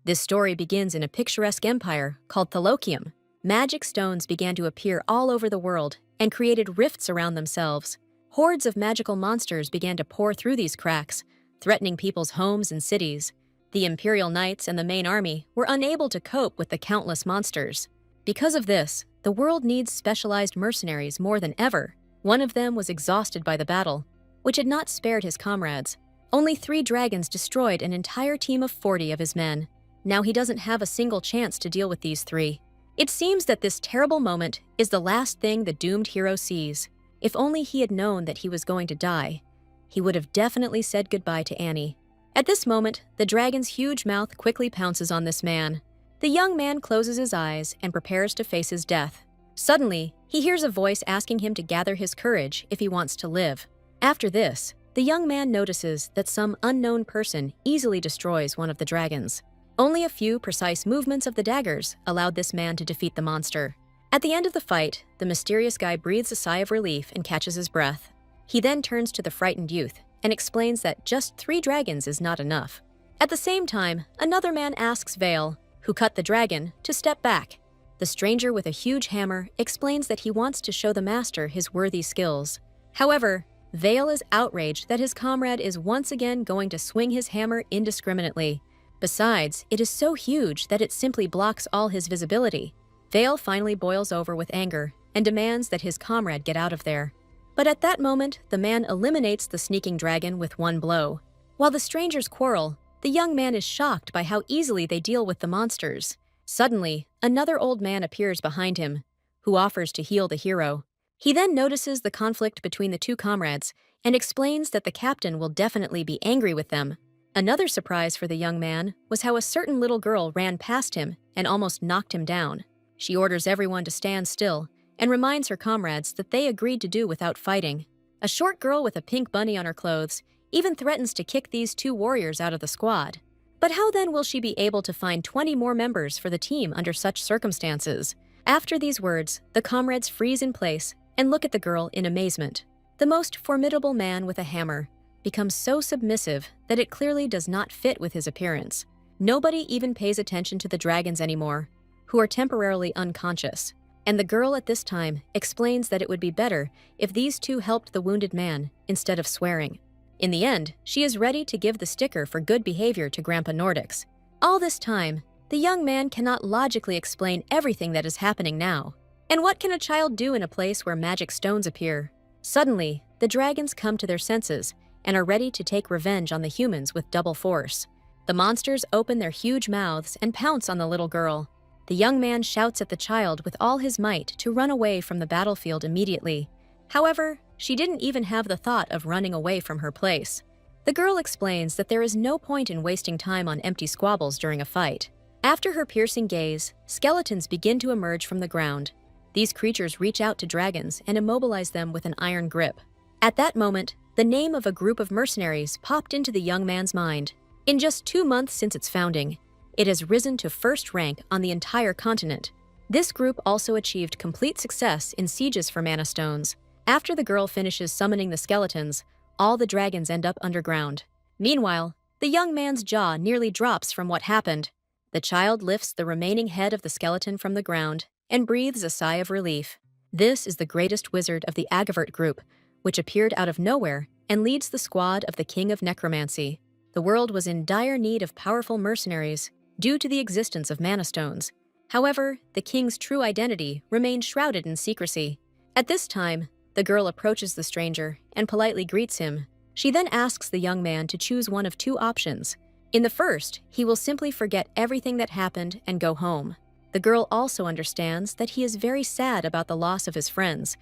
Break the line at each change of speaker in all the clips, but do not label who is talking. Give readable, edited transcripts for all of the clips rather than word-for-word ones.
This story begins in a picturesque empire called Thalokium. Magic stones began to appear all over the world and created rifts around themselves. Hordes of magical monsters began to pour through these cracks, threatening people's homes and cities. The Imperial Knights and the main army were unable to cope with the countless monsters. Because of this, the world needs specialized mercenaries more than ever. One of them was exhausted by the battle, which had not spared his comrades. Only 3 dragons destroyed an entire team of 40 of his men. Now he doesn't have a single chance to deal with these 3. It seems that this terrible moment is the last thing the doomed hero sees. If only he had known that he was going to die, he would have definitely said goodbye to Annie. At this moment, the dragon's huge mouth quickly pounces on this man. The young man closes his eyes and prepares to face his death. Suddenly, he hears a voice asking him to gather his courage if he wants to live. After this, the young man notices that some unknown person easily destroys one of the dragons. Only a few precise movements of the daggers allowed this man to defeat the monster. At the end of the fight, the mysterious guy breathes a sigh of relief and catches his breath. He then turns to the frightened youth and explains that just 3 dragons is not enough. At the same time, another man asks Vale, who cut the dragon, to step back. The stranger with a huge hammer explains that he wants to show the master his worthy skills. However, Vale is outraged that his comrade is once again going to swing his hammer indiscriminately. Besides, it is so huge that it simply blocks all his visibility. Vale finally boils over with anger and demands that his comrade get out of there. But at that moment, the man eliminates the sneaking dragon with one blow. While the strangers quarrel, the young man is shocked by how easily they deal with the monsters. Suddenly, another old man appears behind him, who offers to heal the hero. He then notices the conflict between the 2 comrades and explains that the captain will definitely be angry with them. Another surprise for the young man was how a certain little girl ran past him and almost knocked him down. She orders everyone to stand still and reminds her comrades that they agreed to do without fighting. A short girl with a pink bunny on her clothes even threatens to kick these 2 warriors out of the squad. But how then will she be able to find 20 more members for the team under such circumstances? After these words, the comrades freeze in place and look at the girl in amazement. The most formidable man with a hammer becomes so submissive that it clearly does not fit with his appearance. Nobody even pays attention to the dragons anymore, who are temporarily unconscious. And the girl at this time explains that it would be better if these 2 helped the wounded man instead of swearing. In the end, she is ready to give the sticker for good behavior to Grandpa Nordics. All this time, the young man cannot logically explain everything that is happening now. And what can a child do in a place where magic stones appear? Suddenly, the dragons come to their senses and are ready to take revenge on the humans with double force. The monsters open their huge mouths and pounce on the little girl. The young man shouts at the child with all his might to run away from the battlefield immediately. However, she didn't even have the thought of running away from her place. The girl explains that there is no point in wasting time on empty squabbles during a fight. After her piercing gaze, skeletons begin to emerge from the ground. These creatures reach out to dragons and immobilize them with an iron grip. At that moment, the name of a group of mercenaries popped into the young man's mind. In just 2 months since its founding, it has risen to first rank on the entire continent. This group also achieved complete success in sieges for mana stones. After the girl finishes summoning the skeletons, all the dragons end up underground. Meanwhile, the young man's jaw nearly drops from what happened. The child lifts the remaining head of the skeleton from the ground and breathes a sigh of relief. This is the greatest wizard of the Agavert group, which appeared out of nowhere and leads the squad of the King of Necromancy. The world was in dire need of powerful mercenaries due to the existence of mana stones. However, the king's true identity remained shrouded in secrecy. At this time, the girl approaches the stranger and politely greets him. She then asks the young man to choose one of 2 options. In the first, he will simply forget everything that happened and go home. The girl also understands that he is very sad about the loss of his friends,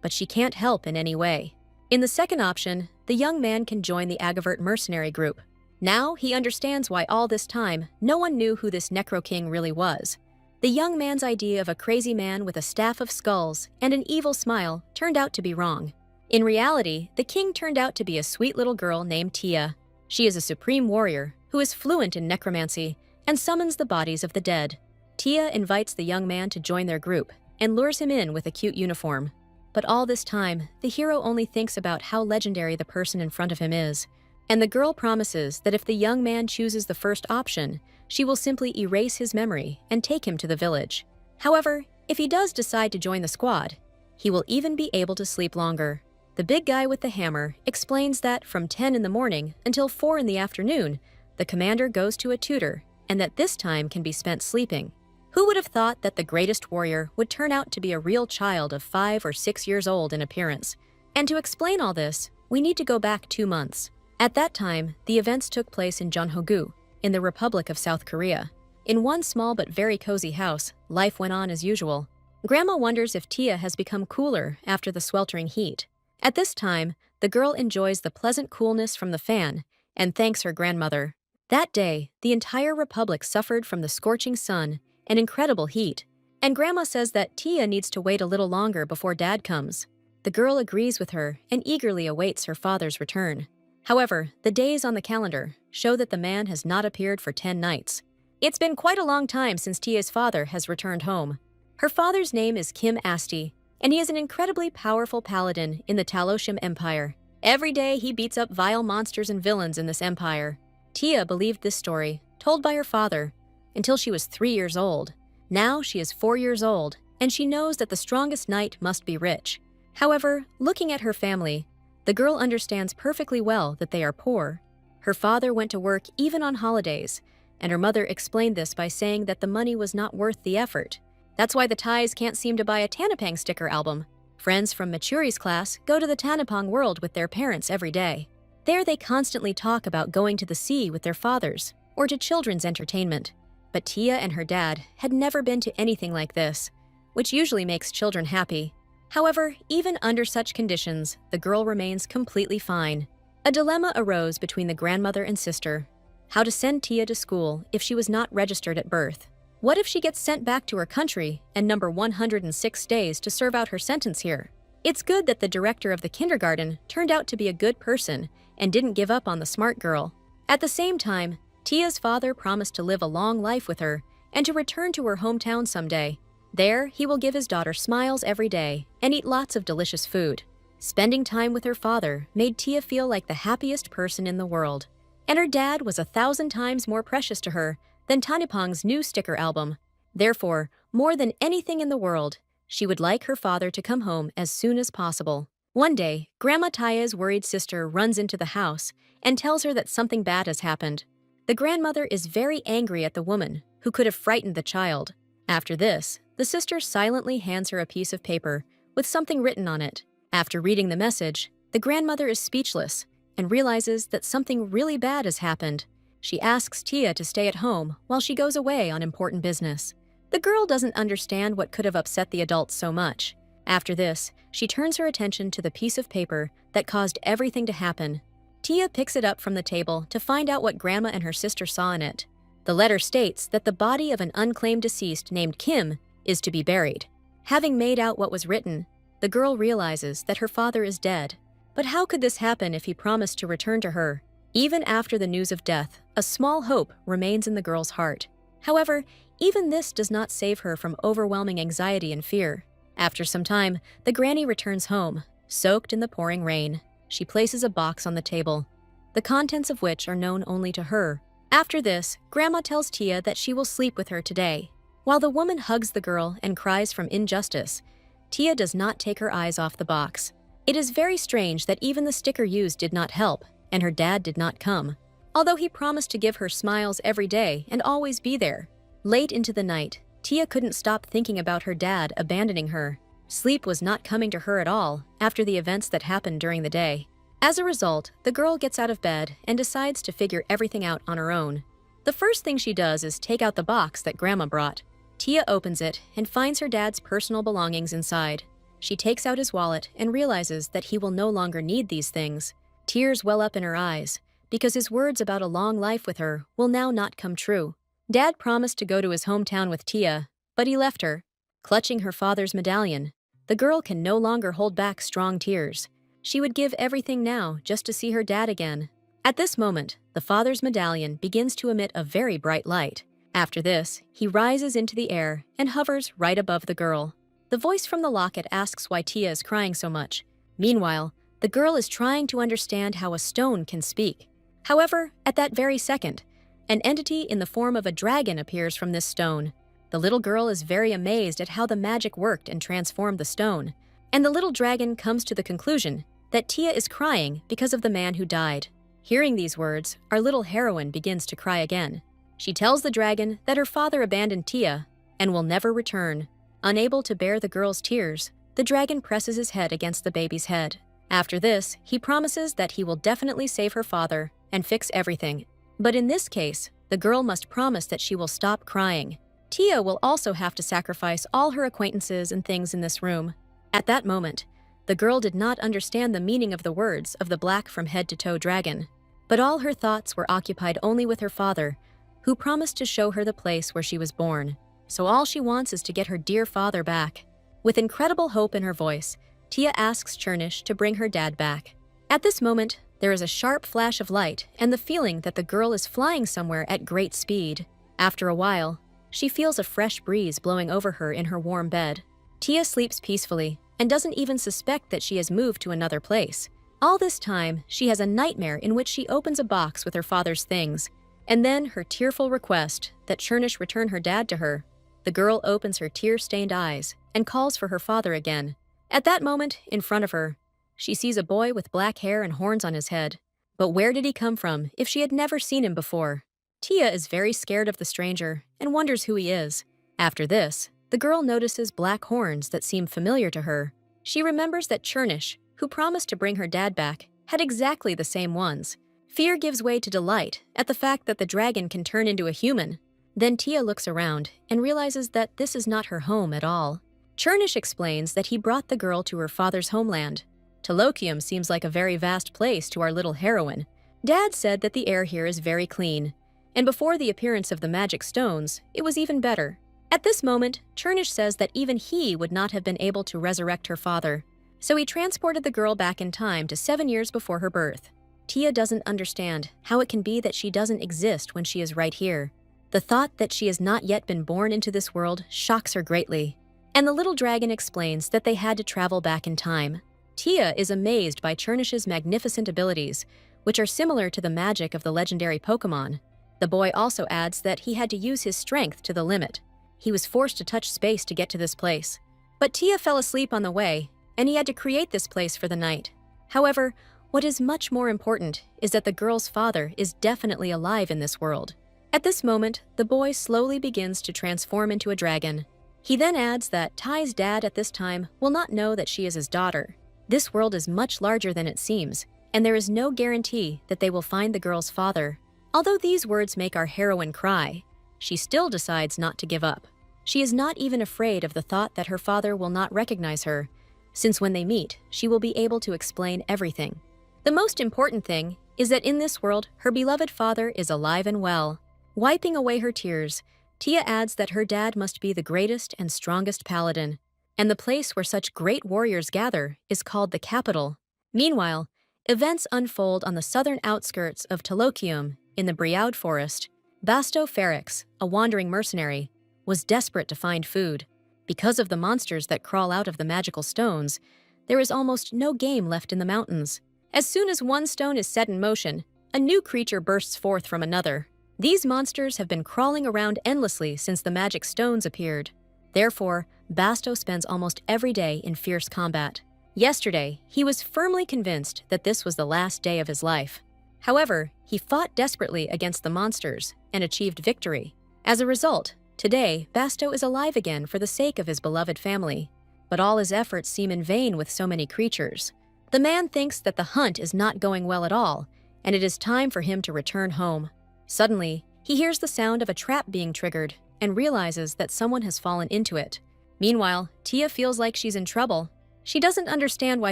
but she can't help in any way. In the second option, the young man can join the Agavert mercenary group. Now he understands why all this time no one knew who this Necro King really was. The young man's idea of a crazy man with a staff of skulls and an evil smile turned out to be wrong. In reality, the king turned out to be a sweet little girl named Tia. She is a supreme warrior who is fluent in necromancy and summons the bodies of the dead. Tia invites the young man to join their group and lures him in with a cute uniform. But all this time, the hero only thinks about how legendary the person in front of him is. and the girl promises that if the young man chooses the first option, she will simply erase his memory and take him to the village. However, if he does decide to join the squad, he will even be able to sleep longer. The big guy with the hammer explains that from 10 in the morning until 4 in the afternoon, the commander goes to a tutor, and that this time can be spent sleeping. Who would have thought that the greatest warrior would turn out to be a real child of 5 or 6 years old in appearance? And to explain all this, we need to go back 2 months. At that time, the events took place in Jeonhogu, in the Republic of South Korea. In one small but very cozy house, life went on as usual. Grandma wonders if Tia has become cooler after the sweltering heat. At this time, the girl enjoys the pleasant coolness from the fan and thanks her grandmother. That day, the entire republic suffered from the scorching sun and incredible heat, and Grandma says that Tia needs to wait a little longer before Dad comes. The girl agrees with her and eagerly awaits her father's return. However, the days on the calendar show that the man has not appeared for 10 nights. It's been quite a long time since Tia's father has returned home. Her father's name is Kim Asti, and he is an incredibly powerful paladin in the Taloshim Empire. Every day he beats up vile monsters and villains in this empire. Tia believed this story, told by her father, until she was 3 years old. Now she is 4 years old, and she knows that the strongest knight must be rich. However, looking at her family, the girl understands perfectly well that they are poor. Her father went to work even on holidays, and her mother explained this by saying that the money was not worth the effort. That's why the Thais can't seem to buy a Tanapang sticker album. Friends from Machuri's class go to the Tanapang world with their parents every day. There they constantly talk about going to the sea with their fathers, or to children's entertainment. But Tia and her dad had never been to anything like this, which usually makes children happy. However, even under such conditions, the girl remains completely fine. A dilemma arose between the grandmother and sister: how to send Tia to school if she was not registered at birth. What if she gets sent back to her country and number 106 days to serve out her sentence here? It's good that the director of the kindergarten turned out to be a good person and didn't give up on the smart girl. At the same time, Tia's father promised to live a long life with her and to return to her hometown someday. There, he will give his daughter smiles every day and eat lots of delicious food. Spending time with her father made Tia feel like the happiest person in the world. And her dad was 1,000 times more precious to her than Tanipang's new sticker album. Therefore, more than anything in the world, she would like her father to come home as soon as possible. One day, Grandma Taya's worried sister runs into the house and tells her that something bad has happened. The grandmother is very angry at the woman who could have frightened the child. After this, the sister silently hands her a piece of paper with something written on it. After reading the message, the grandmother is speechless and realizes that something really bad has happened. She asks Tia to stay at home while she goes away on important business. The girl doesn't understand what could have upset the adults so much. After this, she turns her attention to the piece of paper that caused everything to happen. Tia picks it up from the table to find out what Grandma and her sister saw in it. The letter states that the body of an unclaimed deceased named Kim is to be buried. Having made out what was written, the girl realizes that her father is dead. But how could this happen if he promised to return to her? Even after the news of death, a small hope remains in the girl's heart. However, even this does not save her from overwhelming anxiety and fear. After some time, the granny returns home, soaked in the pouring rain. She places a box on the table, the contents of which are known only to her. After this, Grandma tells Tia that she will sleep with her today. While the woman hugs the girl and cries from injustice, Tia does not take her eyes off the box. It is very strange that even the sticker used did not help, and her dad did not come, although he promised to give her smiles every day and always be there. Late into the night, Tia couldn't stop thinking about her dad abandoning her. Sleep was not coming to her at all after the events that happened during the day. As a result, the girl gets out of bed and decides to figure everything out on her own. The first thing she does is take out the box that Grandma brought. Tia opens it and finds her dad's personal belongings inside. She takes out his wallet and realizes that he will no longer need these things. Tears well up in her eyes, because his words about a long life with her will now not come true. Dad promised to go to his hometown with Tia, but he left her. Clutching her father's medallion, the girl can no longer hold back strong tears. She would give everything now just to see her dad again. At this moment, the father's medallion begins to emit a very bright light. After this, he rises into the air and hovers right above the girl. The voice from the locket asks why Tia is crying so much. Meanwhile, the girl is trying to understand how a stone can speak. However, at that very second, an entity in the form of a dragon appears from this stone. The little girl is very amazed at how the magic worked and transformed the stone, and the little dragon comes to the conclusion that Tia is crying because of the man who died. Hearing these words, our little heroine begins to cry again. She tells the dragon that her father abandoned Tia and will never return. Unable to bear the girl's tears, the dragon presses his head against the baby's head. After this, he promises that he will definitely save her father and fix everything. But in this case, the girl must promise that she will stop crying. Tia will also have to sacrifice all her acquaintances and things in this room. At that moment, the girl did not understand the meaning of the words of the black from head to toe dragon, but all her thoughts were occupied only with her father, who promised to show her the place where she was born. So all she wants is to get her dear father back. With incredible hope in her voice, Tia asks Chernish to bring her dad back. At this moment, there is a sharp flash of light and the feeling that the girl is flying somewhere at great speed. After a while, she feels a fresh breeze blowing over her in her warm bed. Tia sleeps peacefully and doesn't even suspect that she has moved to another place. All this time, she has a nightmare in which she opens a box with her father's things, and then her tearful request that Chernish return her dad to her. The girl opens her tear-stained eyes and calls for her father again. At that moment, in front of her, she sees a boy with black hair and horns on his head. But where did he come from if she had never seen him before? Tia is very scared of the stranger and wonders who he is. After this, the girl notices black horns that seem familiar to her. She remembers that Chernish, who promised to bring her dad back, had exactly the same ones. Fear gives way to delight at the fact that the dragon can turn into a human. Then Tia looks around and realizes that this is not her home at all. Chernish explains that he brought the girl to her father's homeland. Talokium seems like a very vast place to our little heroine. Dad said that the air here is very clean, and before the appearance of the magic stones, it was even better. At this moment, Chernish says that even he would not have been able to resurrect her father, so he transported the girl back in time to 7 years before her birth. Tia doesn't understand how it can be that she doesn't exist when she is right here. The thought that she has not yet been born into this world shocks her greatly. And the little dragon explains that they had to travel back in time. Tia is amazed by Chernish's magnificent abilities, which are similar to the magic of the legendary Pokemon. The boy also adds that he had to use his strength to the limit. He was forced to touch space to get to this place. But Tia fell asleep on the way, and he had to create this place for the night. However, what is much more important is that the girl's father is definitely alive in this world. At this moment, the boy slowly begins to transform into a dragon. He then adds that Ty's dad at this time will not know that she is his daughter. This world is much larger than it seems, and there is no guarantee that they will find the girl's father. Although these words make our heroine cry, she still decides not to give up. She is not even afraid of the thought that her father will not recognize her, since when they meet, she will be able to explain everything. The most important thing is that in this world, her beloved father is alive and well. Wiping away her tears, Tia adds that her dad must be the greatest and strongest paladin, and the place where such great warriors gather is called the capital. Meanwhile, events unfold on the southern outskirts of Talokium in the Brioude forest. Basto Ferrex, a wandering mercenary, was desperate to find food. Because of the monsters that crawl out of the magical stones, there is almost no game left in the mountains. As soon as one stone is set in motion, a new creature bursts forth from another. These monsters have been crawling around endlessly since the magic stones appeared. Therefore, Basto spends almost every day in fierce combat. Yesterday, he was firmly convinced that this was the last day of his life. However, he fought desperately against the monsters and achieved victory. As a result, today, Basto is alive again for the sake of his beloved family. But all his efforts seem in vain with so many creatures. The man thinks that the hunt is not going well at all, and it is time for him to return home. Suddenly, he hears the sound of a trap being triggered and realizes that someone has fallen into it. Meanwhile, Tia feels like she's in trouble. She doesn't understand why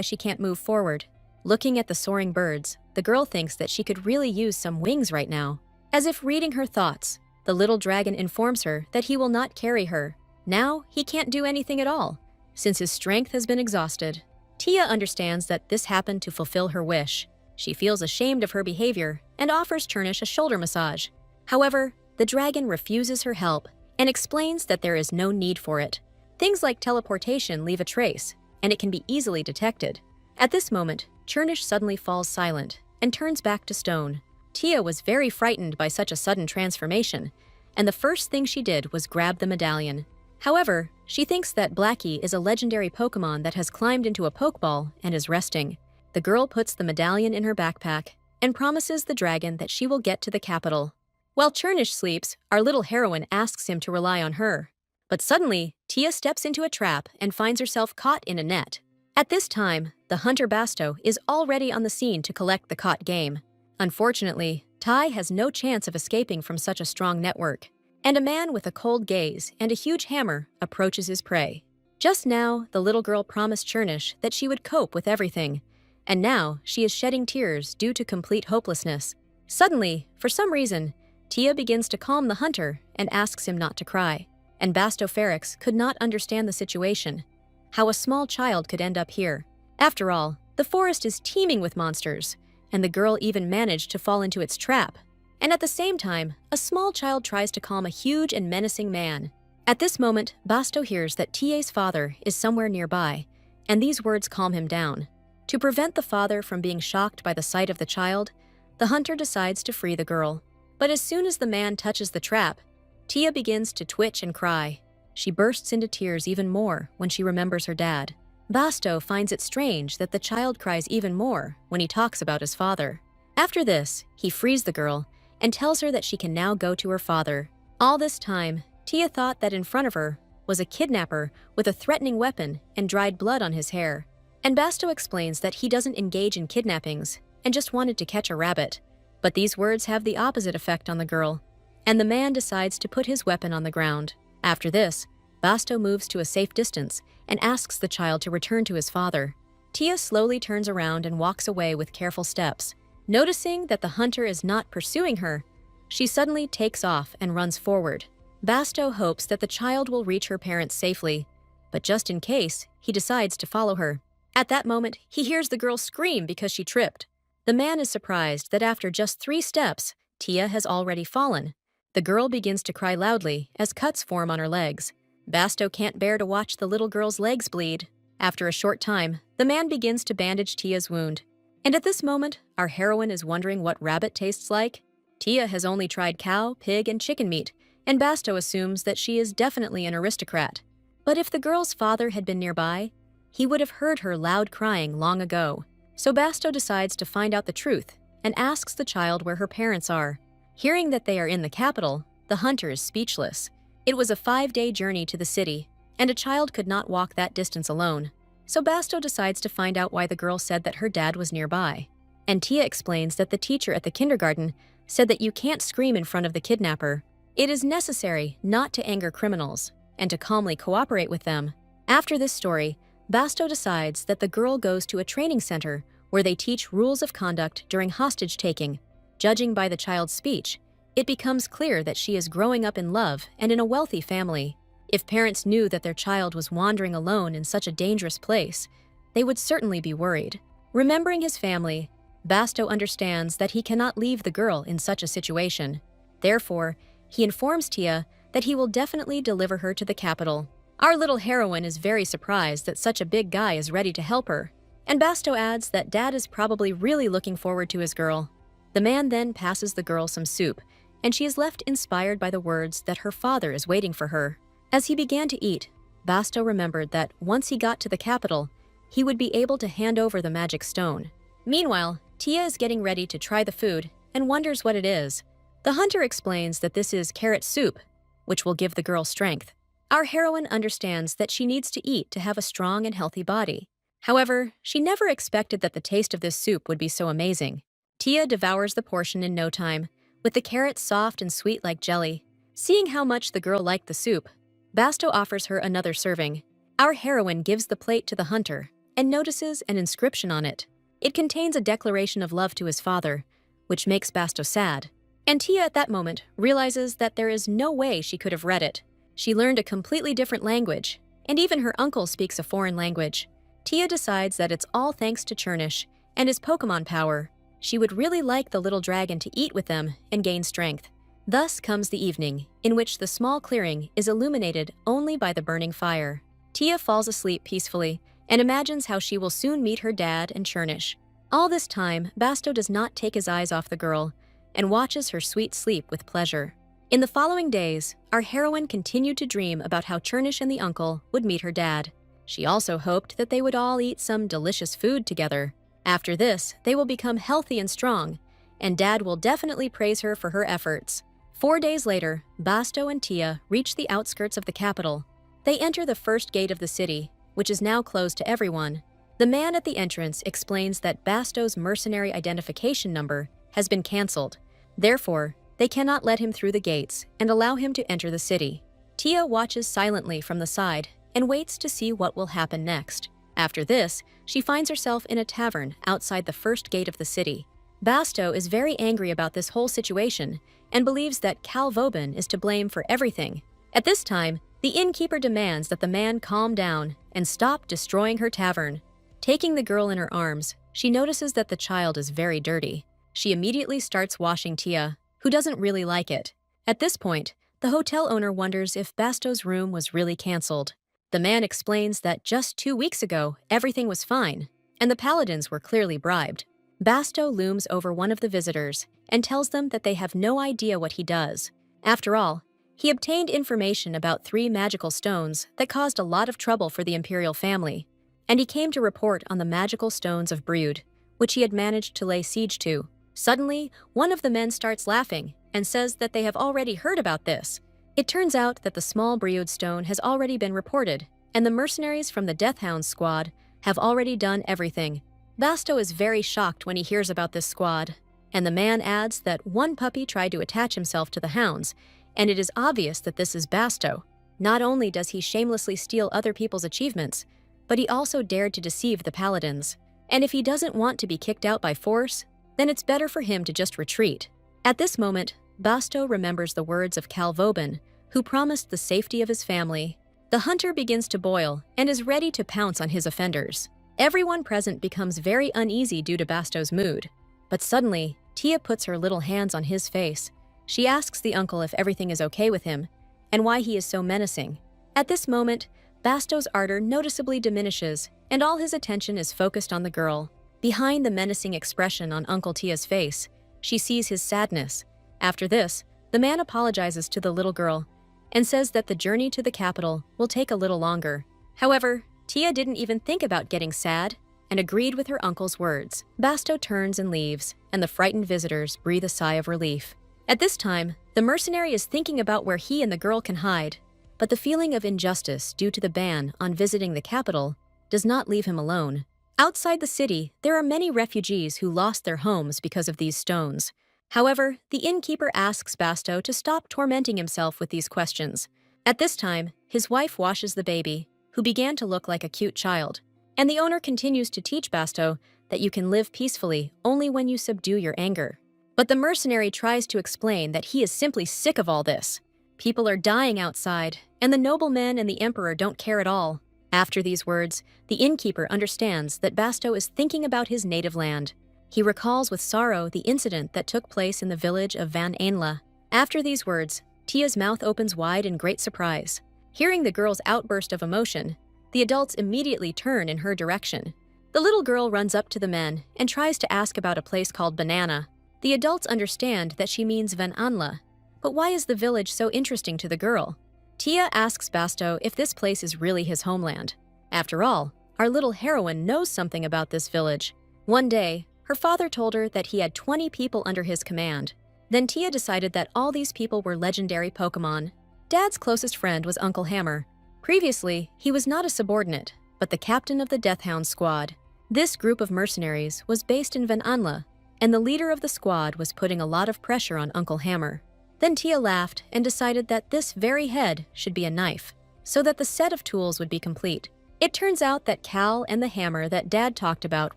she can't move forward. Looking at the soaring birds, the girl thinks that she could really use some wings right now. As if reading her thoughts, the little dragon informs her that he will not carry her. Now, he can't do anything at all, since his strength has been exhausted. Tia understands that this happened to fulfill her wish. She feels ashamed of her behavior and offers Chernish a shoulder massage. However, the dragon refuses her help and explains that there is no need for it. Things like teleportation leave a trace, and it can be easily detected. At this moment, Chernish suddenly falls silent and turns back to stone. Tia was very frightened by such a sudden transformation, and the first thing she did was grab the medallion. However, she thinks that Blackie is a legendary Pokemon that has climbed into a Pokeball and is resting. The girl puts the medallion in her backpack and promises the dragon that she will get to the capital. While Chernish sleeps, our little heroine asks him to rely on her. But suddenly, Tia steps into a trap and finds herself caught in a net. At this time, the hunter Basto is already on the scene to collect the caught game. Unfortunately, Tai has no chance of escaping from such a strong network, and a man with a cold gaze and a huge hammer approaches his prey. Just now, the little girl promised Chernish that she would cope with everything, and now she is shedding tears due to complete hopelessness. Suddenly, for some reason, Tia begins to calm the hunter and asks him not to cry, and Basto Ferrex could not understand the situation, how a small child could end up here. After all, the forest is teeming with monsters, and the girl even managed to fall into its trap. And at the same time, a small child tries to calm a huge and menacing man. At this moment, Basto hears that Tia's father is somewhere nearby, and these words calm him down. To prevent the father from being shocked by the sight of the child, the hunter decides to free the girl. But as soon as the man touches the trap, Tia begins to twitch and cry. She bursts into tears even more when she remembers her dad. Basto finds it strange that the child cries even more when he talks about his father. After this, he frees the girl and tells her that she can now go to her father. All this time, Tia thought that in front of her was a kidnapper with a threatening weapon and dried blood on his hair. And Basto explains that he doesn't engage in kidnappings and just wanted to catch a rabbit. But these words have the opposite effect on the girl, and the man decides to put his weapon on the ground. After this, Basto moves to a safe distance and asks the child to return to his father. Tia slowly turns around and walks away with careful steps. Noticing that the hunter is not pursuing her, she suddenly takes off and runs forward. Basto hopes that the child will reach her parents safely, but just in case, he decides to follow her. At that moment, he hears the girl scream because she tripped. The man is surprised that after just 3 steps, Tia has already fallen. The girl begins to cry loudly as cuts form on her legs. Basto can't bear to watch the little girl's legs bleed. After a short time, the man begins to bandage Tia's wound. And at this moment, our heroine is wondering what rabbit tastes like. Tia has only tried cow, pig, and chicken meat, and Basto assumes that she is definitely an aristocrat. But if the girl's father had been nearby, he would have heard her loud crying long ago. So Basto decides to find out the truth and asks the child where her parents are. Hearing that they are in the capital, the hunter is speechless. It was a 5-day journey to the city, and a child could not walk that distance alone. So Basto decides to find out why the girl said that her dad was nearby. And Tia explains that the teacher at the kindergarten said that you can't scream in front of the kidnapper. It is necessary not to anger criminals and to calmly cooperate with them. After this story, Basto decides that the girl goes to a training center where they teach rules of conduct during hostage-taking. Judging by the child's speech, it becomes clear that she is growing up in love and in a wealthy family. If parents knew that their child was wandering alone in such a dangerous place, they would certainly be worried. Remembering his family, Basto understands that he cannot leave the girl in such a situation. Therefore, he informs Tia that he will definitely deliver her to the capital. Our little heroine is very surprised that such a big guy is ready to help her, and Basto adds that Dad is probably really looking forward to his girl. The man then passes the girl some soup, and she is left inspired by the words that her father is waiting for her. As he began to eat, Basto remembered that once he got to the capital, he would be able to hand over the magic stone. Meanwhile, Tia is getting ready to try the food and wonders what it is. The hunter explains that this is carrot soup, which will give the girl strength. Our heroine understands that she needs to eat to have a strong and healthy body. However, she never expected that the taste of this soup would be so amazing. Tia devours the portion in no time, with the carrots soft and sweet like jelly. Seeing how much the girl liked the soup, Basto offers her another serving. Our heroine gives the plate to the hunter and notices an inscription on it. It contains a declaration of love to his father, which makes Basto sad. And Tia at that moment realizes that there is no way she could have read it. She learned a completely different language, and even her uncle speaks a foreign language. Tia decides that it's all thanks to Chernish and his Pokemon power. She would really like the little dragon to eat with them and gain strength. Thus comes the evening, in which the small clearing is illuminated only by the burning fire. Tia falls asleep peacefully and imagines how she will soon meet her dad and Chernish. All this time, Basto does not take his eyes off the girl, and watches her sweet sleep with pleasure. In the following days, our heroine continued to dream about how Chernish and the uncle would meet her dad. She also hoped that they would all eat some delicious food together. After this, they will become healthy and strong, and Dad will definitely praise her for her efforts. 4 days later, Basto and Tia reach the outskirts of the capital. They enter the first gate of the city, which is now closed to everyone. The man at the entrance explains that Basto's mercenary identification number has been cancelled. Therefore, they cannot let him through the gates and allow him to enter the city. Tia watches silently from the side and waits to see what will happen next. After this, she finds herself in a tavern outside the first gate of the city. Basto is very angry about this whole situation and believes that Cal Vauban is to blame for everything. At this time, the innkeeper demands that the man calm down and stop destroying her tavern. Taking the girl in her arms, she notices that the child is very dirty. She immediately starts washing Tia, who doesn't really like it. At this point, the hotel owner wonders if Basto's room was really cancelled. The man explains that just 2 weeks ago, everything was fine, and the paladins were clearly bribed. Basto looms over one of the visitors and tells them that they have no idea what he does. After all, he obtained information about 3 magical stones that caused a lot of trouble for the imperial family, and he came to report on the magical stones of Brood, which he had managed to lay siege to. Suddenly, one of the men starts laughing and says that they have already heard about this. It turns out that the small Brood stone has already been reported, and the mercenaries from the Deathhound squad have already done everything. Basto is very shocked when he hears about this squad, and the man adds that one puppy tried to attach himself to the hounds, and it is obvious that this is Basto. Not only does he shamelessly steal other people's achievements, but he also dared to deceive the paladins. And if he doesn't want to be kicked out by force, then it's better for him to just retreat. At this moment, Basto remembers the words of Cal Vauban, who promised the safety of his family. The hunter begins to boil and is ready to pounce on his offenders. Everyone present becomes very uneasy due to Basto's mood. But suddenly, Tia puts her little hands on his face. She asks the uncle if everything is okay with him, and why he is so menacing. At this moment, Basto's ardor noticeably diminishes, and all his attention is focused on the girl. Behind the menacing expression on Uncle Tia's face, she sees his sadness. After this, the man apologizes to the little girl and says that the journey to the capital will take a little longer. However, Tia didn't even think about getting sad and agreed with her uncle's words. Basto turns and leaves, and the frightened visitors breathe a sigh of relief. At this time, the mercenary is thinking about where he and the girl can hide, but the feeling of injustice due to the ban on visiting the capital does not leave him alone. Outside the city, there are many refugees who lost their homes because of these stones. However, the innkeeper asks Basto to stop tormenting himself with these questions. At this time, his wife washes the baby, who began to look like a cute child, and the owner continues to teach Basto that you can live peacefully only when you subdue your anger. But the mercenary tries to explain that he is simply sick of all this. People are dying outside, and the noblemen and the emperor don't care at all. After these words, the innkeeper understands that Basto is thinking about his native land. He recalls with sorrow the incident that took place in the village of Van Ainla. After these words, Tia's mouth opens wide in great surprise. Hearing the girl's outburst of emotion, the adults immediately turn in her direction. The little girl runs up to the men and tries to ask about a place called Banana. The adults understand that she means Van Anla, but why is the village so interesting to the girl? Tia asks Basto if this place is really his homeland. After all, our little heroine knows something about this village. One day, her father told her that he had 20 people under his command. Then Tia decided that all these people were legendary Pokemon. Dad's closest friend was Uncle Hammer. Previously, he was not a subordinate, but the captain of the Deathhound squad. This group of mercenaries was based in Van Anla, and the leader of the squad was putting a lot of pressure on Uncle Hammer. Then Tia laughed and decided that this very head should be a knife, so that the set of tools would be complete. It turns out that Cal and the hammer that Dad talked about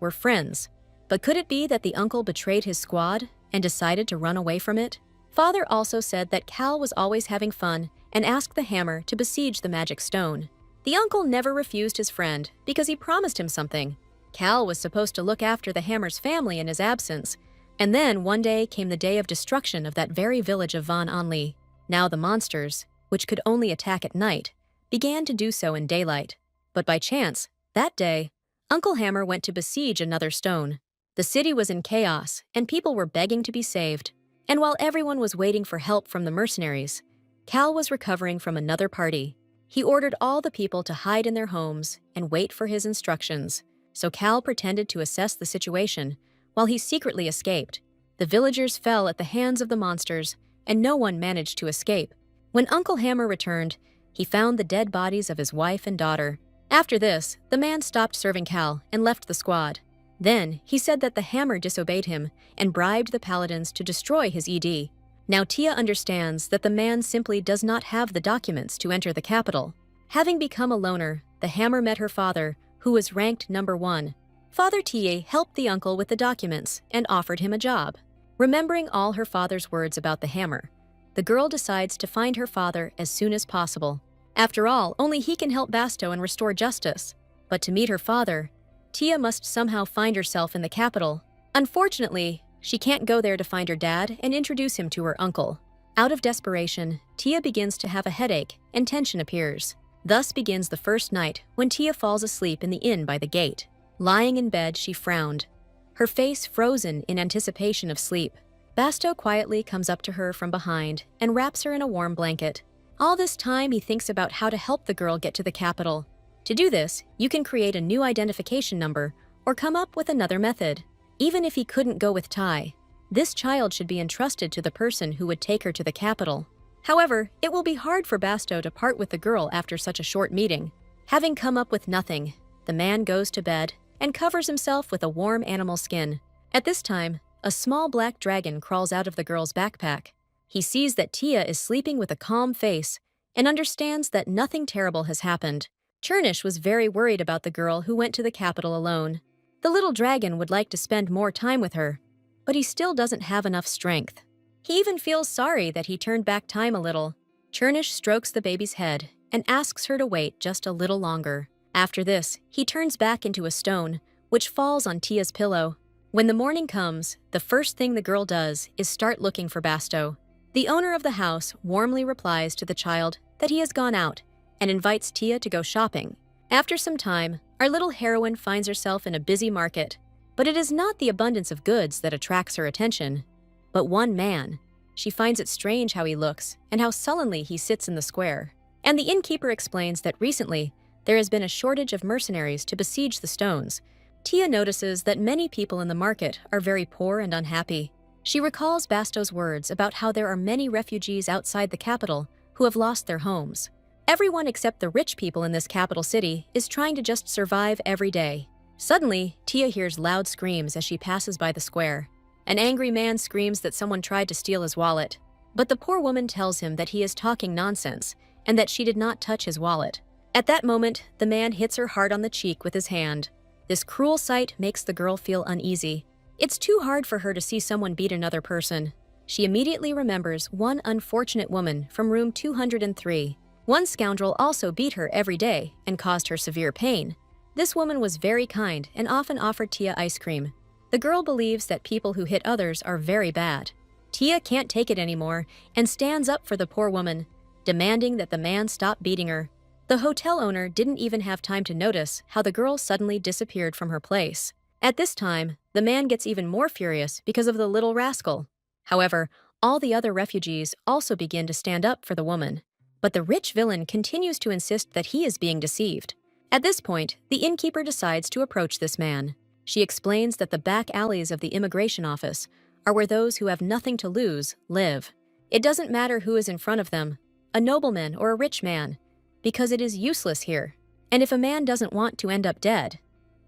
were friends. But could it be that the uncle betrayed his squad and decided to run away from it? Father also said that Cal was always having fun and asked the hammer to besiege the magic stone. The uncle never refused his friend because he promised him something. Cal was supposed to look after the hammer's family in his absence, and then one day came the day of destruction of that very village of Van Anli. Now the monsters, which could only attack at night, began to do so in daylight. But by chance, that day, Uncle Hammer went to besiege another stone. The city was in chaos, and people were begging to be saved. And while everyone was waiting for help from the mercenaries, Cal was recovering from another party. He ordered all the people to hide in their homes and wait for his instructions, so Cal pretended to assess the situation while he secretly escaped. The villagers fell at the hands of the monsters, and no one managed to escape. When Uncle Hammer returned, he found the dead bodies of his wife and daughter. After this, the man stopped serving Cal and left the squad. Then, he said that the Hammer disobeyed him and bribed the paladins to destroy his ED. Now Tia understands that the man simply does not have the documents to enter the capital. Having become a loner, the Hammer met her father, who was ranked number 1. Father Tia helped the uncle with the documents and offered him a job. Remembering all her father's words about the Hammer, the girl decides to find her father as soon as possible. After all, only he can help Basto and restore justice. But to meet her father, Tia must somehow find herself in the capital. Unfortunately, she can't go there to find her dad and introduce him to her uncle. Out of desperation, Tia begins to have a headache and tension appears. Thus begins the first night when Tia falls asleep in the inn by the gate. Lying in bed, she frowned, her face frozen in anticipation of sleep. Basto quietly comes up to her from behind and wraps her in a warm blanket. All this time, he thinks about how to help the girl get to the capital. To do this, you can create a new identification number or come up with another method. Even if he couldn't go with Tai, this child should be entrusted to the person who would take her to the capital. However, it will be hard for Basto to part with the girl after such a short meeting. Having come up with nothing, the man goes to bed and covers himself with a warm animal skin. At this time, a small black dragon crawls out of the girl's backpack. He sees that Tia is sleeping with a calm face and understands that nothing terrible has happened. Chernish was very worried about the girl who went to the capital alone. The little dragon would like to spend more time with her, but he still doesn't have enough strength. He even feels sorry that he turned back time a little. Chernish strokes the baby's head and asks her to wait just a little longer. After this, he turns back into a stone, which falls on Tia's pillow. When the morning comes, the first thing the girl does is start looking for Basto. The owner of the house warmly replies to the child that he has gone out and invites Tia to go shopping. After some time, our little heroine finds herself in a busy market, but it is not the abundance of goods that attracts her attention, but one man. She finds it strange how he looks and how sullenly he sits in the square. And the innkeeper explains that recently, there has been a shortage of mercenaries to besiege the stones. Tia notices that many people in the market are very poor and unhappy. She recalls Basto's words about how there are many refugees outside the capital who have lost their homes. Everyone except the rich people in this capital city is trying to just survive every day. Suddenly, Tia hears loud screams as she passes by the square. An angry man screams that someone tried to steal his wallet, but the poor woman tells him that he is talking nonsense and that she did not touch his wallet. At that moment, the man hits her hard on the cheek with his hand. This cruel sight makes the girl feel uneasy. It's too hard for her to see someone beat another person. She immediately remembers one unfortunate woman from room 203. One scoundrel also beat her every day and caused her severe pain. This woman was very kind and often offered Tia ice cream. The girl believes that people who hit others are very bad. Tia can't take it anymore and stands up for the poor woman, demanding that the man stop beating her. The hotel owner didn't even have time to notice how the girl suddenly disappeared from her place. At this time, the man gets even more furious because of the little rascal. However, all the other refugees also begin to stand up for the woman. But the rich villain continues to insist that he is being deceived. At this point, the innkeeper decides to approach this man. She explains that the back alleys of the immigration office are where those who have nothing to lose live. It doesn't matter who is in front of them, a nobleman or a rich man, because it is useless here. And if a man doesn't want to end up dead,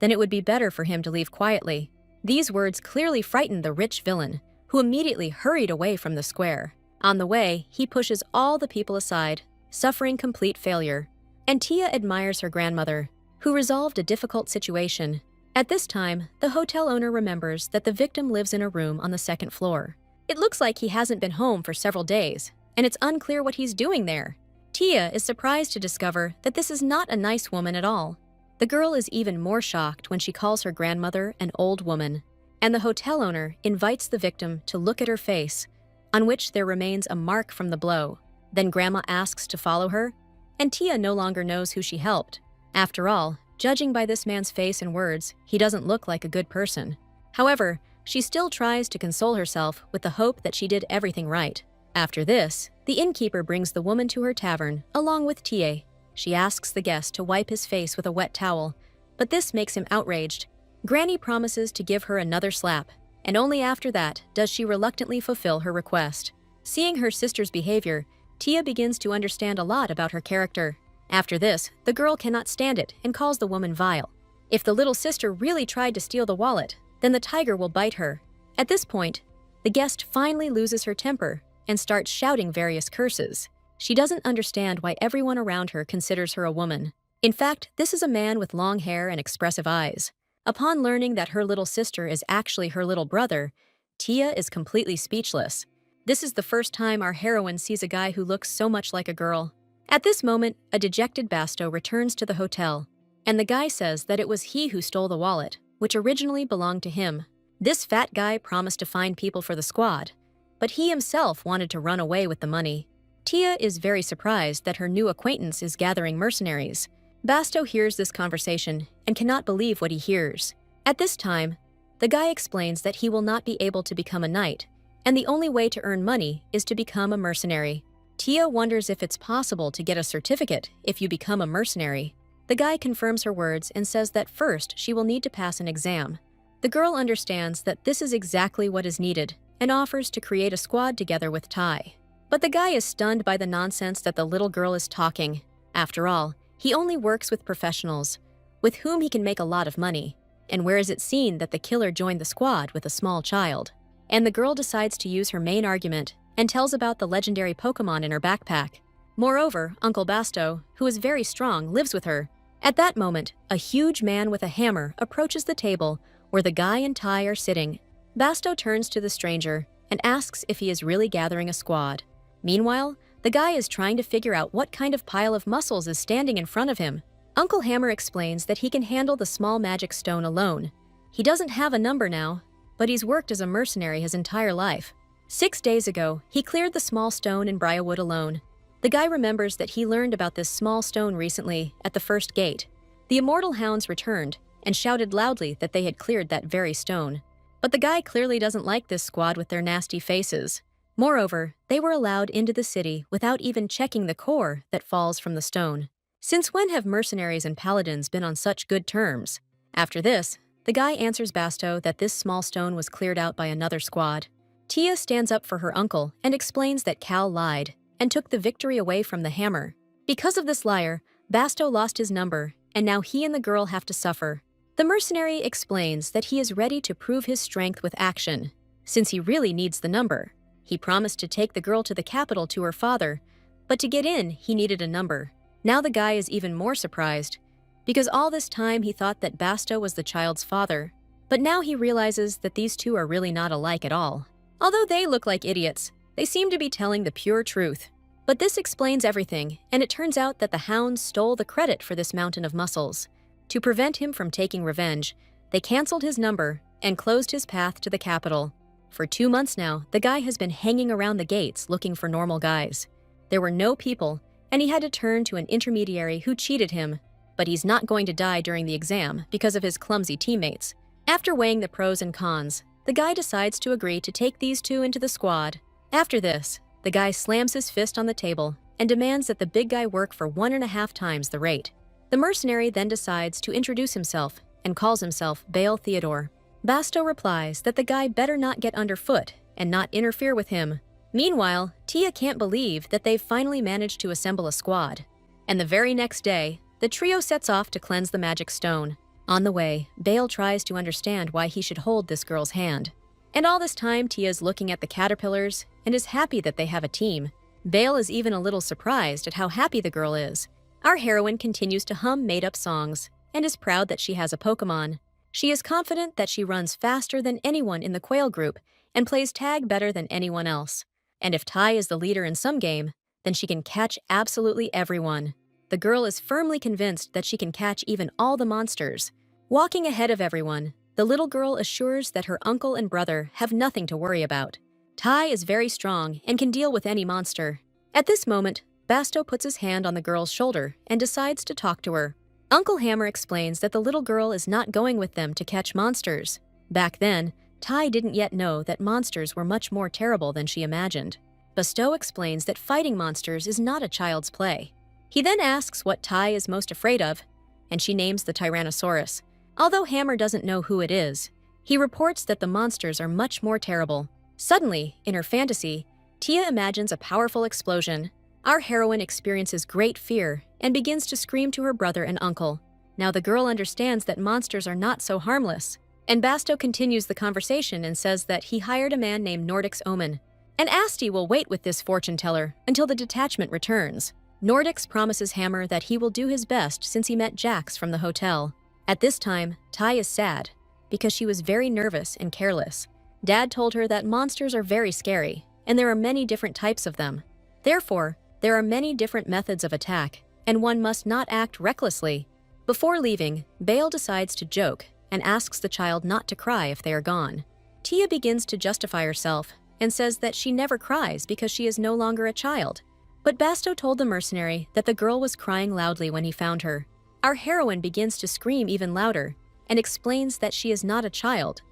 then it would be better for him to leave quietly. These words clearly frightened the rich villain, who immediately hurried away from the square. On the way, he pushes all the people aside, suffering complete failure. And Tia admires her grandmother, who resolved a difficult situation. At this time, the hotel owner remembers that the victim lives in a room on the second floor. It looks like he hasn't been home for several days, and it's unclear what he's doing there. Tia is surprised to discover that this is not a nice woman at all. The girl is even more shocked when she calls her grandmother an old woman, and the hotel owner invites the victim to look at her face, on which there remains a mark from the blow. Then Grandma asks to follow her, and Tia no longer knows who she helped. After all, judging by this man's face and words, he doesn't look like a good person. However, she still tries to console herself with the hope that she did everything right. After this, the innkeeper brings the woman to her tavern, along with Tie. She asks the guest to wipe his face with a wet towel, but this makes him outraged. Granny promises to give her another slap, and only after that does she reluctantly fulfill her request. Seeing her sister's behavior, Tia begins to understand a lot about her character. After this, the girl cannot stand it and calls the woman vile. If the little sister really tried to steal the wallet, then the tiger will bite her. At this point, the guest finally loses her temper and starts shouting various curses. She doesn't understand why everyone around her considers her a woman. In fact, this is a man with long hair and expressive eyes. Upon learning that her little sister is actually her little brother, Tia is completely speechless. This is the first time our heroine sees a guy who looks so much like a girl. At this moment, a dejected Basto returns to the hotel, and the guy says that it was he who stole the wallet, which originally belonged to him. This fat guy promised to find people for the squad, but he himself wanted to run away with the money. Tia is very surprised that her new acquaintance is gathering mercenaries. Basto hears this conversation and cannot believe what he hears. At this time, the guy explains that he will not be able to become a knight, and the only way to earn money is to become a mercenary. Tia wonders if it's possible to get a certificate if you become a mercenary. The guy confirms her words and says that first she will need to pass an exam. The girl understands that this is exactly what is needed and offers to create a squad together with Tai. But the guy is stunned by the nonsense that the little girl is talking. After all, he only works with professionals, with whom he can make a lot of money. And where is it seen that the killer joined the squad with a small child? And the girl decides to use her main argument and tells about the legendary Pokemon in her backpack. Moreover, Uncle Basto, who is very strong, lives with her. At that moment, a huge man with a hammer approaches the table where the guy and Tai are sitting. Basto turns to the stranger and asks if he is really gathering a squad. Meanwhile, the guy is trying to figure out what kind of pile of muscles is standing in front of him. Uncle Hammer explains that he can handle the small magic stone alone. He doesn't have a number now, but he's worked as a mercenary his entire life. 6 days ago, he cleared the small stone in Briarwood alone. The guy remembers that he learned about this small stone recently at the first gate. The immortal hounds returned and shouted loudly that they had cleared that very stone. But the guy clearly doesn't like this squad with their nasty faces. Moreover, they were allowed into the city without even checking the core that falls from the stone. Since when have mercenaries and paladins been on such good terms? After this, the guy answers Basto that this small stone was cleared out by another squad. Tia stands up for her uncle and explains that Cal lied and took the victory away from the hammer. Because of this liar, Basto lost his number, and now he and the girl have to suffer. The mercenary explains that he is ready to prove his strength with action, since he really needs the number. He promised to take the girl to the capital to her father, but to get in, he needed a number. Now the guy is even more surprised, because all this time he thought that Basto was the child's father, but now he realizes that these two are really not alike at all. Although they look like idiots, they seem to be telling the pure truth. But this explains everything, and it turns out that the hounds stole the credit for this mountain of muscles. To prevent him from taking revenge, they canceled his number and closed his path to the capital. For 2 months now, the guy has been hanging around the gates looking for normal guys. There were no people, and he had to turn to an intermediary who cheated him. But he's not going to die during the exam because of his clumsy teammates. After weighing the pros and cons, the guy decides to agree to take these two into the squad. After this, the guy slams his fist on the table and demands that the big guy work for 1.5 times the rate. The mercenary then decides to introduce himself and calls himself Bale Theodore. Basto replies that the guy better not get underfoot and not interfere with him. Meanwhile, Tia can't believe that they've finally managed to assemble a squad. And the very next day, the trio sets off to cleanse the magic stone. On the way, Bale tries to understand why he should hold this girl's hand. And all this time, Tia's looking at the caterpillars and is happy that they have a team. Bale is even a little surprised at how happy the girl is. Our heroine continues to hum made-up songs and is proud that she has a Pokemon. She is confident that she runs faster than anyone in the Quail group and plays tag better than anyone else. And if Tai is the leader in some game, then she can catch absolutely everyone. The girl is firmly convinced that she can catch even all the monsters. Walking ahead of everyone, the little girl assures that her uncle and brother have nothing to worry about. Tai is very strong and can deal with any monster. At this moment, Basto puts his hand on the girl's shoulder and decides to talk to her. Uncle Hammer explains that the little girl is not going with them to catch monsters. Back then, Tai didn't yet know that monsters were much more terrible than she imagined. Basto explains that fighting monsters is not a child's play. He then asks what Tai is most afraid of, and she names the Tyrannosaurus. Although Hammer doesn't know who it is, he reports that the monsters are much more terrible. Suddenly, in her fantasy, Tia imagines a powerful explosion. Our heroine experiences great fear and begins to scream to her brother and uncle. Now the girl understands that monsters are not so harmless, and Basto continues the conversation and says that he hired a man named Nordix Omen, and Asti will wait with this fortune teller until the detachment returns. Nordix promises Hammer that he will do his best since he met Jax from the hotel. At this time, Tai is sad because she was very nervous and careless. Dad told her that monsters are very scary, and there are many different types of them. Therefore, there are many different methods of attack, and one must not act recklessly. Before leaving, Bale decides to joke and asks the child not to cry if they are gone. Tia begins to justify herself and says that she never cries because she is no longer a child. But Basto told the mercenary that the girl was crying loudly when he found her. Our heroine begins to scream even louder and explains that she is not a child,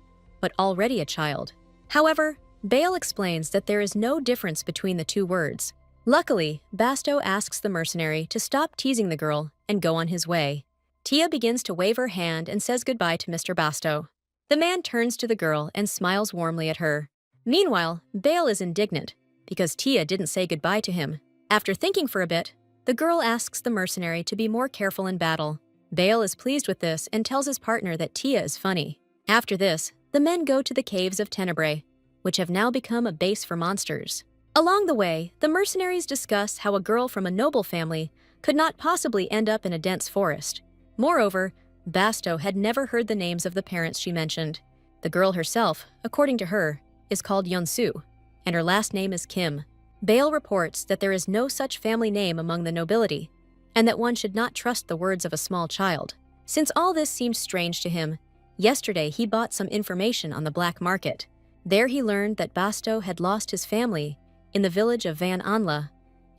but already a child. However, Bale explains that there is no difference between the two words. Luckily, Basto asks the mercenary to stop teasing the girl and go on his way. Tia begins to wave her hand and says goodbye to Mr. Basto. The man turns to the girl and smiles warmly at her. Meanwhile, Bale is indignant because Tia didn't say goodbye to him. After thinking for a bit, the girl asks the mercenary to be more careful in battle. Bale is pleased with this and tells his partner that Tia is funny. After this, the men go to the caves of Tenebrae, which have now become a base for monsters. Along the way, the mercenaries discuss how a girl from a noble family could not possibly end up in a dense forest. Moreover, Basto had never heard the names of the parents she mentioned. The girl herself, according to her, is called Yeonsu, and her last name is Kim. Bale reports that there is no such family name among the nobility, and that one should not trust the words of a small child. Since all this seemed strange to him, yesterday he bought some information on the black market. There he learned that Basto had lost his family in the village of Van Anla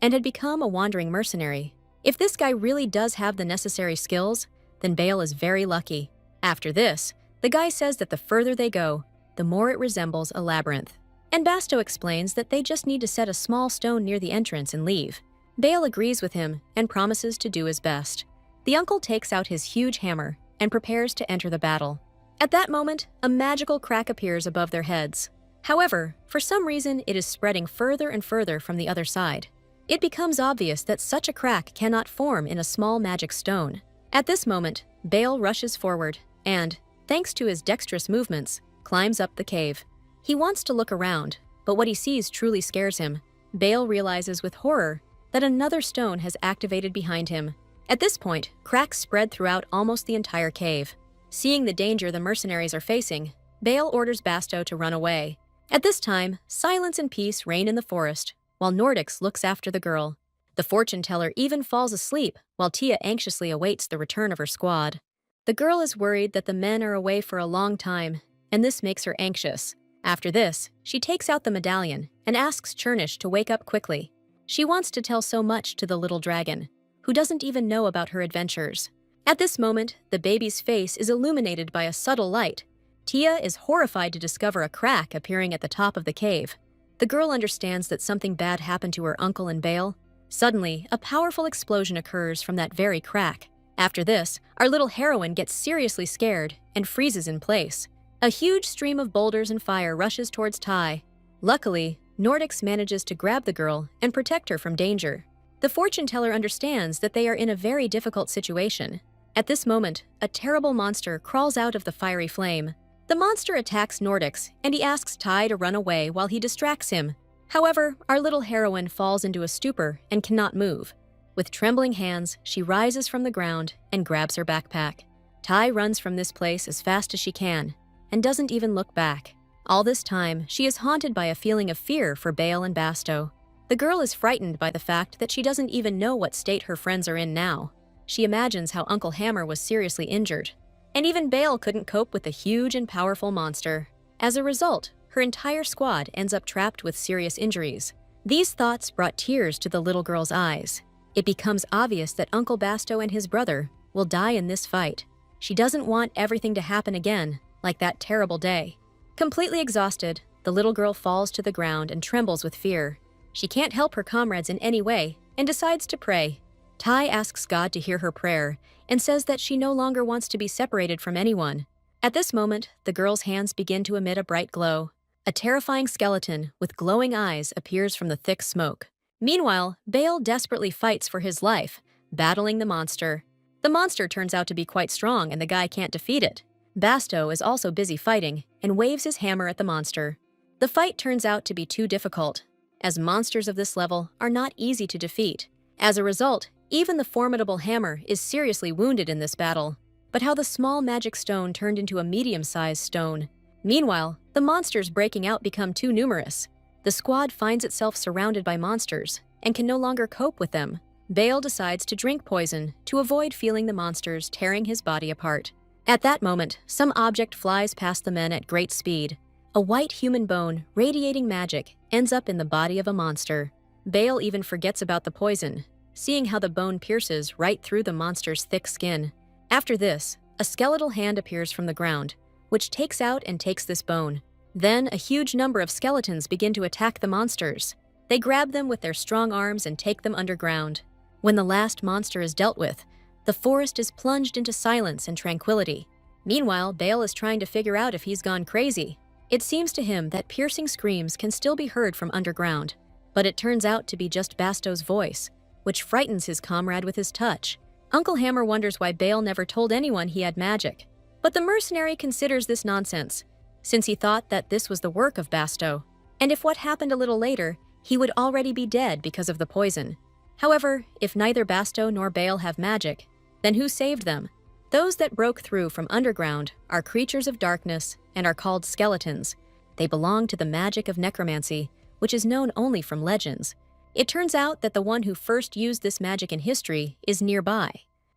and had become a wandering mercenary. If this guy really does have the necessary skills, then Bale is very lucky. After this, the guy says that the further they go, the more it resembles a labyrinth. And Basto explains that they just need to set a small stone near the entrance and leave. Bale agrees with him and promises to do his best. The uncle takes out his huge hammer and prepares to enter the battle. At that moment, a magical crack appears above their heads. However, for some reason, it is spreading further and further from the other side. It becomes obvious that such a crack cannot form in a small magic stone. At this moment, Bale rushes forward and, thanks to his dexterous movements, climbs up the cave. He wants to look around, but what he sees truly scares him. Bale realizes with horror that another stone has activated behind him. At this point, cracks spread throughout almost the entire cave. Seeing the danger the mercenaries are facing, Bale orders Basto to run away. At this time, silence and peace reign in the forest, while Nordix looks after the girl. The fortune teller even falls asleep while Tia anxiously awaits the return of her squad. The girl is worried that the men are away for a long time, and this makes her anxious. After this, she takes out the medallion and asks Chernish to wake up quickly. She wants to tell so much to the little dragon, who doesn't even know about her adventures. At this moment, the baby's face is illuminated by a subtle light. Tia is horrified to discover a crack appearing at the top of the cave. The girl understands that something bad happened to her uncle and Bale. Suddenly, a powerful explosion occurs from that very crack. After this, our little heroine gets seriously scared and freezes in place. A huge stream of boulders and fire rushes towards Tai. Luckily, Nordix manages to grab the girl and protect her from danger. The fortune teller understands that they are in a very difficult situation. At this moment, a terrible monster crawls out of the fiery flame. The monster attacks Nordix, and he asks Tai to run away while he distracts him. However, our little heroine falls into a stupor and cannot move. With trembling hands, she rises from the ground and grabs her backpack. Tai runs from this place as fast as she can, and doesn't even look back. All this time, she is haunted by a feeling of fear for Bale and Basto. The girl is frightened by the fact that she doesn't even know what state her friends are in now. She imagines how Uncle Hammer was seriously injured, and even Bale couldn't cope with the huge and powerful monster. As a result, her entire squad ends up trapped with serious injuries. These thoughts brought tears to the little girl's eyes. It becomes obvious that Uncle Basto and his brother will die in this fight. She doesn't want everything to happen again, like that terrible day. Completely exhausted, the little girl falls to the ground and trembles with fear. She can't help her comrades in any way and decides to pray. Tai asks God to hear her prayer and says that she no longer wants to be separated from anyone. At this moment, the girl's hands begin to emit a bright glow. A terrifying skeleton with glowing eyes appears from the thick smoke. Meanwhile, Bale desperately fights for his life, battling the monster. The monster turns out to be quite strong and the guy can't defeat it. Basto is also busy fighting and waves his hammer at the monster. The fight turns out to be too difficult, as monsters of this level are not easy to defeat. As a result, even the formidable hammer is seriously wounded in this battle. But how the small magic stone turned into a medium-sized stone. Meanwhile, the monsters breaking out become too numerous. The squad finds itself surrounded by monsters and can no longer cope with them. Bale decides to drink poison to avoid feeling the monsters tearing his body apart. At that moment, some object flies past the men at great speed. A white human bone, radiating magic, ends up in the body of a monster. Bale even forgets about the poison, seeing how the bone pierces right through the monster's thick skin. After this, a skeletal hand appears from the ground, which takes out and takes this bone. Then, a huge number of skeletons begin to attack the monsters. They grab them with their strong arms and take them underground. When the last monster is dealt with, the forest is plunged into silence and tranquility. Meanwhile, Bale is trying to figure out if he's gone crazy. It seems to him that piercing screams can still be heard from underground, but it turns out to be just Basto's voice, which frightens his comrade with his touch. Uncle Hammer wonders why Bale never told anyone he had magic. But the mercenary considers this nonsense, since he thought that this was the work of Basto, and if what happened a little later, he would already be dead because of the poison. However, if neither Basto nor Bale have magic, then who saved them? Those that broke through from underground are creatures of darkness and are called skeletons. They belong to the magic of necromancy, which is known only from legends. It turns out that the one who first used this magic in history is nearby.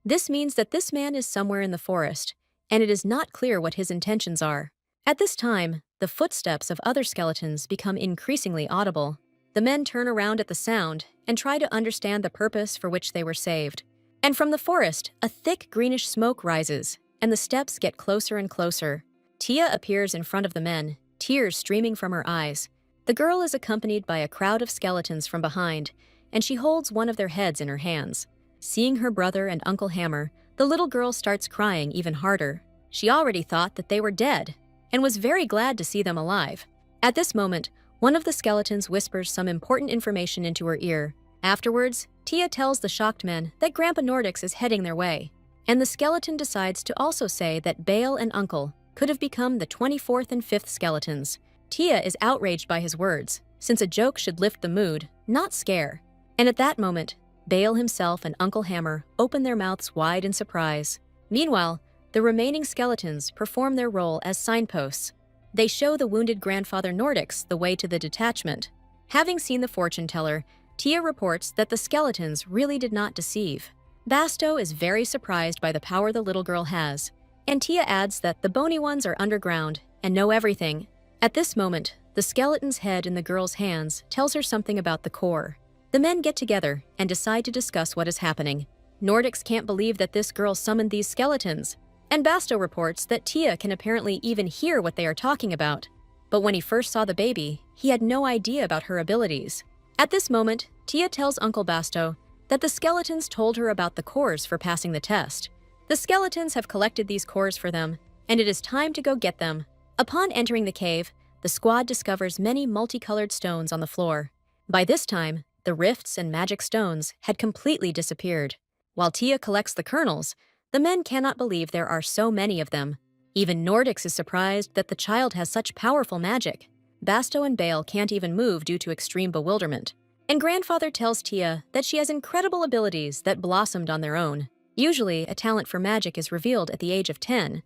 This means that this man is somewhere in the forest, and it is not clear what his intentions are. At this time, the footsteps of other skeletons become increasingly audible. The men turn around at the sound and try to understand the purpose for which they were saved. And from the forest, a thick greenish smoke rises, and the steps get closer and closer. Tia appears in front of the men, tears streaming from her eyes. The girl is accompanied by a crowd of skeletons from behind, and she holds one of their heads in her hands. Seeing her brother and Uncle Hammer, the little girl starts crying even harder. She already thought that they were dead, and was very glad to see them alive. At this moment, one of the skeletons whispers some important information into her ear. Afterwards, Tia tells the shocked men that Grandpa Nordics is heading their way, and the skeleton decides to also say that Bale and Uncle could have become the 24th and 5th skeletons. Tia is outraged by his words, since a joke should lift the mood, not scare. And at that moment, Bale himself and Uncle Hammer open their mouths wide in surprise. Meanwhile, the remaining skeletons perform their role as signposts. They show the wounded grandfather Nordics the way to the detachment. Having seen the fortune teller, Tia reports that the skeletons really did not deceive. Basto is very surprised by the power the little girl has, and Tia adds that the bony ones are underground and know everything. At this moment, the skeleton's head in the girl's hands tells her something about the core. The men get together and decide to discuss what is happening. Nordics can't believe that this girl summoned these skeletons, and Basto reports that Tia can apparently even hear what they are talking about. But when he first saw the baby, he had no idea about her abilities. At this moment, Tia tells Uncle Basto that the skeletons told her about the cores for passing the test. The skeletons have collected these cores for them, and it is time to go get them. Upon entering the cave, the squad discovers many multicolored stones on the floor. By this time, the rifts and magic stones had completely disappeared. While Tia collects the kernels, the men cannot believe there are so many of them. Even Nordics is surprised that the child has such powerful magic. Basto and Bale can't even move due to extreme bewilderment. And Grandfather tells Tia that she has incredible abilities that blossomed on their own. Usually, a talent for magic is revealed at the age of 10,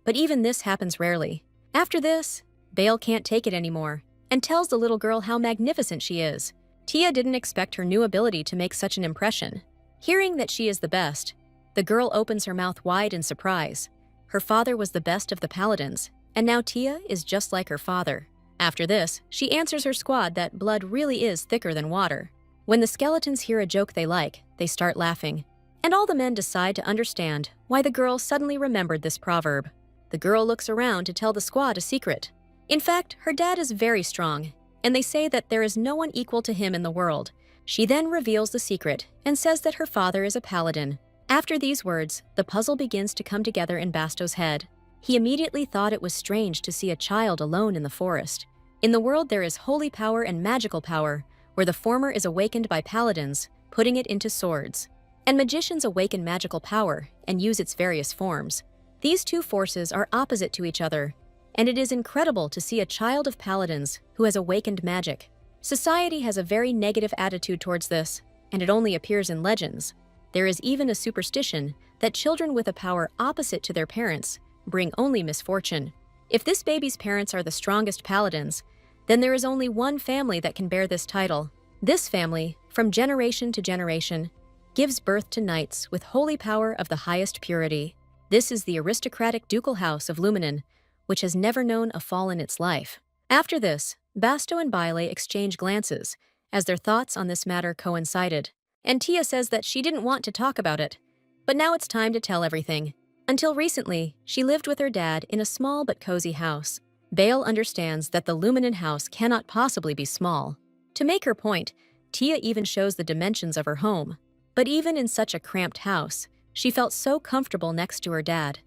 but even this happens rarely. After this, Bale can't take it anymore and tells the little girl how magnificent she is. Tia didn't expect her new ability to make such an impression. Hearing that she is the best, the girl opens her mouth wide in surprise. Her father was the best of the paladins, and now Tia is just like her father. After this, she answers her squad that blood really is thicker than water. When the skeletons hear a joke they like, they start laughing, and all the men decide to understand why the girl suddenly remembered this proverb. The girl looks around to tell the squad a secret. In fact, her dad is very strong, and they say that there is no one equal to him in the world. She then reveals the secret and says that her father is a paladin. After these words, the puzzle begins to come together in Basto's head. He immediately thought it was strange to see a child alone in the forest. In the world there is holy power and magical power, where the former is awakened by paladins, putting it into swords. And magicians awaken magical power and use its various forms. These two forces are opposite to each other, and it is incredible to see a child of paladins who has awakened magic. Society has a very negative attitude towards this, and it only appears in legends. There is even a superstition that children with a power opposite to their parents bring only misfortune. If this baby's parents are the strongest paladins, then there is only one family that can bear this title. This family, from generation to generation, gives birth to knights with holy power of the highest purity. This is the aristocratic ducal house of Luminen, which has never known a fall in its life. After this, Basto and Bile exchange glances, as their thoughts on this matter coincided. And Tia says that she didn't want to talk about it, but now it's time to tell everything. Until recently, she lived with her dad in a small but cozy house. Bale understands that the Luminen house cannot possibly be small. To make her point, Tia even shows the dimensions of her home. But even in such a cramped house, she felt so comfortable next to her dad,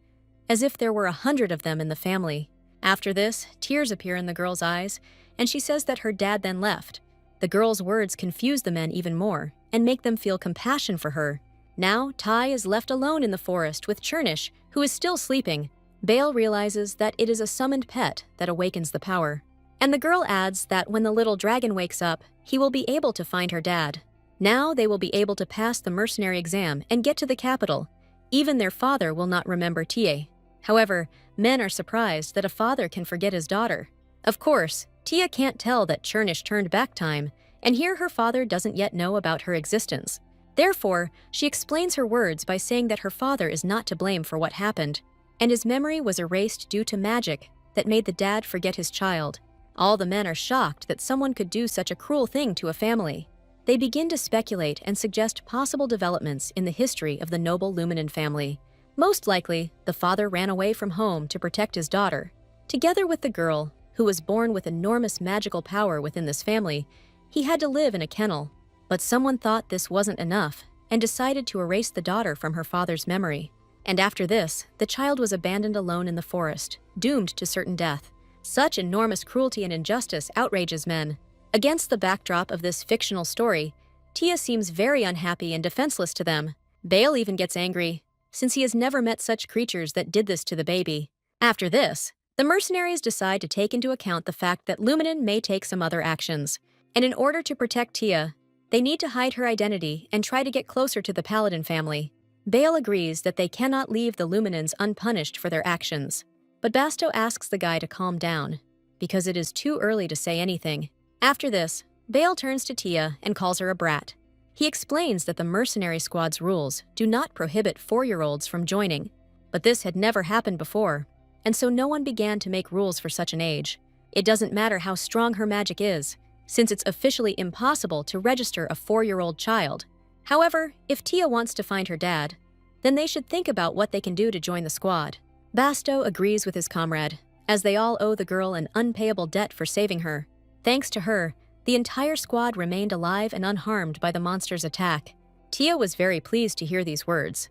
as if there were 100 of them in the family. After this, tears appear in the girl's eyes, and she says that her dad then left. The girl's words confuse the men even more and make them feel compassion for her. Now, Tai is left alone in the forest with Chernish, who is still sleeping. Bale realizes that it is a summoned pet that awakens the power. And the girl adds that when the little dragon wakes up, he will be able to find her dad. Now they will be able to pass the mercenary exam and get to the capital. Even their father will not remember Tie. However, men are surprised that a father can forget his daughter. Of course, Tia can't tell that Chernish turned back time, and here her father doesn't yet know about her existence. Therefore, she explains her words by saying that her father is not to blame for what happened, and his memory was erased due to magic that made the dad forget his child. All the men are shocked that someone could do such a cruel thing to a family. They begin to speculate and suggest possible developments in the history of the noble Luminen family. Most likely, the father ran away from home to protect his daughter. Together with the girl, who was born with enormous magical power within this family, he had to live in a kennel. But someone thought this wasn't enough and decided to erase the daughter from her father's memory. And after this, the child was abandoned alone in the forest, doomed to certain death. Such enormous cruelty and injustice outrages men. Against the backdrop of this fictional story, Tia seems very unhappy and defenseless to them. Bale even gets angry, since he has never met such creatures that did this to the baby. After this, the mercenaries decide to take into account the fact that Luminen may take some other actions. And in order to protect Tia, they need to hide her identity and try to get closer to the Paladin family. Bale agrees that they cannot leave the Luminans unpunished for their actions. But Basto asks the guy to calm down, because it is too early to say anything. After this, Bale turns to Tia and calls her a brat. He explains that the mercenary squad's rules do not prohibit 4-year-olds from joining, but this had never happened before, and so no one began to make rules for such an age. It doesn't matter how strong her magic is, since it's officially impossible to register a 4-year-old child. However, if Tia wants to find her dad, then they should think about what they can do to join the squad. Basto agrees with his comrade, as they all owe the girl an unpayable debt for saving her. Thanks to her, the entire squad remained alive and unharmed by the monster's attack. Tia was very pleased to hear these words,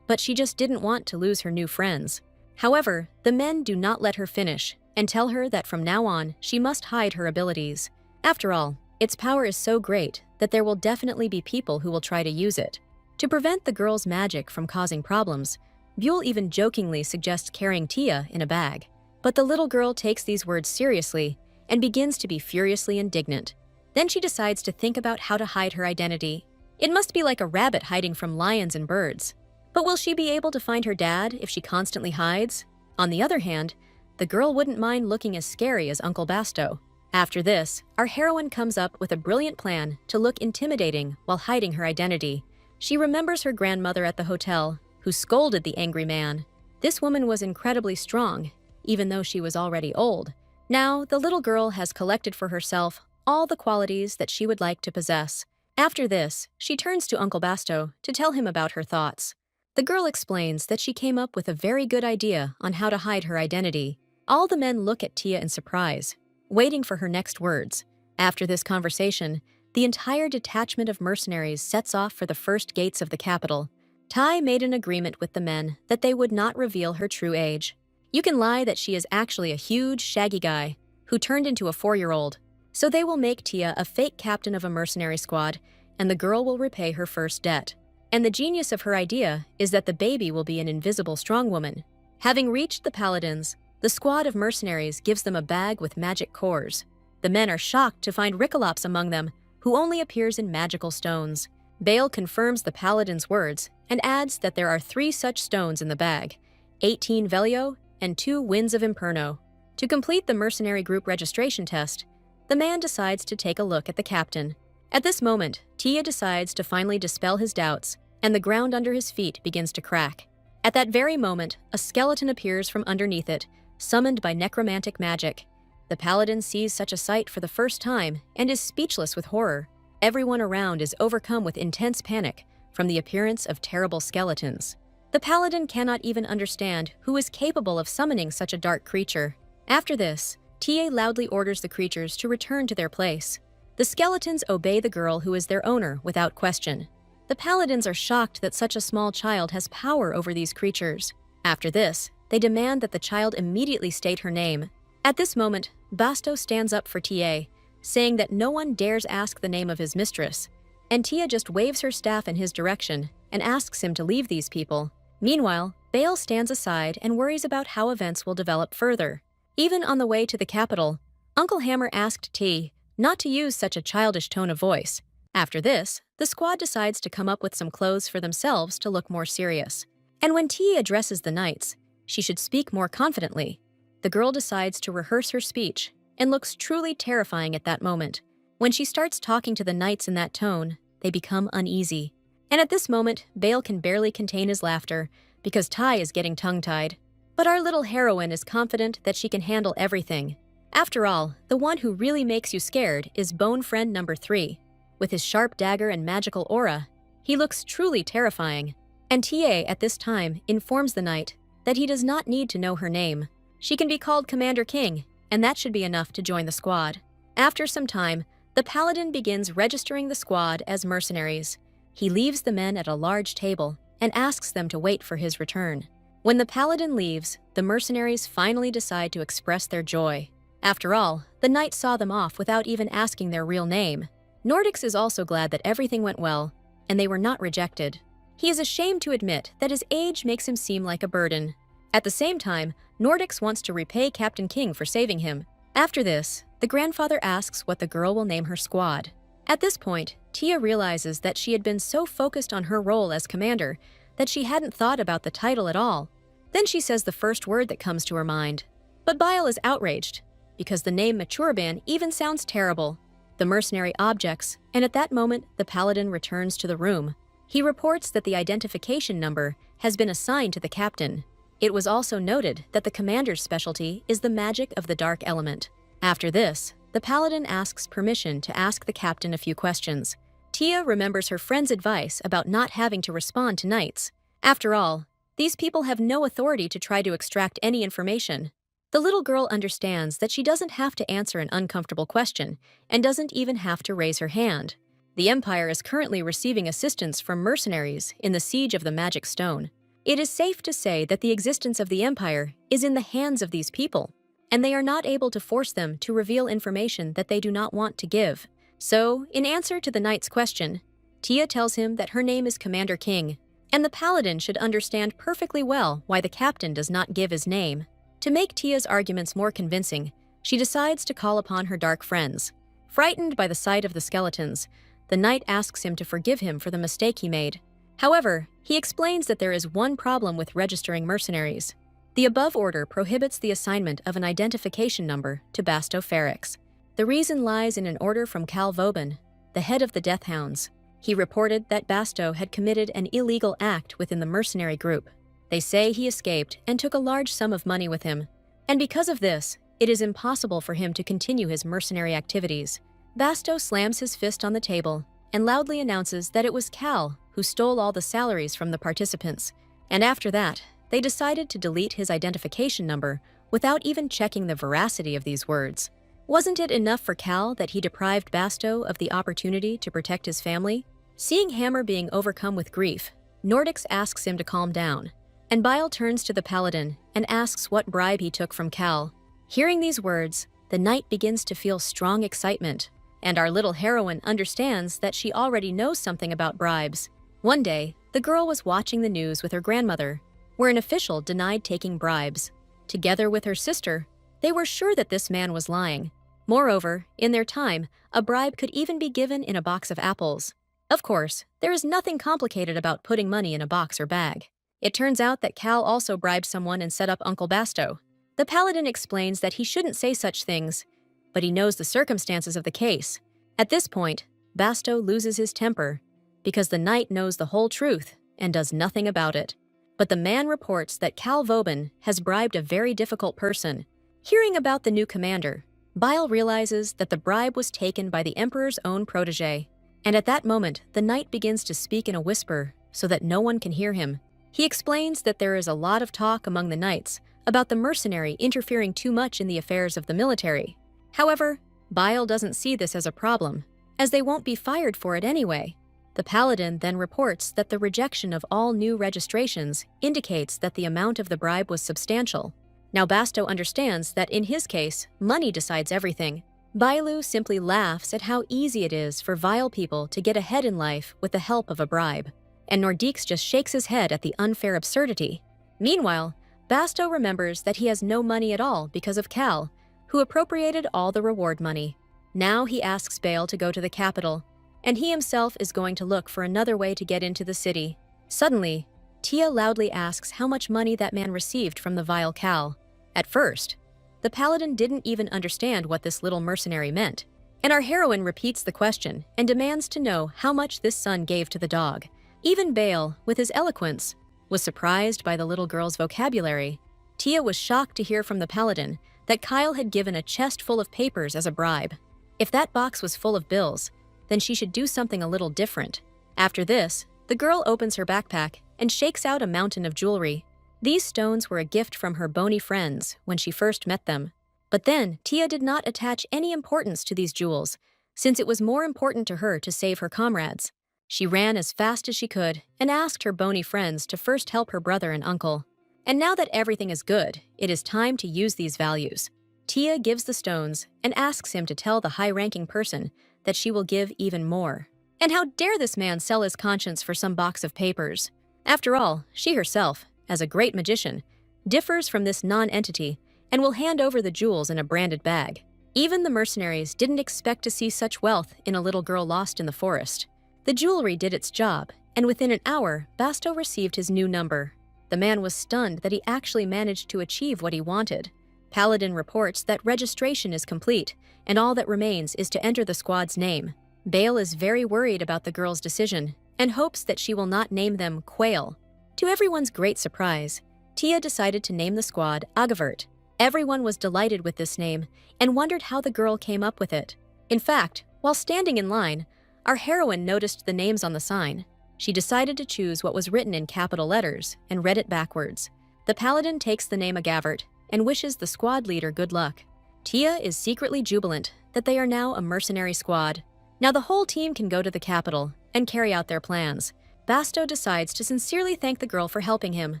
but she just didn't want to lose her new friends. However, the men do not let her finish and tell her that from now on, she must hide her abilities. After all, its power is so great that there will definitely be people who will try to use it. To prevent the girl's magic from causing problems, Buell even jokingly suggests carrying Tia in a bag. But the little girl takes these words seriously and begins to be furiously indignant. Then she decides to think about how to hide her identity. It must be like a rabbit hiding from lions and birds. But will she be able to find her dad if she constantly hides? On the other hand, the girl wouldn't mind looking as scary as Uncle Basto. After this, our heroine comes up with a brilliant plan to look intimidating while hiding her identity. She remembers her grandmother at the hotel, who scolded the angry man. This woman was incredibly strong, even though she was already old. Now, the little girl has collected for herself all the qualities that she would like to possess. After this, she turns to Uncle Basto to tell him about her thoughts. The girl explains that she came up with a very good idea on how to hide her identity. All the men look at Tia in surprise, waiting for her next words. After this conversation, the entire detachment of mercenaries sets off for the first gates of the capital. Tai made an agreement with the men that they would not reveal her true age. You can lie that she is actually a huge, shaggy guy who turned into a 4-year-old. So they will make Tia a fake captain of a mercenary squad, and the girl will repay her first debt. And the genius of her idea is that the baby will be an invisible strong woman. Having reached the paladins, the squad of mercenaries gives them a bag with magic cores. The men are shocked to find Ricolops among them, who only appears in magical stones. Bale confirms the paladin's words and adds that there are 3 such stones in the bag, 18 Velio and 2 Winds of Imperno. To complete the mercenary group registration test, the man decides to take a look at the captain. At this moment, Tia decides to finally dispel his doubts, and the ground under his feet begins to crack. At that very moment, a skeleton appears from underneath it, summoned by necromantic magic. The paladin sees such a sight for the first time and is speechless with horror. Everyone around is overcome with intense panic from the appearance of terrible skeletons. The paladin cannot even understand who is capable of summoning such a dark creature. After this, Tia loudly orders the creatures to return to their place. The skeletons obey the girl who is their owner without question. The paladins are shocked that such a small child has power over these creatures. After this, they demand that the child immediately state her name. At this moment, Basto stands up for Tia, saying that no one dares ask the name of his mistress, and Tia just waves her staff in his direction and asks him to leave these people. Meanwhile, Bale stands aside and worries about how events will develop further. Even on the way to the capital, Uncle Hammer asked T not to use such a childish tone of voice. After this, the squad decides to come up with some clothes for themselves to look more serious. And when T addresses the knights, she should speak more confidently. The girl decides to rehearse her speech and looks truly terrifying at that moment. When she starts talking to the knights in that tone, they become uneasy. And at this moment, Bale can barely contain his laughter because Tai is getting tongue-tied. But our little heroine is confident that she can handle everything. After all, the one who really makes you scared is Bone Friend number 3. With his sharp dagger and magical aura, he looks truly terrifying. And TA at this time informs the knight that he does not need to know her name. She can be called Commander King, and that should be enough to join the squad. After some time, the paladin begins registering the squad as mercenaries. He leaves the men at a large table and asks them to wait for his return. When the paladin leaves, the mercenaries finally decide to express their joy. After all, the knight saw them off without even asking their real name. Nordics is also glad that everything went well, and they were not rejected. He is ashamed to admit that his age makes him seem like a burden. At the same time, Nordics wants to repay Captain King for saving him. After this, the grandfather asks what the girl will name her squad. At this point, Tia realizes that she had been so focused on her role as commander that she hadn't thought about the title at all. Then she says the first word that comes to her mind. But Bile is outraged, because the name Maturban even sounds terrible. The mercenary objects, and at that moment, the paladin returns to the room. He reports that the identification number has been assigned to the captain. It was also noted that the commander's specialty is the magic of the dark element. After this, the paladin asks permission to ask the captain a few questions. Tia remembers her friend's advice about not having to respond to knights. After all, these people have no authority to try to extract any information. The little girl understands that she doesn't have to answer an uncomfortable question and doesn't even have to raise her hand. The Empire is currently receiving assistance from mercenaries in the siege of the Magic Stone. It is safe to say that the existence of the Empire is in the hands of these people, and they are not able to force them to reveal information that they do not want to give. So, in answer to the knight's question, Tia tells him that her name is Commander King, and the paladin should understand perfectly well why the captain does not give his name. To make Tia's arguments more convincing, she decides to call upon her dark friends. Frightened by the sight of the skeletons, the knight asks him to forgive him for the mistake he made. However, he explains that there is one problem with registering mercenaries. The above order prohibits the assignment of an identification number to Basto Ferrix. The reason lies in an order from Cal Vauban, the head of the Death Hounds. He reported that Basto had committed an illegal act within the mercenary group. They say he escaped and took a large sum of money with him, and because of this, it is impossible for him to continue his mercenary activities. Basto slams his fist on the table and loudly announces that it was Cal who stole all the salaries from the participants, and after that, they decided to delete his identification number without even checking the veracity of these words. Wasn't it enough for Cal that he deprived Basto of the opportunity to protect his family? Seeing Hammer being overcome with grief, Nordics asks him to calm down, and Bile turns to the paladin and asks what bribe he took from Cal. Hearing these words, the knight begins to feel strong excitement, and our little heroine understands that she already knows something about bribes. One day, the girl was watching the news with her grandmother, where an official denied taking bribes. Together with her sister, they were sure that this man was lying. Moreover, in their time, a bribe could even be given in a box of apples. Of course, there is nothing complicated about putting money in a box or bag. It turns out that Cal also bribed someone and set up Uncle Basto. The paladin explains that he shouldn't say such things, but he knows the circumstances of the case. At this point, Basto loses his temper, because the knight knows the whole truth and does nothing about it. But the man reports that Cal Vauban has bribed a very difficult person. Hearing about the new commander, Bile realizes that the bribe was taken by the Emperor's own protege, and at that moment, the knight begins to speak in a whisper so that no one can hear him. He explains that there is a lot of talk among the knights about the mercenary interfering too much in the affairs of the military. However, Bile doesn't see this as a problem, as they won't be fired for it anyway. The paladin then reports that the rejection of all new registrations indicates that the amount of the bribe was substantial. Now Basto understands that in his case, money decides everything. Bailu simply laughs at how easy it is for vile people to get ahead in life with the help of a bribe, and Nordiques just shakes his head at the unfair absurdity. Meanwhile, Basto remembers that he has no money at all because of Cal, who appropriated all the reward money. Now he asks Bale to go to the capital, and he himself is going to look for another way to get into the city. Suddenly, Tia loudly asks how much money that man received from the vile Cal. At first, the paladin didn't even understand what this little mercenary meant, and our heroine repeats the question and demands to know how much this son gave to the dog. Even Bale, with his eloquence, was surprised by the little girl's vocabulary. Tia was shocked to hear from the paladin that Kyle had given a chest full of papers as a bribe. If that box was full of bills, then she should do something a little different. After this, the girl opens her backpack and shakes out a mountain of jewelry. These stones were a gift from her bony friends when she first met them. But then, Tia did not attach any importance to these jewels, since it was more important to her to save her comrades. She ran as fast as she could and asked her bony friends to first help her brother and uncle. And now that everything is good, it is time to use these values. Tia gives the stones and asks him to tell the high-ranking person that she will give even more. And how dare this man sell his conscience for some box of papers? After all, she herself, as a great magician, differs from this non-entity and will hand over the jewels in a branded bag. Even the mercenaries didn't expect to see such wealth in a little girl lost in the forest. The jewelry did its job, and within an hour, Basto received his new number. The man was stunned that he actually managed to achieve what he wanted. Paladin reports that registration is complete, and all that remains is to enter the squad's name. Bale is very worried about the girl's decision and hopes that she will not name them Quail. To everyone's great surprise, Tia decided to name the squad Agavert. Everyone was delighted with this name and wondered how the girl came up with it. In fact, while standing in line, our heroine noticed the names on the sign. She decided to choose what was written in capital letters and read it backwards. The paladin takes the name Agavert and wishes the squad leader good luck. Tia is secretly jubilant that they are now a mercenary squad. Now the whole team can go to the capital and carry out their plans. Basto decides to sincerely thank the girl for helping him.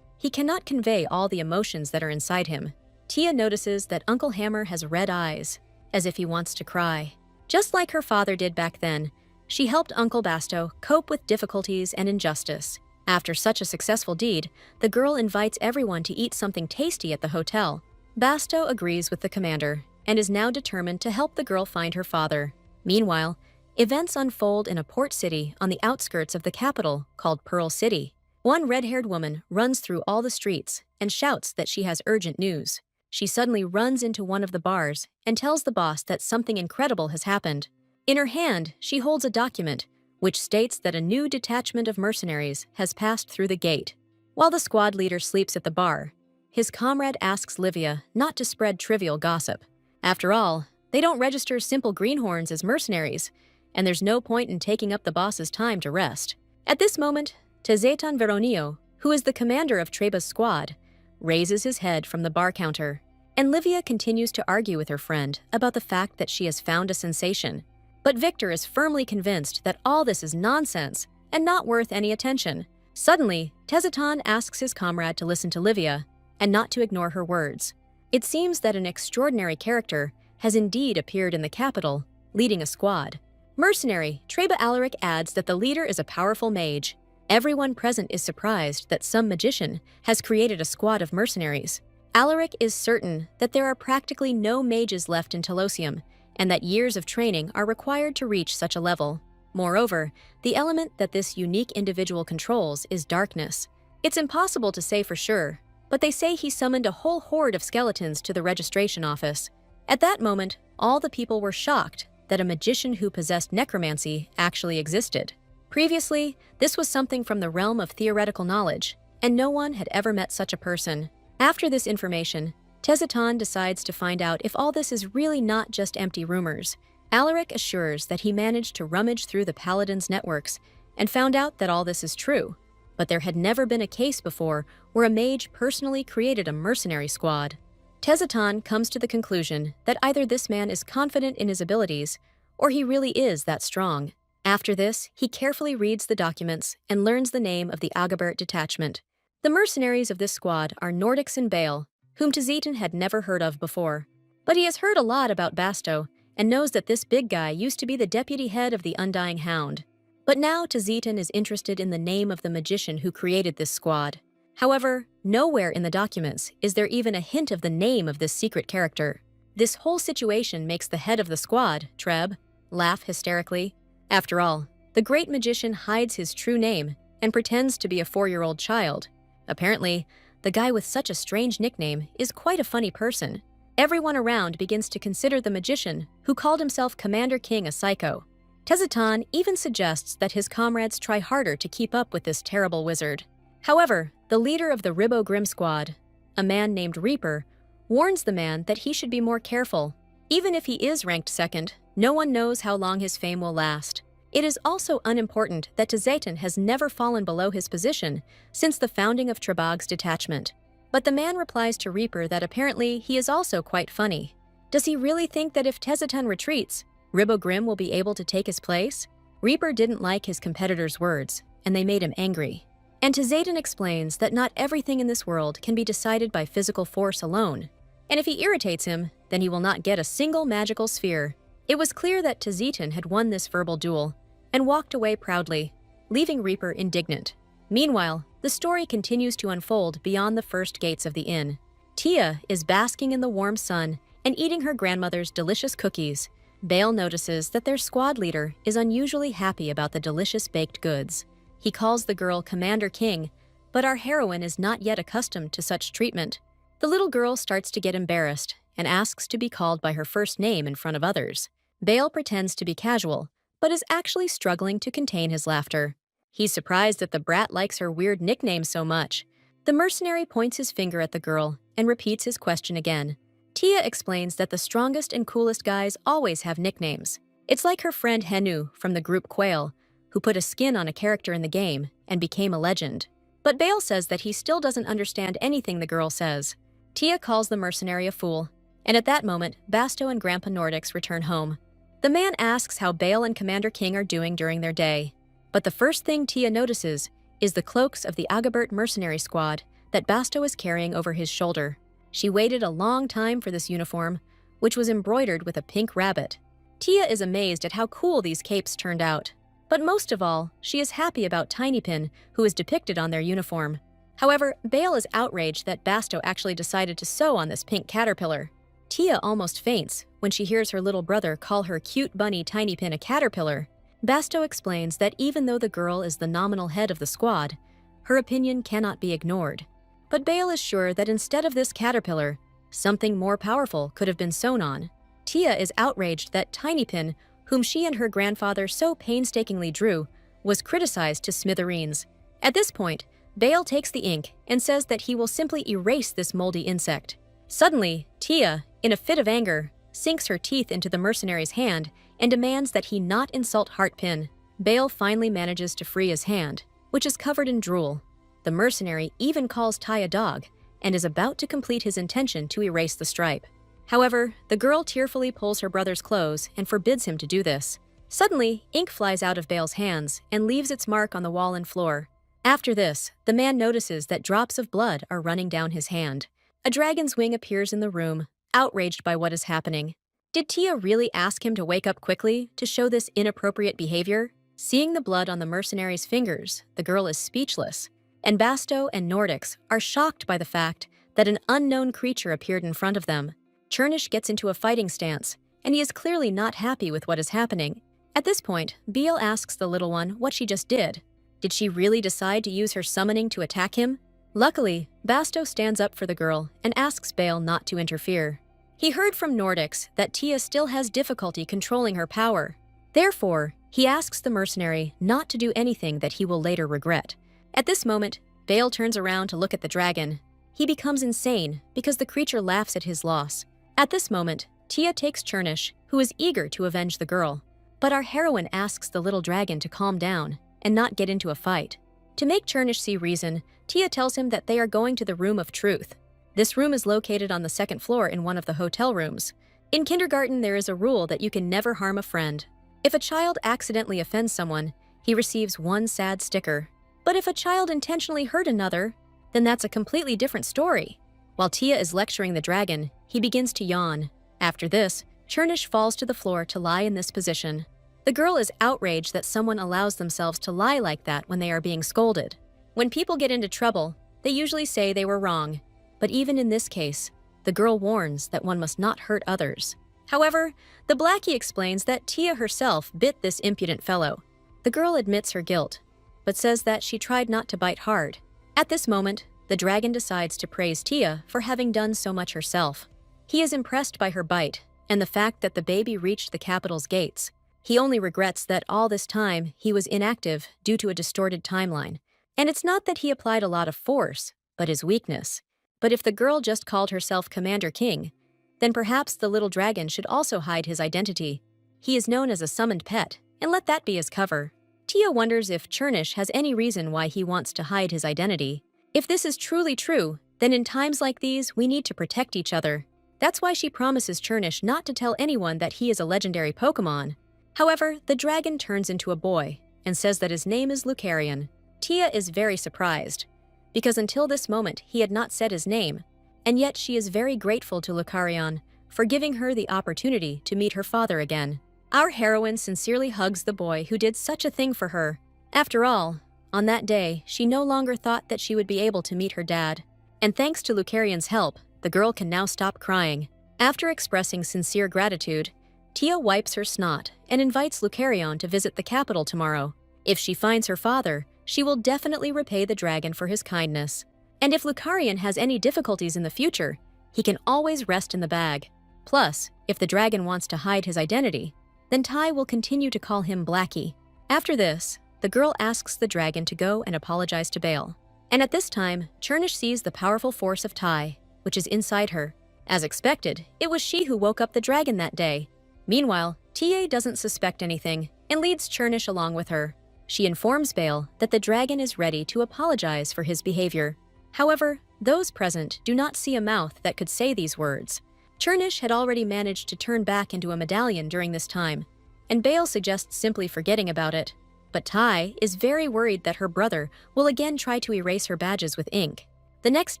He cannot convey all the emotions that are inside him. Tia notices that Uncle Hammer has red eyes, as if he wants to cry. Just like her father did back then, she helped Uncle Basto cope with difficulties and injustice. After such a successful deed, the girl invites everyone to eat something tasty at the hotel. Basto agrees with the commander and is now determined to help the girl find her father. Meanwhile, events unfold in a port city on the outskirts of the capital called Pearl City. One red-haired woman runs through all the streets and shouts that she has urgent news. She suddenly runs into one of the bars and tells the boss that something incredible has happened. In her hand, she holds a document which states that a new detachment of mercenaries has passed through the gate. While the squad leader sleeps at the bar, his comrade asks Livia not to spread trivial gossip. After all, they don't register simple greenhorns as mercenaries, and there's no point in taking up the boss's time to rest. At this moment, Tezetan Veronio who is the commander of Treba's squad, raises his head from the bar counter, and Livia continues to argue with her friend about the fact that she has found a sensation. But Victor is firmly convinced that all this is nonsense and not worth any attention. Suddenly, Tezeton asks his comrade to listen to Livia and not to ignore her words. It seems that an extraordinary character has indeed appeared in the capital, leading a squad. Mercenary, Treba Alaric adds that the leader is a powerful mage. Everyone present is surprised that some magician has created a squad of mercenaries. Alaric is certain that there are practically no mages left in Telosium, and that years of training are required to reach such a level. Moreover, the element that this unique individual controls is darkness. It's impossible to say for sure, but they say he summoned a whole horde of skeletons to the registration office. At that moment, all the people were shocked that a magician who possessed necromancy actually existed. Previously, this was something from the realm of theoretical knowledge, and no one had ever met such a person. After this information, Tezeton decides to find out if all this is really not just empty rumors. Alaric assures that he managed to rummage through the Paladin's networks and found out that all this is true, but there had never been a case before where a mage personally created a mercenary squad. Tezeton comes to the conclusion that either this man is confident in his abilities, or he really is that strong. After this, he carefully reads the documents and learns the name of the Agabert detachment. The mercenaries of this squad are Nordics and Bale, whom Tezeton had never heard of before. But he has heard a lot about Basto, and knows that this big guy used to be the deputy head of the Undying Hound. But now Tezeton is interested in the name of the magician who created this squad. However, nowhere in the documents is there even a hint of the name of this secret character. This whole situation makes the head of the squad, Treb, laugh hysterically. After all, the great magician hides his true name and pretends to be a 4-year-old child. Apparently, the guy with such a strange nickname is quite a funny person. Everyone around begins to consider the magician, who called himself Commander King, a psycho. Tezeton even suggests that his comrades try harder to keep up with this terrible wizard. However, the leader of the Ribbo Grimm squad, a man named Reaper, warns the man that he should be more careful. Even if he is ranked second, no one knows how long his fame will last. It is also unimportant that Tezeton has never fallen below his position since the founding of Trebog's detachment. But the man replies to Reaper that apparently he is also quite funny. Does he really think that if Tezeton retreats, Ribbo Grimm will be able to take his place? Reaper didn't like his competitor's words, and they made him angry. And Tezeton explains that not everything in this world can be decided by physical force alone. And if he irritates him, then he will not get a single magical sphere. It was clear that Tezeton had won this verbal duel, and walked away proudly, leaving Reaper indignant. Meanwhile, the story continues to unfold beyond the first gates of the inn. Tia is basking in the warm sun and eating her grandmother's delicious cookies. Bale notices that their squad leader is unusually happy about the delicious baked goods. He calls the girl Commander King, but our heroine is not yet accustomed to such treatment. The little girl starts to get embarrassed and asks to be called by her first name in front of others. Bale pretends to be casual, but is actually struggling to contain his laughter. He's surprised that the brat likes her weird nickname so much. The mercenary points his finger at the girl and repeats his question again. Tia explains that the strongest and coolest guys always have nicknames. It's like her friend Henu from the group Quail, who put a skin on a character in the game and became a legend. But Bale says that he still doesn't understand anything the girl says. Tia calls the mercenary a fool, and at that moment, Basto and Grandpa Nordics return home. The man asks how Bale and Commander King are doing during their day. But the first thing Tia notices is the cloaks of the Agabert mercenary squad that Basto is carrying over his shoulder. She waited a long time for this uniform, which was embroidered with a pink rabbit. Tia is amazed at how cool these capes turned out. But most of all, she is happy about Tinypin, who is depicted on their uniform. However, Bale is outraged that Basto actually decided to sew on this pink caterpillar. Tia almost faints when she hears her little brother call her cute bunny Tinypin a caterpillar. Basto explains that even though the girl is the nominal head of the squad, her opinion cannot be ignored. But Bale is sure that instead of this caterpillar, something more powerful could have been sewn on. Tia is outraged that Tinypin, whom she and her grandfather so painstakingly drew, was criticized to smithereens. At this point, Bale takes the ink and says that he will simply erase this moldy insect. Suddenly, Tia, in a fit of anger, sinks her teeth into the mercenary's hand and demands that he not insult Heartpin. Bale finally manages to free his hand, which is covered in drool. the mercenary even calls Tai a dog and is about to complete his intention to erase the stripe. However, the girl tearfully pulls her brother's clothes and forbids him to do this. Suddenly, ink flies out of Bale's hands and leaves its mark on the wall and floor. After this, the man notices that drops of blood are running down his hand. A dragon's wing appears in the room, outraged by what is happening. Did Tia really ask him to wake up quickly to show this inappropriate behavior? Seeing the blood on the mercenary's fingers, the girl is speechless, and Basto and Nordics are shocked by the fact that an unknown creature appeared in front of them. Chernish gets into a fighting stance, and he is clearly not happy with what is happening. At this point, Bale asks the little one what she just did. Did she really decide to use her summoning to attack him? Luckily, Basto stands up for the girl and asks Bale not to interfere. He heard from Nordics that Tia still has difficulty controlling her power. Therefore, he asks the mercenary not to do anything that he will later regret. At this moment, Bale turns around to look at the dragon. He becomes insane because the creature laughs at his loss. At this moment, Tia takes Chernish, who is eager to avenge the girl. But our heroine asks the little dragon to calm down and not get into a fight. To make Chernish see reason, Tia tells him that they are going to the Room of Truth. This room is located on the second floor in one of the hotel rooms. In kindergarten, there is a rule that you can never harm a friend. If a child accidentally offends someone, he receives one sad sticker. But if a child intentionally hurt another, then that's a completely different story. While Tia is lecturing the dragon, he begins to yawn. After this, Chernish falls to the floor to lie in this position. The girl is outraged that someone allows themselves to lie like that when they are being scolded. When people get into trouble, they usually say they were wrong. But even in this case, the girl warns that one must not hurt others. However, the Blackie explains that Tia herself bit this impudent fellow. The girl admits her guilt, but says that she tried not to bite hard. At this moment, the dragon decides to praise Tia for having done so much herself. He is impressed by her bite and the fact that the baby reached the capital's gates. He only regrets that all this time he was inactive due to a distorted timeline. And it's not that he applied a lot of force, but his weakness. But if the girl just called herself Commander King, then perhaps the little dragon should also hide his identity. He is known as a summoned pet, and let that be his cover. Tia wonders if Chernish has any reason why he wants to hide his identity. If this is truly true, then in times like these, we need to protect each other. That's why she promises Chernish not to tell anyone that he is a legendary Pokemon. However, the dragon turns into a boy and says that his name is Lucarian. Tia is very surprised, because until this moment he had not said his name, and yet she is very grateful to Lucarian for giving her the opportunity to meet her father again. Our heroine sincerely hugs the boy who did such a thing for her. After all, on that day, she no longer thought that she would be able to meet her dad. And thanks to Lucarian's help, the girl can now stop crying. After expressing sincere gratitude, Tia wipes her snot and invites Lucarian to visit the capital tomorrow. If she finds her father, she will definitely repay the dragon for his kindness. And if Lucarian has any difficulties in the future, he can always rest in the bag. Plus, if the dragon wants to hide his identity, then Tai will continue to call him Blackie. After this, the girl asks the dragon to go and apologize to Bale. And at this time, Chernish sees the powerful force of Tai, which is inside her. As expected, it was she who woke up the dragon that day. Meanwhile, TA doesn't suspect anything and leads Chernish along with her. She informs Bale that the dragon is ready to apologize for his behavior. However, those present do not see a mouth that could say these words. Chernish had already managed to turn back into a medallion during this time, and Bale suggests simply forgetting about it. But Tai is very worried that her brother will again try to erase her badges with ink. The next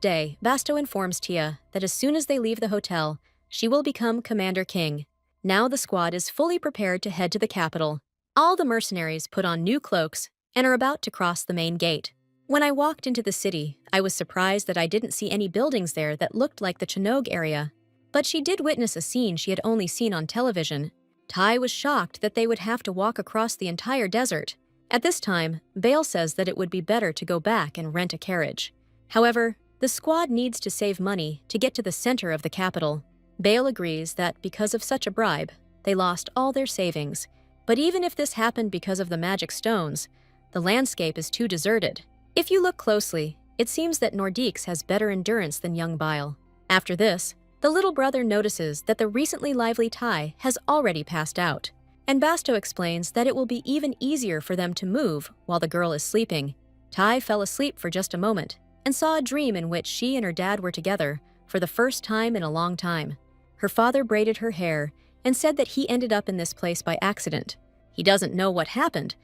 day, Basto informs Tia that as soon as they leave the hotel, she will become Commander King. Now the squad is fully prepared to head to the capital. All the mercenaries put on new cloaks and are about to cross the main gate. When I walked into the city, I was surprised that I didn't see any buildings there that looked like the Chinook area. But she did witness a scene she had only seen on television. Tai was shocked that they would have to walk across the entire desert. At this time, Bale says that it would be better to go back and rent a carriage. However, the squad needs to save money to get to the center of the capital. Bale agrees that because of such a bribe, they lost all their savings. But even if this happened because of the magic stones, the landscape is too deserted. If you look closely, it seems that Nordiques has better endurance than young Bile. After this, the little brother notices that the recently lively Tai has already passed out, and Basto explains that it will be even easier for them to move while the girl is sleeping. Tai fell asleep for just a moment and saw a dream in which she and her dad were together for the first time in a long time. Her father braided her hair and said that he ended up in this place by accident. He doesn't know what happened,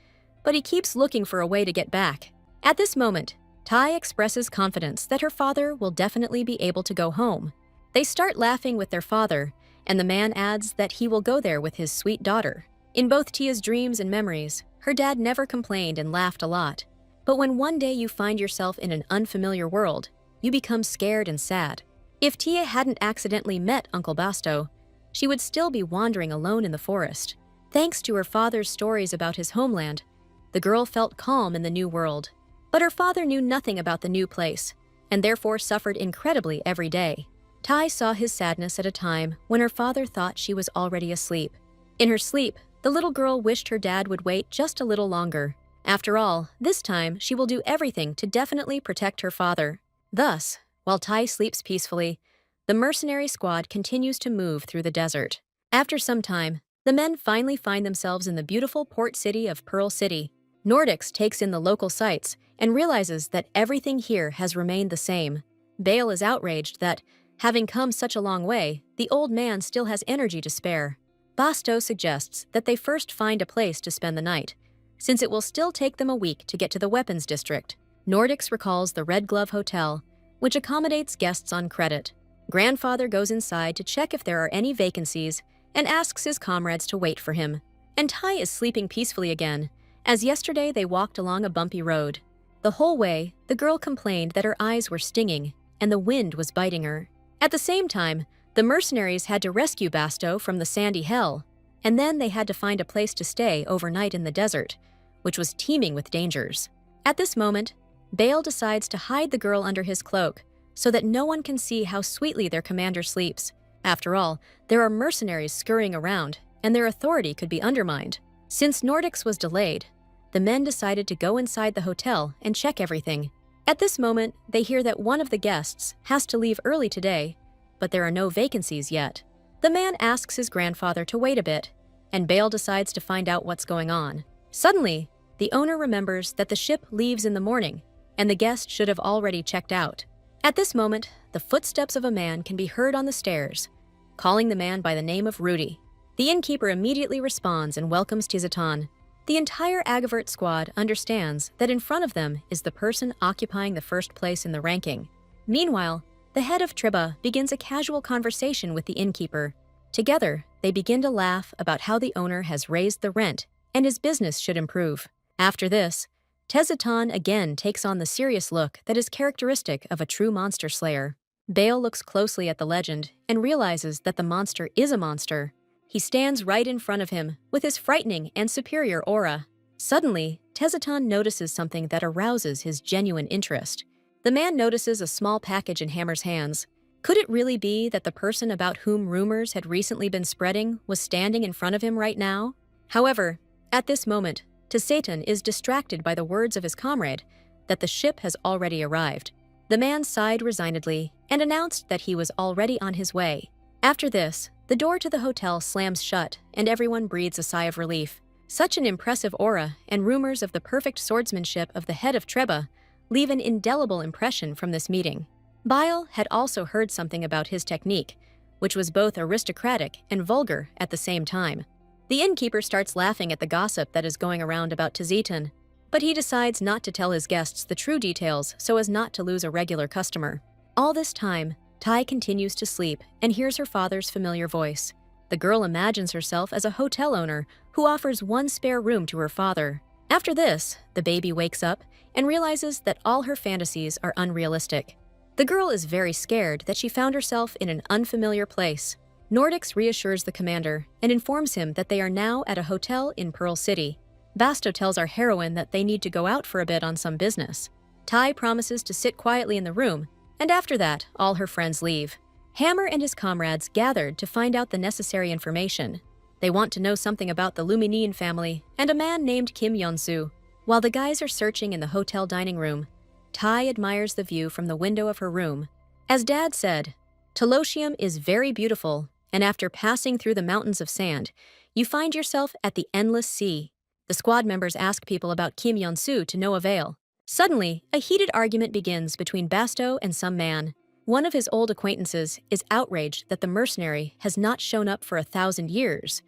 but he keeps looking for a way to get back. At this moment, Tai expresses confidence that her father will definitely be able to go home. They start laughing with their father, and the man adds that he will go there with his sweet daughter. In both Tia's dreams and memories, her dad never complained and laughed a lot. But when one day you find yourself in an unfamiliar world, you become scared and sad. If Tia hadn't accidentally met Uncle Basto, she would still be wandering alone in the forest. Thanks to her father's stories about his homeland, the girl felt calm in the new world. But her father knew nothing about the new place, and therefore suffered incredibly every day. Tai saw his sadness at a time when her father thought she was already asleep. In her sleep, the little girl wished her dad would wait just a little longer. After all, this time she will do everything to definitely protect her father. Thus, while Tai sleeps peacefully, the mercenary squad continues to move through the desert. After some time, the men finally find themselves in the beautiful port city of Pearl City. Nordics takes in the local sights and realizes that everything here has remained the same. Bale is outraged that, having come such a long way, the old man still has energy to spare. Basto suggests that they first find a place to spend the night, since it will still take them a week to get to the weapons district. Nordics recalls the Red Glove Hotel, which accommodates guests on credit. Grandfather goes inside to check if there are any vacancies and asks his comrades to wait for him. And Tai is sleeping peacefully again, as yesterday they walked along a bumpy road. The whole way, the girl complained that her eyes were stinging and the wind was biting her. At the same time, the mercenaries had to rescue Basto from the sandy hell, and then they had to find a place to stay overnight in the desert, which was teeming with dangers. At this moment, Bale decides to hide the girl under his cloak so that no one can see how sweetly their commander sleeps. After all, there are mercenaries scurrying around, and their authority could be undermined. Since Nordics was delayed, the men decided to go inside the hotel and check everything. At this moment, they hear that one of the guests has to leave early today, but there are no vacancies yet. The man asks his grandfather to wait a bit, and Bale decides to find out what's going on. Suddenly, the owner remembers that the ship leaves in the morning, and the guest should have already checked out. At this moment, the footsteps of a man can be heard on the stairs, calling the man by the name of Rudy. The innkeeper immediately responds and welcomes Tizatan. The entire Agavert squad understands that in front of them is the person occupying the first place in the ranking. Meanwhile, the head of Triba begins a casual conversation with the innkeeper. Together, they begin to laugh about how the owner has raised the rent and his business should improve. After this, Tezatan again takes on the serious look that is characteristic of a true monster slayer. Bale looks closely at the legend and realizes that the monster is a monster. He stands right in front of him with his frightening and superior aura. Suddenly, Tezatan notices something that arouses his genuine interest. The man notices a small package in Hammer's hands. Could it really be that the person about whom rumors had recently been spreading was standing in front of him right now? However, at this moment, Tezatan is distracted by the words of his comrade that the ship has already arrived. The man sighed resignedly and announced that he was already on his way. After this, the door to the hotel slams shut and everyone breathes a sigh of relief. Such an impressive aura and rumors of the perfect swordsmanship of the head of Treba leave an indelible impression from this meeting. Bile had also heard something about his technique, which was both aristocratic and vulgar at the same time. The innkeeper starts laughing at the gossip that is going around about Tezatan, but he decides not to tell his guests the true details so as not to lose a regular customer. All this time, Tai continues to sleep and hears her father's familiar voice. The girl imagines herself as a hotel owner who offers one spare room to her father. After this, the baby wakes up and realizes that all her fantasies are unrealistic. The girl is very scared that she found herself in an unfamiliar place. Nordics reassures the commander and informs him that they are now at a hotel in Pearl City. Basto tells our heroine that they need to go out for a bit on some business. Tai promises to sit quietly in the room, and after that, all her friends leave. Hammer and his comrades gathered to find out the necessary information. They want to know something about the Luminine family and a man named Kim Yeon-soo. While the guys are searching in the hotel dining room, Tai admires the view from the window of her room. As Dad said, Telosium is very beautiful, and after passing through the mountains of sand, you find yourself at the endless sea. The squad members ask people about Kim Yeon-soo to no avail. Suddenly, a heated argument begins between Basto and some man. One of his old acquaintances is outraged that the mercenary has not shown up for 1,000 years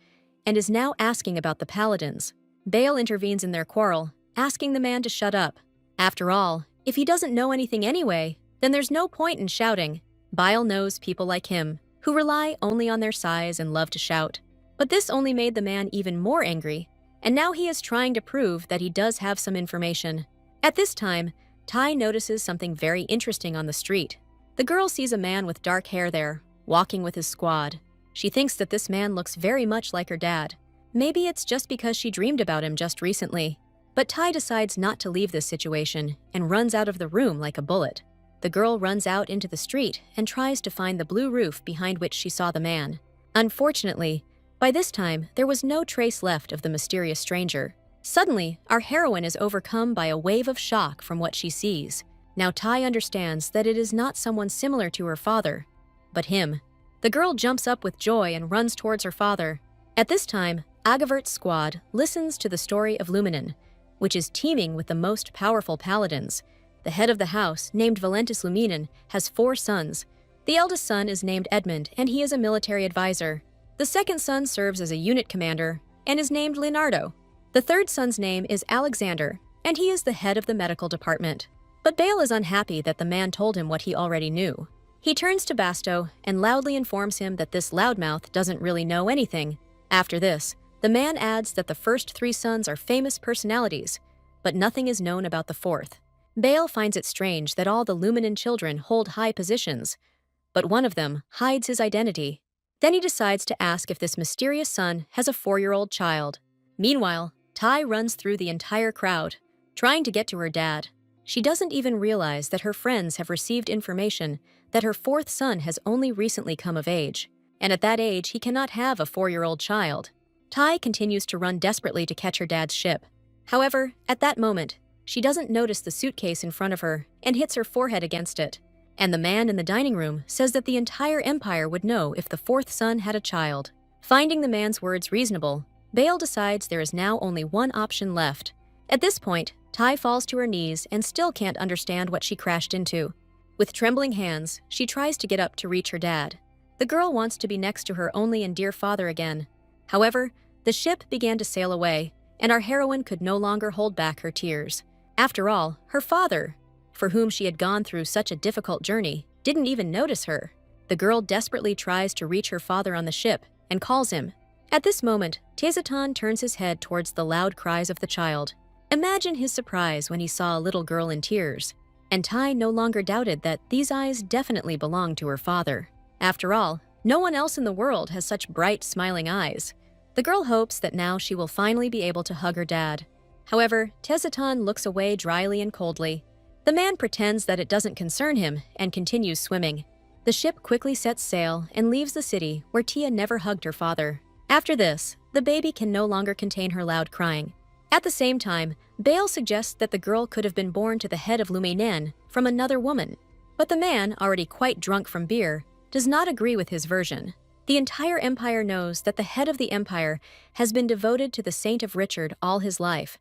and is now asking about the paladins. Bale intervenes in their quarrel, asking the man to shut up. After all, if he doesn't know anything anyway, then there's no point in shouting. Bile knows people like him, who rely only on their size and love to shout. But this only made the man even more angry, and now he is trying to prove that he does have some information. At this time, Tai notices something very interesting on the street. The girl sees a man with dark hair there, walking with his squad. She thinks that this man looks very much like her dad. Maybe it's just because she dreamed about him just recently. But Tai decides not to leave this situation and runs out of the room like a bullet. The girl runs out into the street and tries to find the blue roof behind which she saw the man. Unfortunately, by this time, there was no trace left of the mysterious stranger. Suddenly, our heroine is overcome by a wave of shock from what she sees. Now Tai understands that it is not someone similar to her father, but him. The girl jumps up with joy and runs towards her father. At this time, Agavert's squad listens to the story of Luminen, which is teeming with the most powerful paladins. The head of the house, named Valentus Luminen, has 4 sons. The eldest son is named Edmund, and he is a military advisor. The second son serves as a unit commander and is named Leonardo. The third son's name is Alexander, and he is the head of the medical department. But Bale is unhappy that the man told him what he already knew. He turns to Basto and loudly informs him that this loudmouth doesn't really know anything. After this, the man adds that the first 3 sons are famous personalities, but nothing is known about the fourth. Bale finds it strange that all the Luminen children hold high positions, but one of them hides his identity. Then he decides to ask if this mysterious son has a 4-year-old child. Meanwhile, Tai runs through the entire crowd, trying to get to her dad. She doesn't even realize that her friends have received information that her 4th son has only recently come of age, and at that age he cannot have a 4-year-old child. Tai continues to run desperately to catch her dad's ship. However, at that moment, she doesn't notice the suitcase in front of her and hits her forehead against it. And the man in the dining room says that the entire empire would know if the 4th son had a child. Finding the man's words reasonable, Bale decides there is now only one option left. At this point, Tai falls to her knees and still can't understand what she crashed into. With trembling hands, she tries to get up to reach her dad. The girl wants to be next to her only and dear father again. However, the ship began to sail away, and our heroine could no longer hold back her tears. After all, her father, for whom she had gone through such a difficult journey, didn't even notice her. The girl desperately tries to reach her father on the ship and calls him. At this moment, Tezeton turns his head towards the loud cries of the child. Imagine his surprise when he saw a little girl in tears. And Tai no longer doubted that these eyes definitely belonged to her father. After all, no one else in the world has such bright, smiling eyes. The girl hopes that now she will finally be able to hug her dad. However, Tezeton looks away dryly and coldly. The man pretends that it doesn't concern him and continues swimming. The ship quickly sets sail and leaves the city where Tia never hugged her father. After this, the baby can no longer contain her loud crying. At the same time, Bale suggests that the girl could have been born to the head of Luminen from another woman. But the man, already quite drunk from beer, does not agree with his version. The entire empire knows that the head of the empire has been devoted to the Saint of Richard all his life,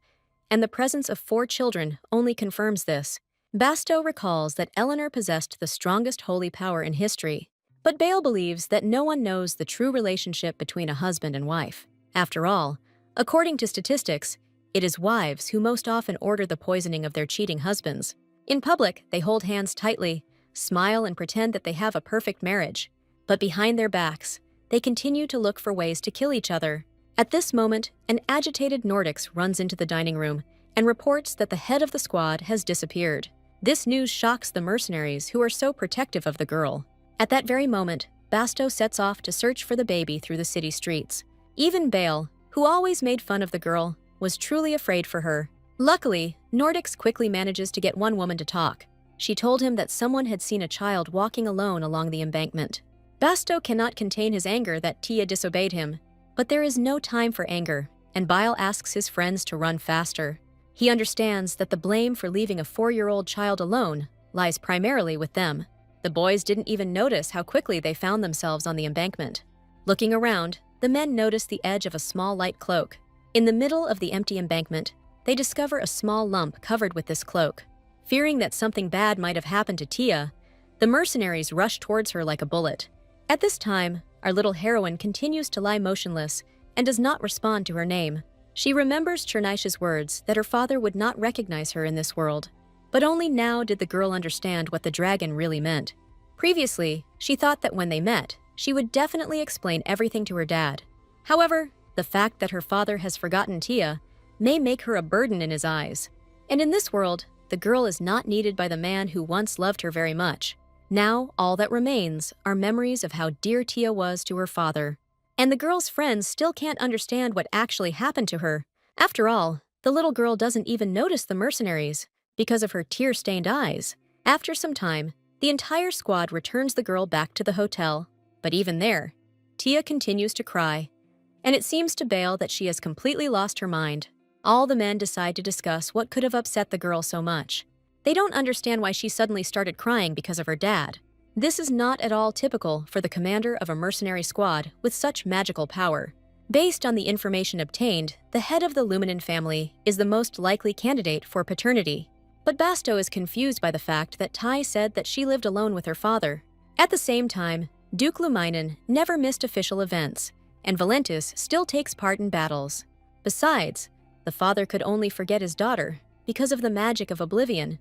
and the presence of 4 children only confirms this. Basto recalls that Eleanor possessed the strongest holy power in history, but Bale believes that no one knows the true relationship between a husband and wife. After all, according to statistics, it is wives who most often order the poisoning of their cheating husbands. In public, they hold hands tightly, smile and pretend that they have a perfect marriage. But behind their backs, they continue to look for ways to kill each other. At this moment, an agitated Nordics runs into the dining room and reports that the head of the squad has disappeared. This news shocks the mercenaries who are so protective of the girl. At that very moment, Basto sets off to search for the baby through the city streets. Even Bale, who always made fun of the girl, was truly afraid for her. Luckily, Nordics quickly manages to get one woman to talk. She told him that someone had seen a child walking alone along the embankment. Basto cannot contain his anger that Tia disobeyed him, but there is no time for anger, and Bile asks his friends to run faster. He understands that the blame for leaving a 4-year-old child alone lies primarily with them. The boys didn't even notice how quickly they found themselves on the embankment. Looking around, the men noticed the edge of a small light cloak. In the middle of the empty embankment, they discover a small lump covered with this cloak. Fearing that something bad might have happened to Tia, the mercenaries rush towards her like a bullet. At this time, our little heroine continues to lie motionless and does not respond to her name. She remembers Chernysha's words that her father would not recognize her in this world. But only now did the girl understand what the dragon really meant. Previously, she thought that when they met, she would definitely explain everything to her dad. However, the fact that her father has forgotten Tia may make her a burden in his eyes. And in this world, the girl is not needed by the man who once loved her very much. Now, all that remains are memories of how dear Tia was to her father. And the girl's friends still can't understand what actually happened to her. After all, the little girl doesn't even notice the mercenaries because of her tear-stained eyes. After some time, the entire squad returns the girl back to the hotel. But even there, Tia continues to cry, and it seems to Bale that she has completely lost her mind. All the men decide to discuss what could have upset the girl so much. They don't understand why she suddenly started crying because of her dad. This is not at all typical for the commander of a mercenary squad with such magical power. Based on the information obtained, the head of the Luminen family is the most likely candidate for paternity. But Basto is confused by the fact that Tai said that she lived alone with her father. At the same time, Duke Luminen never missed official events, and Valentus still takes part in battles. Besides, the father could only forget his daughter because of the magic of oblivion.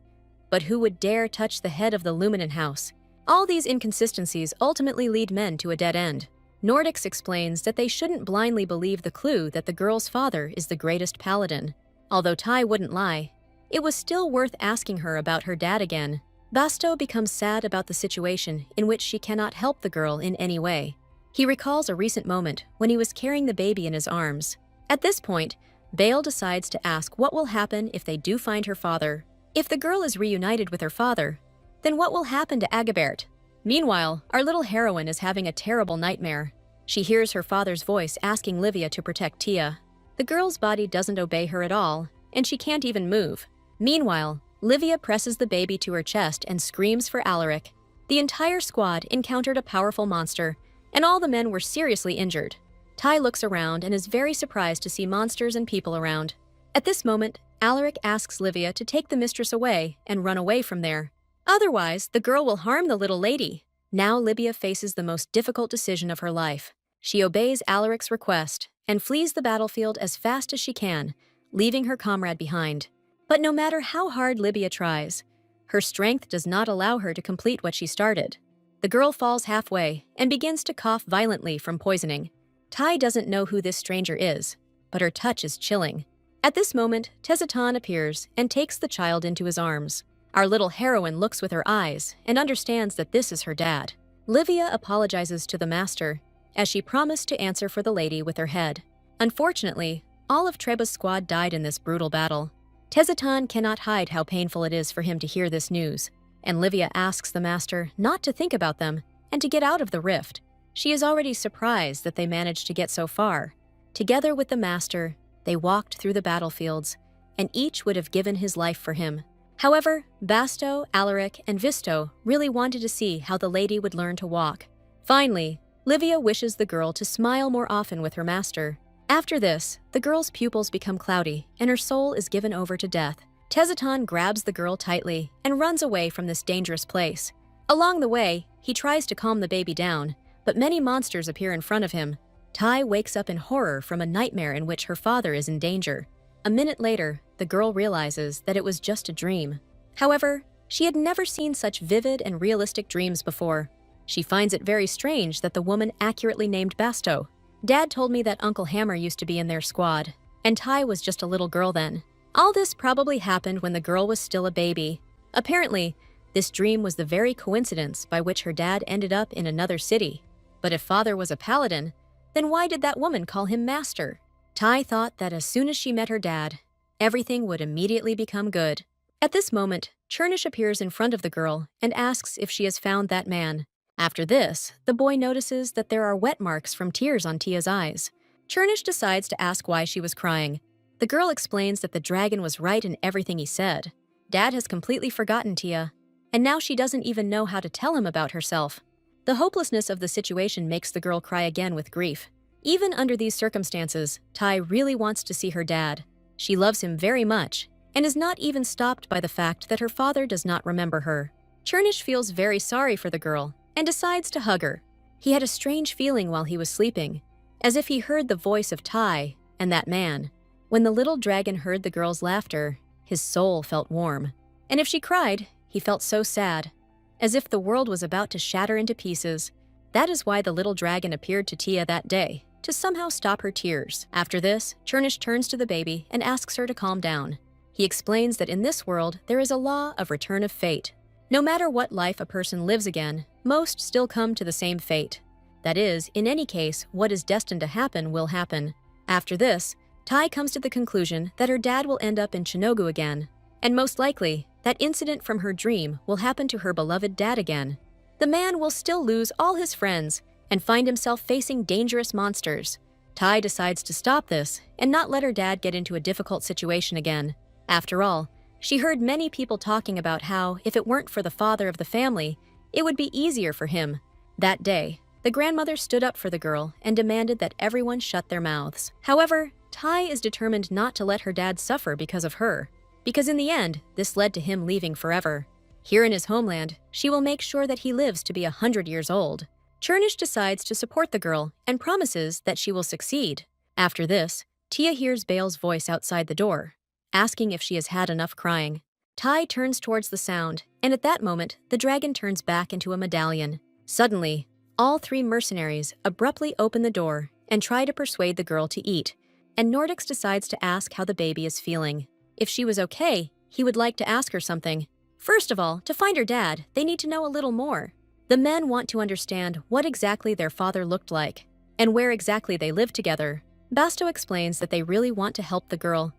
But who would dare touch the head of the Luminen house? All these inconsistencies ultimately lead men to a dead end. Nordics explains that they shouldn't blindly believe the clue that the girl's father is the greatest paladin. Although Tai wouldn't lie, it was still worth asking her about her dad again. Basto becomes sad about the situation in which she cannot help the girl in any way. He recalls a recent moment when he was carrying the baby in his arms. At this point, Bale decides to ask what will happen if they do find her father. If the girl is reunited with her father, then what will happen to Agabert? Meanwhile, our little heroine is having a terrible nightmare. She hears her father's voice asking Livia to protect Tia. The girl's body doesn't obey her at all, and she can't even move. Meanwhile, Livia presses the baby to her chest and screams for Alaric. The entire squad encountered a powerful monster, and all the men were seriously injured. Tai looks around and is very surprised to see monsters and people around. At this moment, Alaric asks Livia to take the mistress away and run away from there. Otherwise, the girl will harm the little lady. Now Livia faces the most difficult decision of her life. She obeys Alaric's request and flees the battlefield as fast as she can, leaving her comrade behind. But no matter how hard Livia tries, her strength does not allow her to complete what she started. The girl falls halfway and begins to cough violently from poisoning. Tai doesn't know who this stranger is, but her touch is chilling. At this moment, Tezetan appears and takes the child into his arms. Our little heroine looks with her eyes and understands that this is her dad. Livia apologizes to the master, as she promised to answer for the lady with her head. Unfortunately, all of Treba's squad died in this brutal battle. Tezetan cannot hide how painful it is for him to hear this news, and Livia asks the master not to think about them and to get out of the rift. She is already surprised that they managed to get so far. Together with the master, they walked through the battlefields, and each would have given his life for him. However, Basto, Alaric, and Visto really wanted to see how the lady would learn to walk. Finally, Livia wishes the girl to smile more often with her master. After this, the girl's pupils become cloudy, and her soul is given over to death. Tezetan grabs the girl tightly and runs away from this dangerous place. Along the way, he tries to calm the baby down, but many monsters appear in front of him. Tai wakes up in horror from a nightmare in which her father is in danger. A minute later, the girl realizes that it was just a dream. However, she had never seen such vivid and realistic dreams before. She finds it very strange that the woman accurately named Basto. Dad told me that Uncle Hammer used to be in their squad, and Tai was just a little girl then. All this probably happened when the girl was still a baby. Apparently, this dream was the very coincidence by which her dad ended up in another city. But if father was a paladin, then why did that woman call him master? Tai thought that as soon as she met her dad, everything would immediately become good. At this moment, Chernish appears in front of the girl and asks if she has found that man. After this, the boy notices that there are wet marks from tears on Tia's eyes. Chernish decides to ask why she was crying. The girl explains that the dragon was right in everything he said. Dad has completely forgotten Tia, and now she doesn't even know how to tell him about herself. The hopelessness of the situation makes the girl cry again with grief. Even under these circumstances, Tai really wants to see her dad. She loves him very much and is not even stopped by the fact that her father does not remember her. Chernish feels very sorry for the girl and decides to hug her. He had a strange feeling while he was sleeping, as if he heard the voice of Tai and that man. When the little dragon heard the girl's laughter, his soul felt warm. And if she cried, he felt so sad, as if the world was about to shatter into pieces. That is why the little dragon appeared to Tia that day, to somehow stop her tears. After this, Chernish turns to the baby and asks her to calm down. He explains that in this world, there is a law of return of fate. No matter what life a person lives again, most still come to the same fate. That is, in any case, what is destined to happen will happen. After this, Tai comes to the conclusion that her dad will end up in Chinogu again, and most likely, that incident from her dream will happen to her beloved dad again. The man will still lose all his friends and find himself facing dangerous monsters. Tai decides to stop this and not let her dad get into a difficult situation again. After all, she heard many people talking about how, if it weren't for the father of the family, it would be easier for him. That day, the grandmother stood up for the girl and demanded that everyone shut their mouths. However, Tai is determined not to let her dad suffer because of her, because in the end, this led to him leaving forever. Here in his homeland, she will make sure that he lives to be 100 years old. Chernish decides to support the girl and promises that she will succeed. After this, Tia hears Bale's voice outside the door, asking if she has had enough crying. Tai turns towards the sound, and at that moment, the dragon turns back into a medallion. Suddenly, all three mercenaries abruptly open the door and try to persuade the girl to eat, and Nordics decides to ask how the baby is feeling. If she was okay, he would like to ask her something. First of all, to find her dad, they need to know a little more. The men want to understand what exactly their father looked like, and where exactly they lived together. Basto explains that they really want to help the girl,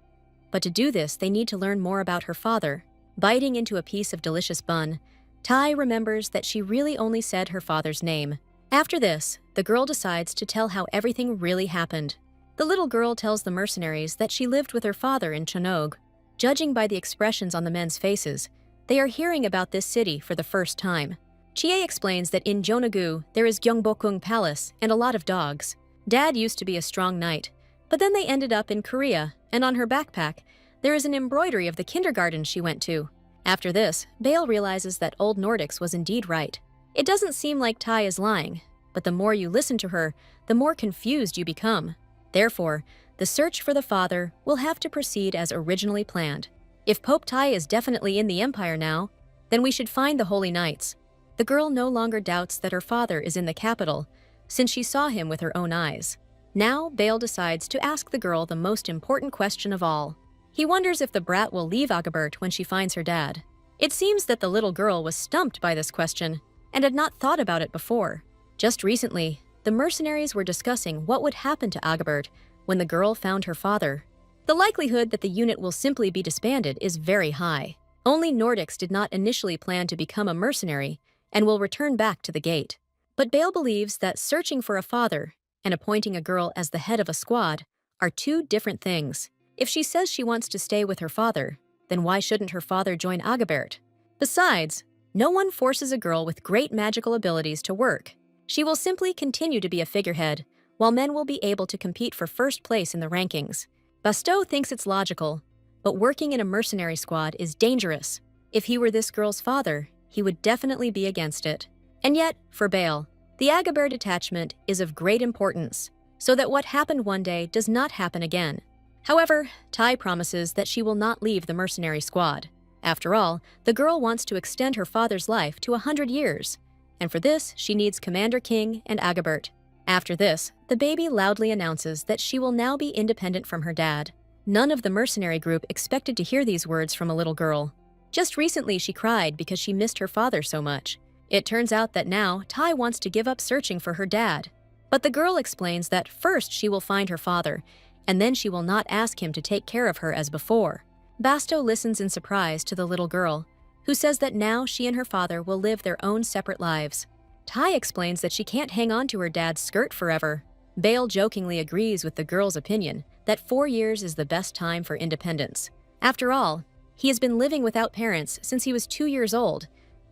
but to do this, they need to learn more about her father. Biting into a piece of delicious bun, Tai remembers that she really only said her father's name. After this, the girl decides to tell how everything really happened. The little girl tells the mercenaries that she lived with her father in Chinogu. Judging by the expressions on the men's faces, they are hearing about this city for the first time. Chie explains that in Jonagu, there is Gyeongbokgung Palace and a lot of dogs. Dad used to be a strong knight, but then they ended up in Korea, and on her backpack, there is an embroidery of the kindergarten she went to. After this, Bale realizes that old Nordics was indeed right. It doesn't seem like Tai is lying, but the more you listen to her, the more confused you become. Therefore, the search for the father will have to proceed as originally planned. If Pope Tai is definitely in the Empire now, then we should find the Holy Knights. The girl no longer doubts that her father is in the capital, since she saw him with her own eyes. Now, Bale decides to ask the girl the most important question of all. He wonders if the brat will leave Agabert when she finds her dad. It seems that the little girl was stumped by this question and had not thought about it before. Just recently, the mercenaries were discussing what would happen to Agabert when the girl found her father. The likelihood that the unit will simply be disbanded is very high. Only Nordics did not initially plan to become a mercenary and will return back to the gate. But Bale believes that searching for a father and appointing a girl as the head of a squad are two different things. If she says she wants to stay with her father, then why shouldn't her father join Agabert? Besides, no one forces a girl with great magical abilities to work. She will simply continue to be a figurehead, while men will be able to compete for first place in the rankings. Basto thinks it's logical, but working in a mercenary squad is dangerous. If he were this girl's father, he would definitely be against it. And yet, for Bale, the Agabert detachment is of great importance, so that what happened one day does not happen again. However, Tai promises that she will not leave the mercenary squad. After all, the girl wants to extend her father's life to 100 years, and for this, she needs Commander King and Agabert. After this, the baby loudly announces that she will now be independent from her dad. None of the mercenary group expected to hear these words from a little girl. Just recently, she cried because she missed her father so much. It turns out that now, Tai wants to give up searching for her dad. But the girl explains that first she will find her father, and then she will not ask him to take care of her as before. Basto listens in surprise to the little girl, who says that now she and her father will live their own separate lives. Tai explains that she can't hang on to her dad's skirt forever. Bale jokingly agrees with the girl's opinion that 4 years is the best time for independence. After all, he has been living without parents since he was 2 years old,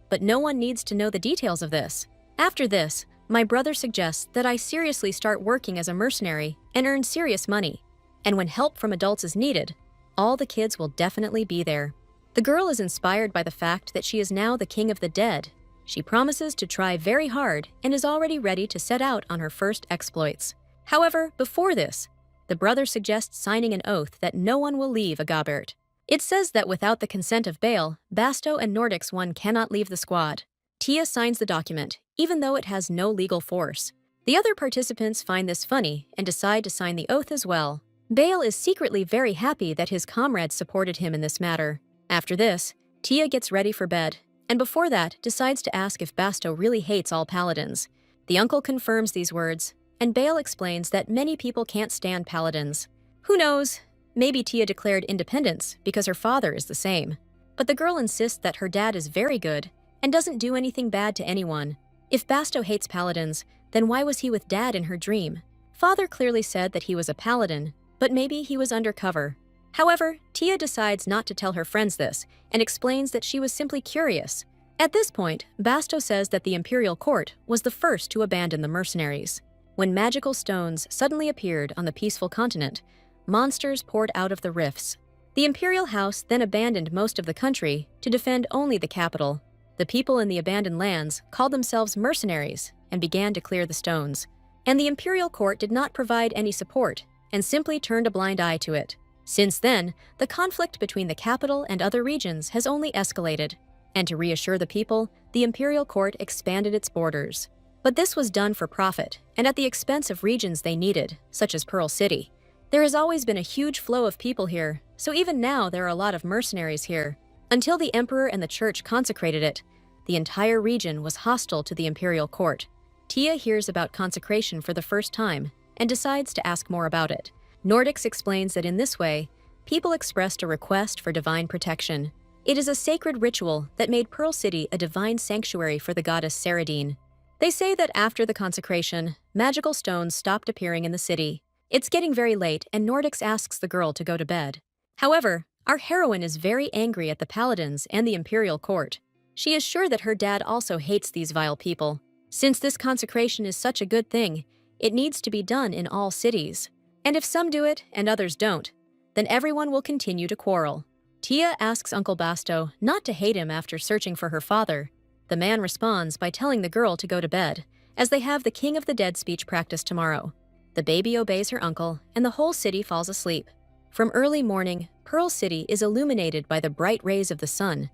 but no one needs to know the details of this. After this, my brother suggests that I seriously start working as a mercenary and earn serious money. And when help from adults is needed, all the kids will definitely be there. The girl is inspired by the fact that she is now the king of the dead. She promises to try very hard and is already ready to set out on her first exploits. However, before this, the brother suggests signing an oath that no one will leave Agabert. It says that without the consent of Bale, Basto and Nordics one cannot leave the squad. Tia signs the document, even though it has no legal force. The other participants find this funny and decide to sign the oath as well. Bale is secretly very happy that his comrades supported him in this matter. After this, Tia gets ready for bed, and before that decides to ask if Basto really hates all paladins. The uncle confirms these words, and Bale explains that many people can't stand paladins. Who knows? Maybe Tia declared independence because her father is the same. But the girl insists that her dad is very good and doesn't do anything bad to anyone. If Basto hates paladins, then why was he with Dad in her dream? Father clearly said that he was a paladin, but maybe he was undercover. However, Tia decides not to tell her friends this and explains that she was simply curious. At this point, Basto says that the Imperial Court was the first to abandon the mercenaries. When magical stones suddenly appeared on the peaceful continent, monsters poured out of the rifts. The Imperial House then abandoned most of the country to defend only the capital. The people in the abandoned lands called themselves mercenaries and began to clear the stones. And the Imperial Court did not provide any support and simply turned a blind eye to it. Since then, the conflict between the capital and other regions has only escalated. And to reassure the people, the Imperial Court expanded its borders. But this was done for profit and at the expense of regions they needed, such as Pearl City. There has always been a huge flow of people here, so even now there are a lot of mercenaries here. Until the Emperor and the Church consecrated it, the entire region was hostile to the Imperial Court. Tia hears about consecration for the first time and decides to ask more about it. Nordics explains that in this way, people expressed a request for divine protection. It is a sacred ritual that made Pearl City a divine sanctuary for the goddess Saradine. They say that after the consecration, magical stones stopped appearing in the city. It's getting very late and Nordics asks the girl to go to bed. However, our heroine is very angry at the paladins and the Imperial Court. She is sure that her dad also hates these vile people. Since this consecration is such a good thing, it needs to be done in all cities. And if some do it and others don't, then everyone will continue to quarrel. Tia asks Uncle Basto not to hate him after searching for her father. The man responds by telling the girl to go to bed, as they have the King of the Dead speech practice tomorrow. The baby obeys her uncle, and the whole city falls asleep. From early morning, Pearl City is illuminated by the bright rays of the sun,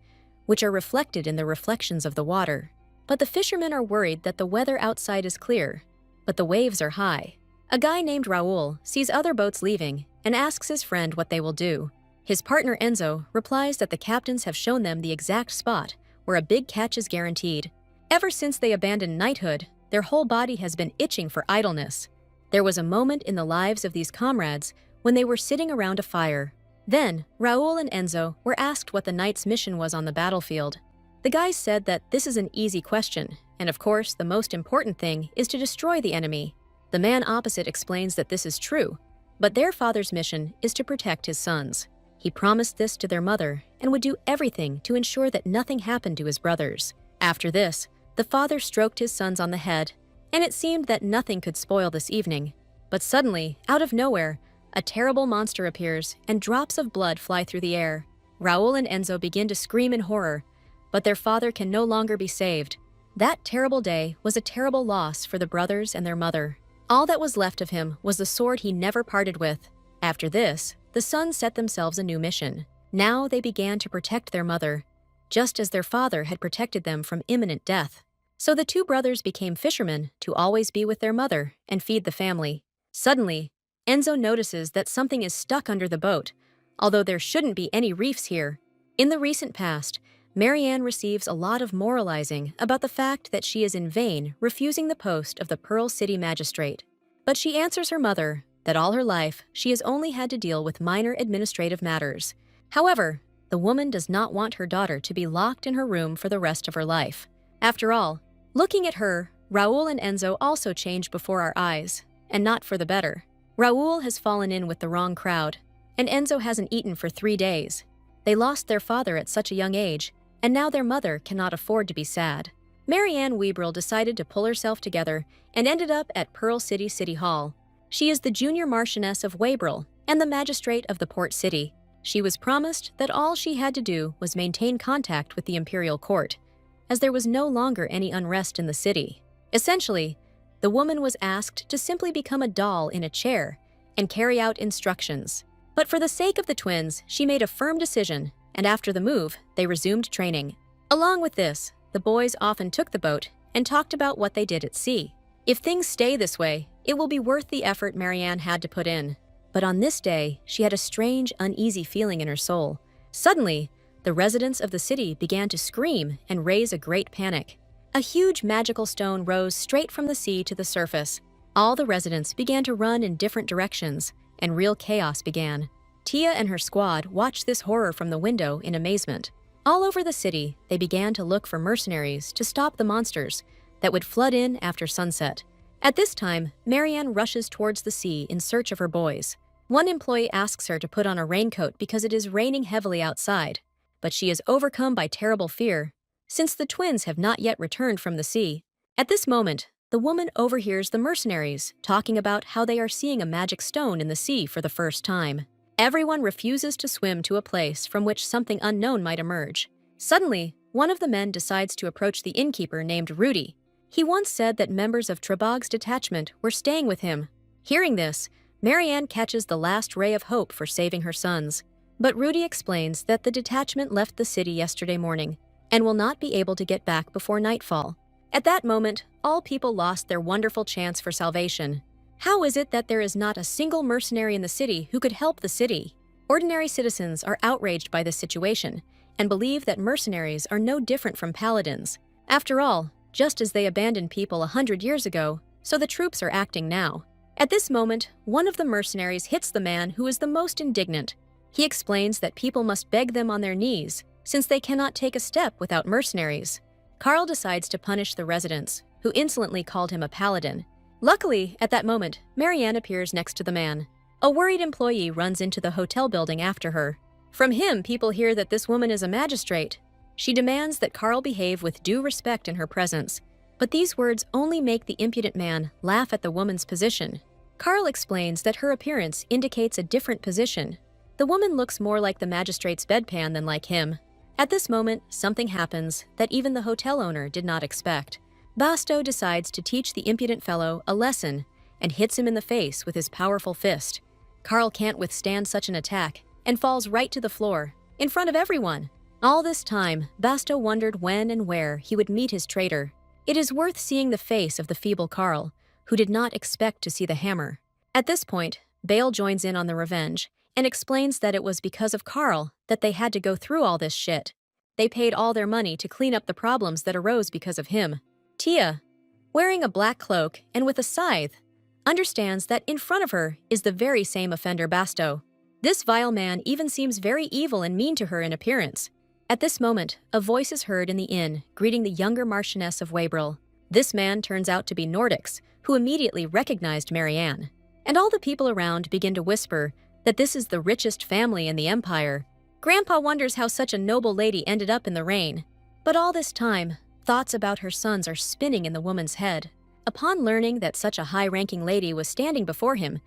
which are reflected in the reflections of the water. But the fishermen are worried that the weather outside is clear, but the waves are high. A guy named Raoul sees other boats leaving and asks his friend what they will do. His partner Enzo replies that the captains have shown them the exact spot where a big catch is guaranteed. Ever since they abandoned knighthood, their whole body has been itching for idleness. There was a moment in the lives of these comrades when they were sitting around a fire. Then, Raoul and Enzo were asked what the knight's mission was on the battlefield. The guys said that this is an easy question, and of course, the most important thing is to destroy the enemy. The man opposite explains that this is true, but their father's mission is to protect his sons. He promised this to their mother and would do everything to ensure that nothing happened to his brothers. After this, the father stroked his sons on the head, and it seemed that nothing could spoil this evening. But suddenly, out of nowhere, a terrible monster appears and drops of blood fly through the air. Raoul and Enzo begin to scream in horror, but their father can no longer be saved. That terrible day was a terrible loss for the brothers and their mother. All that was left of him was the sword he never parted with. After this, the sons set themselves a new mission. Now they began to protect their mother, just as their father had protected them from imminent death. So the two brothers became fishermen to always be with their mother and feed the family. Suddenly, Enzo notices that something is stuck under the boat, although there shouldn't be any reefs here. In the recent past, Marianne receives a lot of moralizing about the fact that she is in vain refusing the post of the Pearl City Magistrate. But she answers her mother that all her life she has only had to deal with minor administrative matters. However, the woman does not want her daughter to be locked in her room for the rest of her life. After all, looking at her, Raoul and Enzo also change before our eyes, and not for the better. Raoul has fallen in with the wrong crowd, and Enzo hasn't eaten for 3 days. They lost their father at such a young age, and now their mother cannot afford to be sad. Marianne Weebrel decided to pull herself together and ended up at Pearl City City Hall. She is the junior Marchioness of Weebrel and the magistrate of the port city. She was promised that all she had to do was maintain contact with the imperial court, as there was no longer any unrest in the city. Essentially, the woman was asked to simply become a doll in a chair and carry out instructions. But for the sake of the twins, she made a firm decision, and after the move, they resumed training. Along with this, the boys often took the boat and talked about what they did at sea. If things stay this way, it will be worth the effort Marianne had to put in. But on this day, she had a strange, uneasy feeling in her soul. Suddenly, the residents of the city began to scream and raise a great panic. A huge magical stone rose straight from the sea to the surface. All the residents began to run in different directions, and real chaos began. Tia and her squad watched this horror from the window in amazement. All over the city, they began to look for mercenaries to stop the monsters that would flood in after sunset. At this time, Marianne rushes towards the sea in search of her boys. One employee asks her to put on a raincoat because it is raining heavily outside, but she is overcome by terrible fear, since the twins have not yet returned from the sea. At this moment, the woman overhears the mercenaries talking about how they are seeing a magic stone in the sea for the first time. Everyone refuses to swim to a place from which something unknown might emerge. Suddenly, one of the men decides to approach the innkeeper named Rudy. He once said that members of Trebog's detachment were staying with him. Hearing this, Marianne catches the last ray of hope for saving her sons. But Rudy explains that the detachment left the city yesterday morning and will not be able to get back before nightfall. At that moment, all people lost their wonderful chance for salvation. How is it that there is not a single mercenary in the city who could help the city? Ordinary citizens are outraged by this situation and believe that mercenaries are no different from paladins. After all, just as they abandoned people 100 years ago, so the troops are acting now. At this moment, one of the mercenaries hits the man who is the most indignant. He explains that people must beg them on their knees, since they cannot take a step without mercenaries. Carl decides to punish the residents, who insolently called him a paladin. Luckily, at that moment, Marianne appears next to the man. A worried employee runs into the hotel building after her. From him, people hear that this woman is a magistrate. She demands that Carl behave with due respect in her presence. But these words only make the impudent man laugh at the woman's position. Carl explains that her appearance indicates a different position. The woman looks more like the magistrate's bedpan than like him. At this moment, something happens that even the hotel owner did not expect. Basto decides to teach the impudent fellow a lesson and hits him in the face with his powerful fist. Carl can't withstand such an attack and falls right to the floor, in front of everyone. All this time, Basto wondered when and where he would meet his traitor. It is worth seeing the face of the feeble Carl, who did not expect to see the hammer. At this point, Bale joins in on the revenge and explains that it was because of Carl that they had to go through all this shit. They paid all their money to clean up the problems that arose because of him. Tia, wearing a black cloak and with a scythe, understands that in front of her is the very same offender Basto. This vile man even seems very evil and mean to her in appearance. At this moment, a voice is heard in the inn, greeting the younger Marchioness of Wabril. This man turns out to be Nordics, who immediately recognized Marianne. And all the people around begin to whisper that this is the richest family in the empire. Grandpa wonders how such a noble lady ended up in the rain. But all this time, thoughts about her sons are spinning in the woman's head. Upon learning that such a high-ranking lady was standing before him,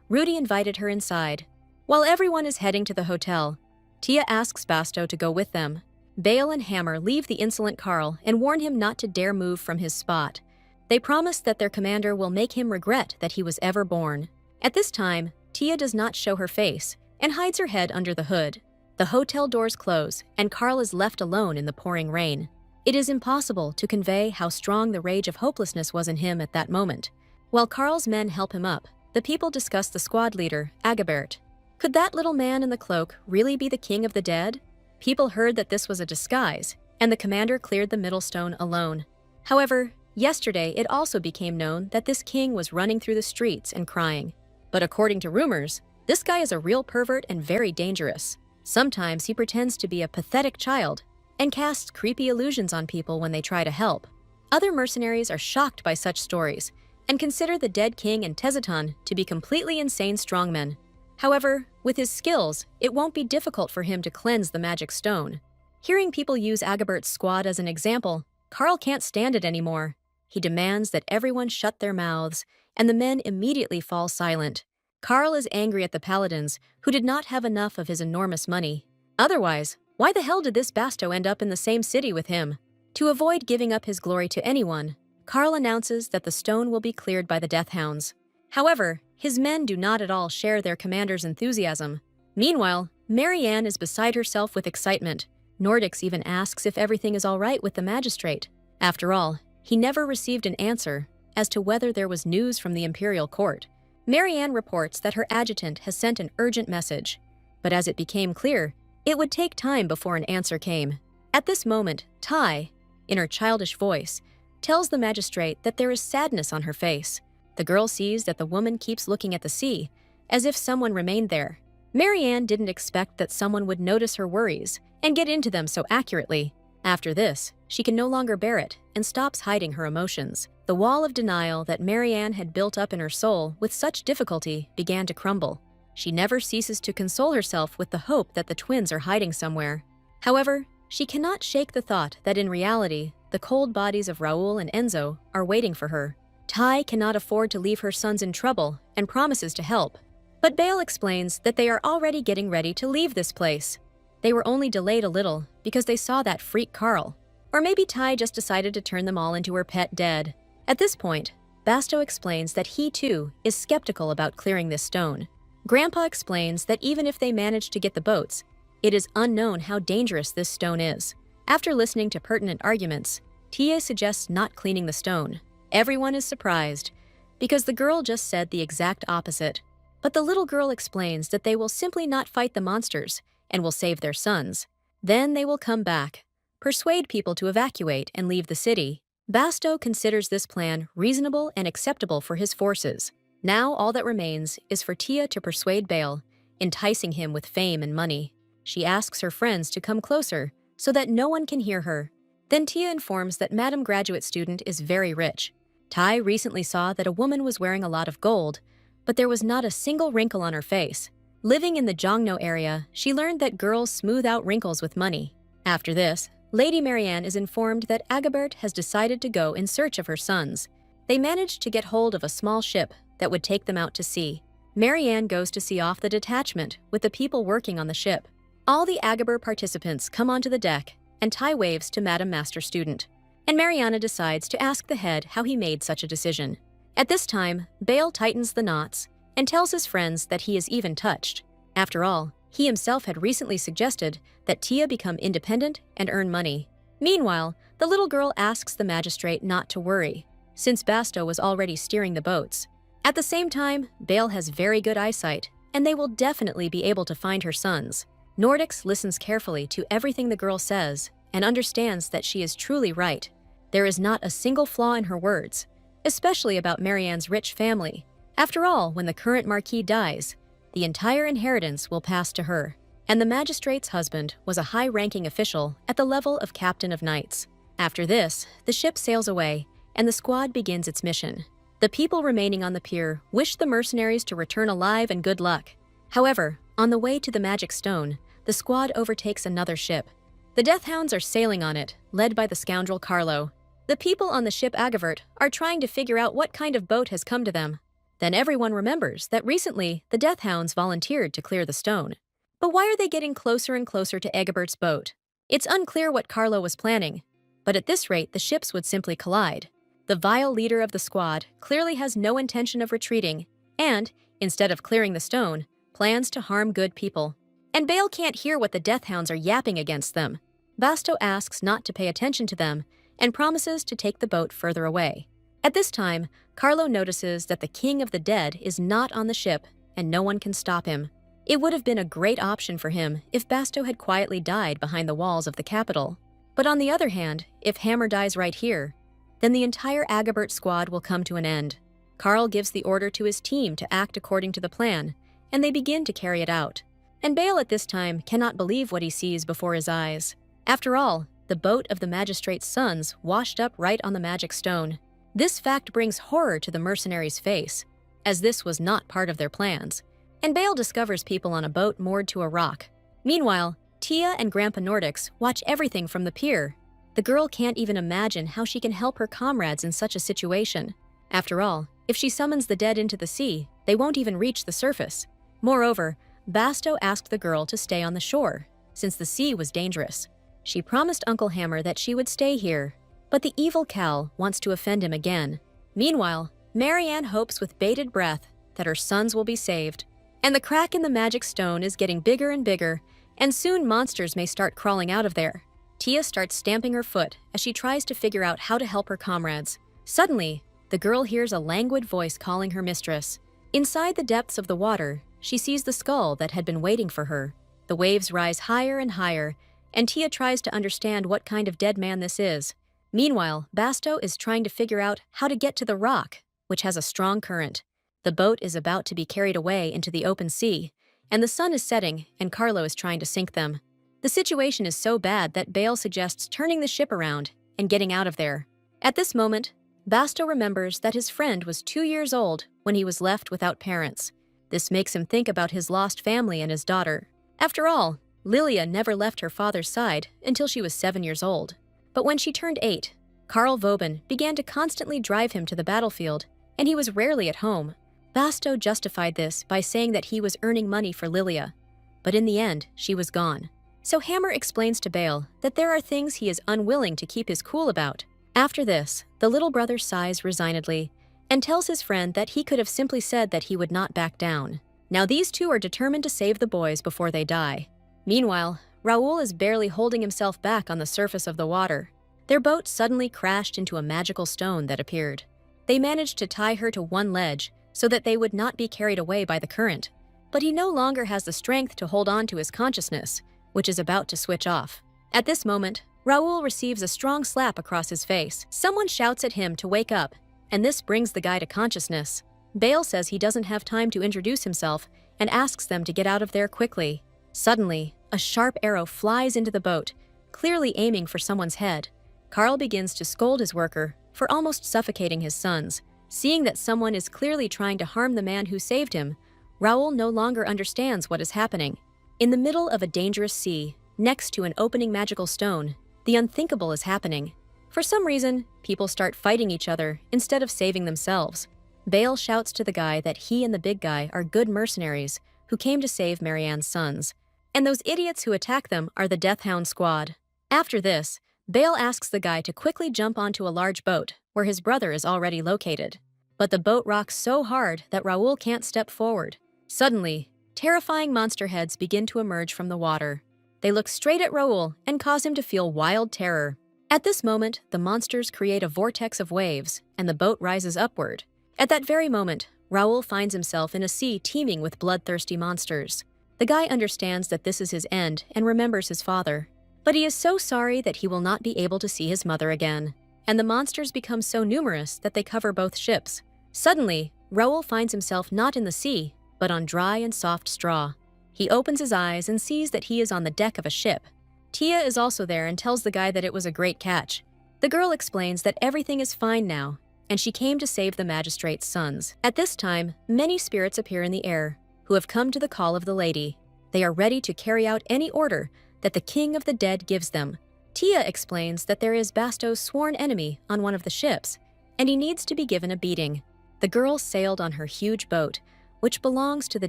Rudy invited her inside. While everyone is heading to the hotel, Tia asks Basto to go with them. Bale and Hammer leave the insolent Carl and warn him not to dare move from his spot. They promise that their commander will make him regret that he was ever born. At this time, Tia does not show her face and hides her head under the hood. The hotel doors close, and Carl is left alone in the pouring rain. It is impossible to convey how strong the rage of hopelessness was in him at that moment. While Carl's men help him up, the people discuss the squad leader, Agabert. Could that little man in the cloak really be the king of the dead? People heard that this was a disguise, and the commander cleared the middle stone alone. However, yesterday it also became known that this king was running through the streets and crying. But according to rumors, this guy is a real pervert and very dangerous. Sometimes he pretends to be a pathetic child and casts creepy illusions on people when they try to help. Other mercenaries are shocked by such stories and consider the dead king and Tezeton to be completely insane strongmen. However, with his skills, it won't be difficult for him to cleanse the magic stone. Hearing people use Agabert's squad as an example, Carl can't stand it anymore. He demands that everyone shut their mouths, and the men immediately fall silent. Carl is angry at the paladins, who did not have enough of his enormous money. Otherwise, why the hell did this Basto end up in the same city with him? To avoid giving up his glory to anyone, Carl announces that the stone will be cleared by the Death Hounds. However, his men do not at all share their commander's enthusiasm. Meanwhile, Marianne is beside herself with excitement. Nordics even asks if everything is all right with the magistrate. After all, he never received an answer as to whether there was news from the imperial court. Marianne reports that her adjutant has sent an urgent message, but as it became clear, it would take time before an answer came. At this moment, Tai, in her childish voice, tells the magistrate that there is sadness on her face. The girl sees that the woman keeps looking at the sea, as if someone remained there. Marianne didn't expect that someone would notice her worries and get into them so accurately. After this, she can no longer bear it and stops hiding her emotions. The wall of denial that Marianne had built up in her soul with such difficulty began to crumble. She never ceases to console herself with the hope that the twins are hiding somewhere. However, she cannot shake the thought that in reality, the cold bodies of Raoul and Enzo are waiting for her. Tai cannot afford to leave her sons in trouble and promises to help. But Bale explains that they are already getting ready to leave this place. They were only delayed a little because they saw that freak Carl. Or maybe Tai just decided to turn them all into her pet dead. At this point, Basto explains that he too is skeptical about clearing this stone. Grandpa explains that even if they manage to get the boats, it is unknown how dangerous this stone is. After listening to pertinent arguments, Tia suggests not cleaning the stone. Everyone is surprised, because the girl just said the exact opposite. But the little girl explains that they will simply not fight the monsters and will save their sons. Then they will come back, persuade people to evacuate and leave the city. Basto considers this plan reasonable and acceptable for his forces. Now all that remains is for Tia to persuade Bale, enticing him with fame and money. She asks her friends to come closer so that no one can hear her. Then Tia informs that Madam Graduate Student is very rich. Tai recently saw that a woman was wearing a lot of gold, but there was not a single wrinkle on her face. Living in the Jongno area, she learned that girls smooth out wrinkles with money. After this, Lady Marianne is informed that Agabert has decided to go in search of her sons. They managed to get hold of a small ship that would take them out to sea. Marianne goes to see off the detachment with the people working on the ship. All the Agabert participants come onto the deck, and Tai waves to Madam Master Student. And Mariana decides to ask the head how he made such a decision. At this time, Bale tightens the knots and tells his friends that he is even touched. After all, he himself had recently suggested that Tia become independent and earn money. Meanwhile, the little girl asks the magistrate not to worry, since Basto was already steering the boats. At the same time, Bale has very good eyesight, and they will definitely be able to find her sons. Nordics listens carefully to everything the girl says and understands that she is truly right. There is not a single flaw in her words, especially about Marianne's rich family. After all, when the current marquis dies, the entire inheritance will pass to her, and the magistrate's husband was a high-ranking official at the level of captain of knights. After this, the ship sails away, and the squad begins its mission. The people remaining on the pier wish the mercenaries to return alive and good luck. However, on the way to the magic stone, the squad overtakes another ship. The Death Hounds are sailing on it, led by the scoundrel Carlo. The people on the ship Agavert are trying to figure out what kind of boat has come to them. Then everyone remembers that recently the Death Hounds volunteered to clear the stone. But why are they getting closer and closer to Agabert's boat? It's unclear what Carlo was planning, but at this rate the ships would simply collide. The vile leader of the squad clearly has no intention of retreating, and, instead of clearing the stone, plans to harm good people. And Bale can't hear what the Death Hounds are yapping against them. Basto asks not to pay attention to them and promises to take the boat further away. At this time, Carlo notices that the King of the Dead is not on the ship and no one can stop him. It would have been a great option for him if Basto had quietly died behind the walls of the capital. But on the other hand, if Hammer dies right here, then the entire Agabert squad will come to an end. Carl gives the order to his team to act according to the plan, and they begin to carry it out. And Bale at this time cannot believe what he sees before his eyes. After all, the boat of the magistrate's sons washed up right on the magic stone. This fact brings horror to the mercenaries' face, as this was not part of their plans. And Bale discovers people on a boat moored to a rock. Meanwhile, Tia and Grandpa Nordics watch everything from the pier. The girl can't even imagine how she can help her comrades in such a situation. After all, if she summons the dead into the sea, they won't even reach the surface. Moreover, Basto asked the girl to stay on the shore, since the sea was dangerous. She promised Uncle Hammer that she would stay here, but the evil Cal wants to offend him again. Meanwhile, Marianne hopes with bated breath that her sons will be saved. And the crack in the magic stone is getting bigger and bigger, and soon monsters may start crawling out of there. Tia starts stamping her foot as she tries to figure out how to help her comrades. Suddenly, the girl hears a languid voice calling her mistress. Inside the depths of the water, she sees the skull that had been waiting for her. The waves rise higher and higher, and Tia tries to understand what kind of dead man this is. Meanwhile, Basto is trying to figure out how to get to the rock, which has a strong current. The boat is about to be carried away into the open sea, and the sun is setting, and Carlo is trying to sink them. The situation is so bad that Bale suggests turning the ship around and getting out of there. At this moment, Basto remembers that his friend was 2 years old when he was left without parents. This makes him think about his lost family and his daughter. After all, Lilia never left her father's side until she was 7 years old. But when she turned 8, Karl Vauban began to constantly drive him to the battlefield, and he was rarely at home. Basto justified this by saying that he was earning money for Lilia, but in the end, she was gone. So Hammer explains to Bale that there are things he is unwilling to keep his cool about. After this, the little brother sighs resignedly and tells his friend that he could have simply said that he would not back down. Now these two are determined to save the boys before they die. Meanwhile, Raoul is barely holding himself back on the surface of the water. Their boat suddenly crashed into a magical stone that appeared. They managed to tie her to one ledge so that they would not be carried away by the current. But he no longer has the strength to hold on to his consciousness, which is about to switch off. At this moment, Raoul receives a strong slap across his face. Someone shouts at him to wake up, and this brings the guy to consciousness. Bale says he doesn't have time to introduce himself and asks them to get out of there quickly. Suddenly, a sharp arrow flies into the boat, clearly aiming for someone's head. Carl begins to scold his worker for almost suffocating his sons. Seeing that someone is clearly trying to harm the man who saved him, Raoul no longer understands what is happening. In the middle of a dangerous sea, next to an opening magical stone, the unthinkable is happening. For some reason, people start fighting each other instead of saving themselves. Bale shouts to the guy that he and the big guy are good mercenaries who came to save Marianne's sons, and those idiots who attack them are the Death Hound squad. After this, Bale asks the guy to quickly jump onto a large boat where his brother is already located. But the boat rocks so hard that Raoul can't step forward. Suddenly, terrifying monster heads begin to emerge from the water. They look straight at Raoul and cause him to feel wild terror. At this moment, the monsters create a vortex of waves, and the boat rises upward. At that very moment, Raoul finds himself in a sea teeming with bloodthirsty monsters. The guy understands that this is his end and remembers his father. But he is so sorry that he will not be able to see his mother again. And the monsters become so numerous that they cover both ships. Suddenly, Raoul finds himself not in the sea, but on dry and soft straw. He opens his eyes and sees that he is on the deck of a ship. Tia is also there and tells the guy that it was a great catch. The girl explains that everything is fine now, and she came to save the magistrate's sons. At this time, many spirits appear in the air, who have come to the call of the lady. They are ready to carry out any order that the king of the dead gives them. Tia explains that there is Basto's sworn enemy on one of the ships, and he needs to be given a beating. The girl sailed on her huge boat, which belongs to the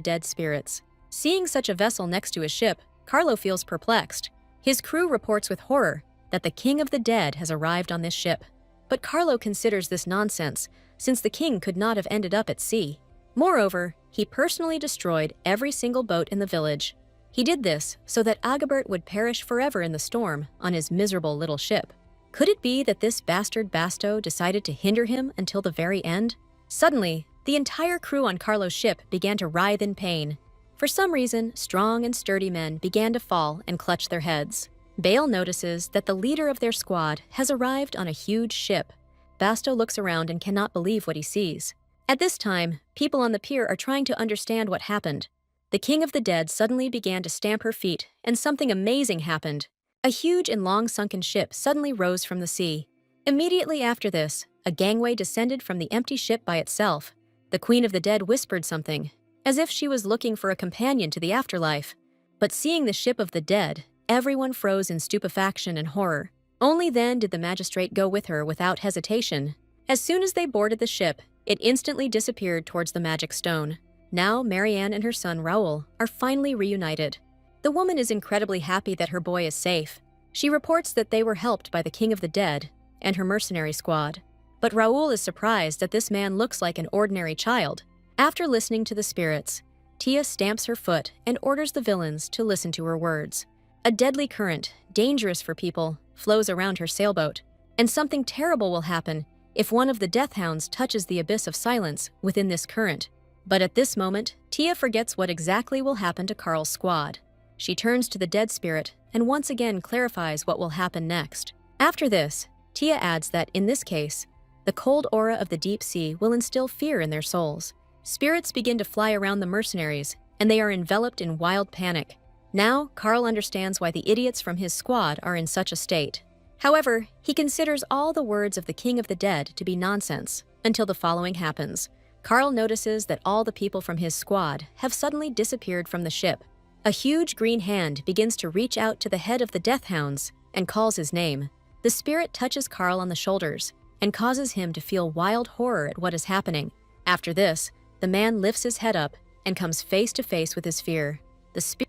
dead spirits. Seeing such a vessel next to his ship, Carlo feels perplexed. His crew reports with horror that the king of the dead has arrived on this ship. But Carlo considers this nonsense, since the king could not have ended up at sea. Moreover, he personally destroyed every single boat in the village. He did this so that Agabert would perish forever in the storm on his miserable little ship. Could it be that this bastard Basto decided to hinder him until the very end? Suddenly, the entire crew on Carlo's ship began to writhe in pain. For some reason, strong and sturdy men began to fall and clutch their heads. Bale notices that the leader of their squad has arrived on a huge ship. Basto looks around and cannot believe what he sees. At this time, people on the pier are trying to understand what happened. The king of the dead suddenly began to stamp her feet, and something amazing happened. A huge and long-sunken ship suddenly rose from the sea. Immediately after this, a gangway descended from the empty ship by itself. The queen of the dead whispered something, as if she was looking for a companion to the afterlife. But seeing the ship of the dead, everyone froze in stupefaction and horror. Only then did the magistrate go with her without hesitation. As soon as they boarded the ship, It instantly disappeared towards the magic stone. Now, Marianne and her son Raoul are finally reunited. The woman is incredibly happy that her boy is safe. She reports that they were helped by the King of the Dead and her mercenary squad. But Raoul is surprised that this man looks like an ordinary child. After listening to the spirits, Tia stamps her foot and orders the villains to listen to her words. A deadly current, dangerous for people, flows around her sailboat, and something terrible will happen if one of the death hounds touches the abyss of silence within this current. But at this moment, Tia forgets what exactly will happen to Carl's squad. She turns to the dead spirit and once again clarifies what will happen next. After this, Tia adds that in this case, the cold aura of the deep sea will instill fear in their souls. Spirits begin to fly around the mercenaries, and they are enveloped in wild panic. Now, Carl understands why the idiots from his squad are in such a state. However, he considers all the words of the King of the Dead to be nonsense, until the following happens. Carl notices that all the people from his squad have suddenly disappeared from the ship. A huge green hand begins to reach out to the head of the Death Hounds and calls his name. The spirit touches Carl on the shoulders and causes him to feel wild horror at what is happening. After this, the man lifts his head up and comes face to face with his fear.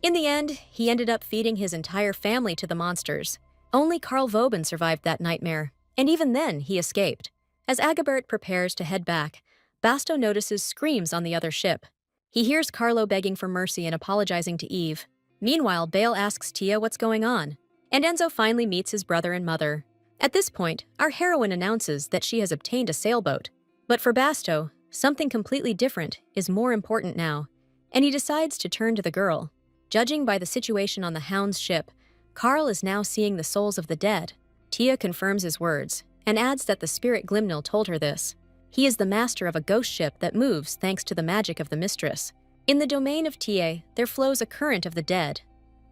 In the end, he ended up feeding his entire family to the monsters. Only Carl Vauban survived that nightmare, and even then he escaped. As Agabert prepares to head back, Basto notices screams on the other ship. He hears Carlo begging for mercy and apologizing to Eve. Meanwhile, Bale asks Tia what's going on, and Enzo finally meets his brother and mother. At this point, our heroine announces that she has obtained a sailboat. But for Basto, something completely different is more important now, and he decides to turn to the girl. Judging by the situation on the Hound's ship, Carl is now seeing the souls of the dead. Tia confirms his words, and adds that the spirit Glimnil told her this. He is the master of a ghost ship that moves thanks to the magic of the mistress. In the domain of Tia, there flows a current of the dead,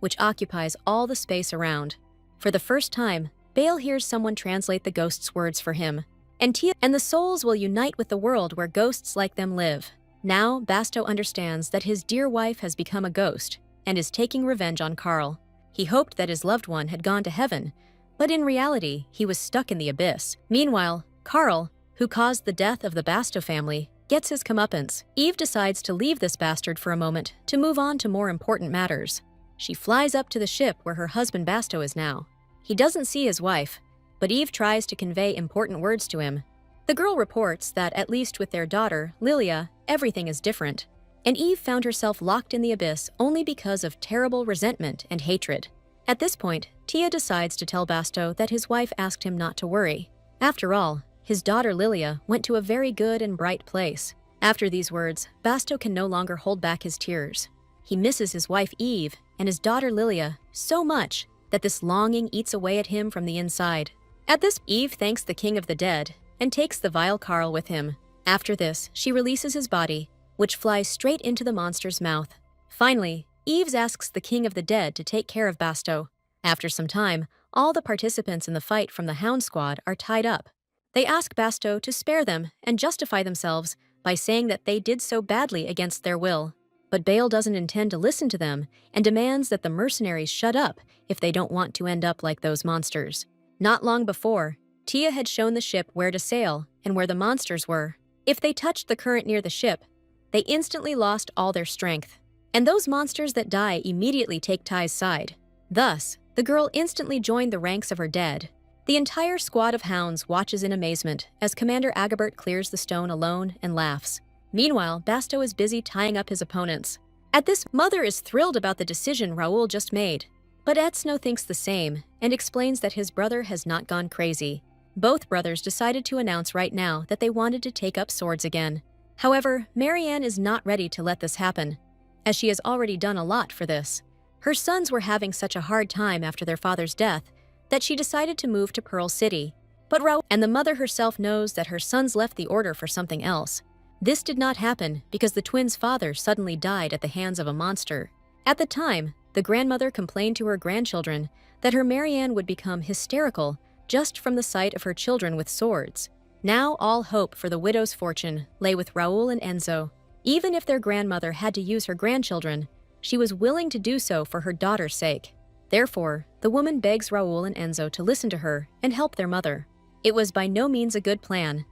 which occupies all the space around. For the first time, Bale hears someone translate the ghost's words for him, and Tia and the souls will unite with the world where ghosts like them live. Now, Basto understands that his dear wife has become a ghost and is taking revenge on Carl. He hoped that his loved one had gone to heaven, but in reality, he was stuck in the abyss. Meanwhile, Carl, who caused the death of the Basto family, gets his comeuppance. Eve decides to leave this bastard for a moment to move on to more important matters. She flies up to the ship where her husband Basto is now. He doesn't see his wife, but Eve tries to convey important words to him. The girl reports that, at least with their daughter, Lilia, everything is different, and Eve found herself locked in the abyss only because of terrible resentment and hatred. At this point, Tia decides to tell Basto that his wife asked him not to worry. After all, his daughter Lilia went to a very good and bright place. After these words, Basto can no longer hold back his tears. He misses his wife Eve and his daughter Lilia so much that this longing eats away at him from the inside. At this, Eve thanks the King of the Dead and takes the vile Carl with him. After this, she releases his body, which flies straight into the monster's mouth. Finally, Eve asks the King of the Dead to take care of Basto. After some time, all the participants in the fight from the Hound Squad are tied up. They ask Basto to spare them and justify themselves by saying that they did so badly against their will. But Bale doesn't intend to listen to them and demands that the mercenaries shut up if they don't want to end up like those monsters. Not long before, Tia had shown the ship where to sail and where the monsters were. If they touched the current near the ship, they instantly lost all their strength. And those monsters that die immediately take Tia's side. Thus, the girl instantly joined the ranks of her dead. The entire squad of hounds watches in amazement as Commander Agabert clears the stone alone and laughs. Meanwhile, Basto is busy tying up his opponents. At this, Mother is thrilled about the decision Raoul just made. But Etzno thinks the same and explains that his brother has not gone crazy. Both brothers decided to announce right now that they wanted to take up swords again. However, Marianne is not ready to let this happen, as she has already done a lot for this. Her sons were having such a hard time after their father's death that she decided to move to Pearl City. But Raoul and the mother herself knows that her sons left the order for something else. This did not happen because the twins' father suddenly died at the hands of a monster. At the time, the grandmother complained to her grandchildren that her Marianne would become hysterical just from the sight of her children with swords. Now all hope for the widow's fortune lay with Raoul and Enzo. Even if their grandmother had to use her grandchildren, she was willing to do so for her daughter's sake. Therefore, the woman begs Raoul and Enzo to listen to her and help their mother. It was by no means a good plan.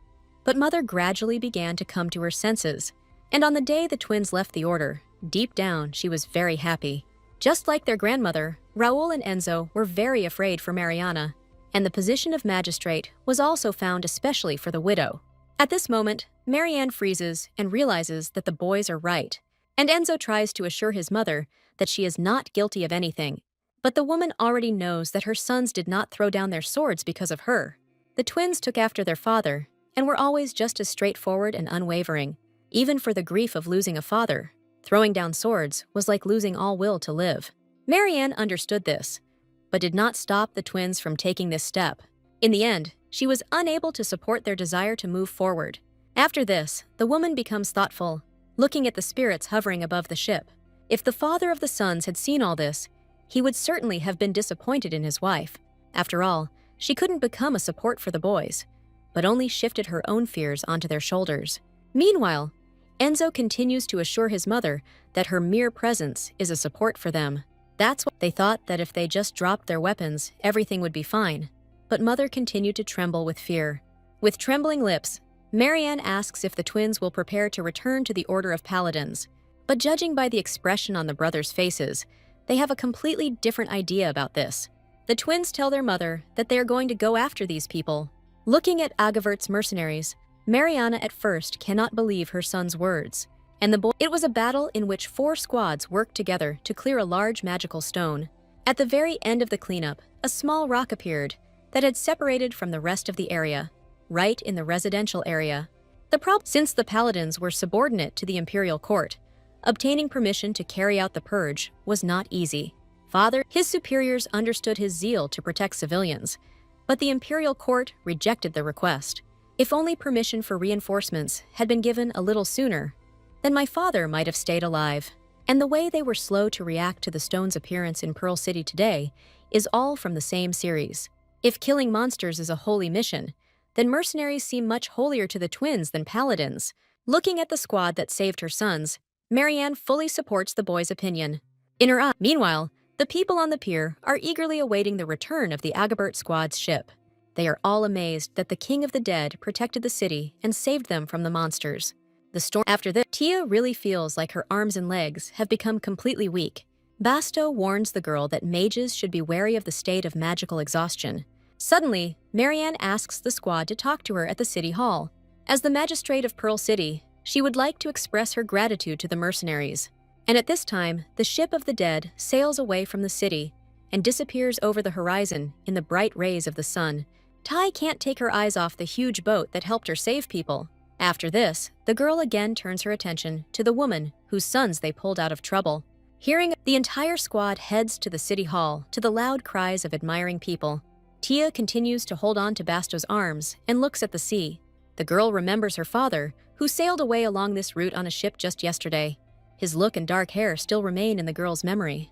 But Mother gradually began to come to her senses, and on the day the twins left the order, deep down she was very happy. Just like their grandmother, Raoul and Enzo were very afraid for Mariana, and the position of magistrate was also found especially for the widow. At this moment, Marianne freezes and realizes that the boys are right, and Enzo tries to assure his mother that she is not guilty of anything. But the woman already knows that her sons did not throw down their swords because of her. The twins took after their father and were always just as straightforward and unwavering. Even for the grief of losing a father, throwing down swords was like losing all will to live. Marianne understood this, but did not stop the twins from taking this step. In the end, she was unable to support their desire to move forward. After this, the woman becomes thoughtful, looking at the spirits hovering above the ship. If the father of the sons had seen all this, he would certainly have been disappointed in his wife. After all, she couldn't become a support for the boys, but only shifted her own fears onto their shoulders. Meanwhile, Enzo continues to assure his mother that her mere presence is a support for them. That's why they thought that if they just dropped their weapons, everything would be fine. But Mother continued to tremble with fear. With trembling lips, Marianne asks if the twins will prepare to return to the Order of Paladins. But judging by the expression on the brothers' faces, they have a completely different idea about this. The twins tell their mother that they are going to go after these people. Looking at Agavert's mercenaries, Mariana at first cannot believe her son's words. It was a battle in which 4 squads worked together to clear a large magical stone. At the very end of the cleanup, a small rock appeared that had separated from the rest of the area, right in the residential area. Since the paladins were subordinate to the imperial court, obtaining permission to carry out the purge was not easy. His superiors understood his zeal to protect civilians, but the imperial court rejected the request. If only permission for reinforcements had been given a little sooner, then my father might have stayed alive. And the way they were slow to react to the stone's appearance in Pearl City today is all from the same series. If killing monsters is a holy mission, then mercenaries seem much holier to the twins than paladins. Looking at the squad that saved her sons, Marianne fully supports the boys' opinion. In her eye, meanwhile, the people on the pier are eagerly awaiting the return of the Agabert squad's ship. They are all amazed that the King of the Dead protected the city and saved them from the monsters. The storm after this, Tia really feels like her arms and legs have become completely weak. Basto warns the girl that mages should be wary of the state of magical exhaustion. Suddenly, Marianne asks the squad to talk to her at the city hall. As the magistrate of Pearl City, she would like to express her gratitude to the mercenaries. And at this time, the ship of the dead sails away from the city and disappears over the horizon in the bright rays of the sun. Tai can't take her eyes off the huge boat that helped her save people. After this, the girl again turns her attention to the woman whose sons they pulled out of trouble. Hearing, the entire squad heads to the city hall to the loud cries of admiring people. Tia continues to hold on to Basto's arms and looks at the sea. The girl remembers her father, who sailed away along this route on a ship just yesterday. His look and dark hair still remain in the girl's memory.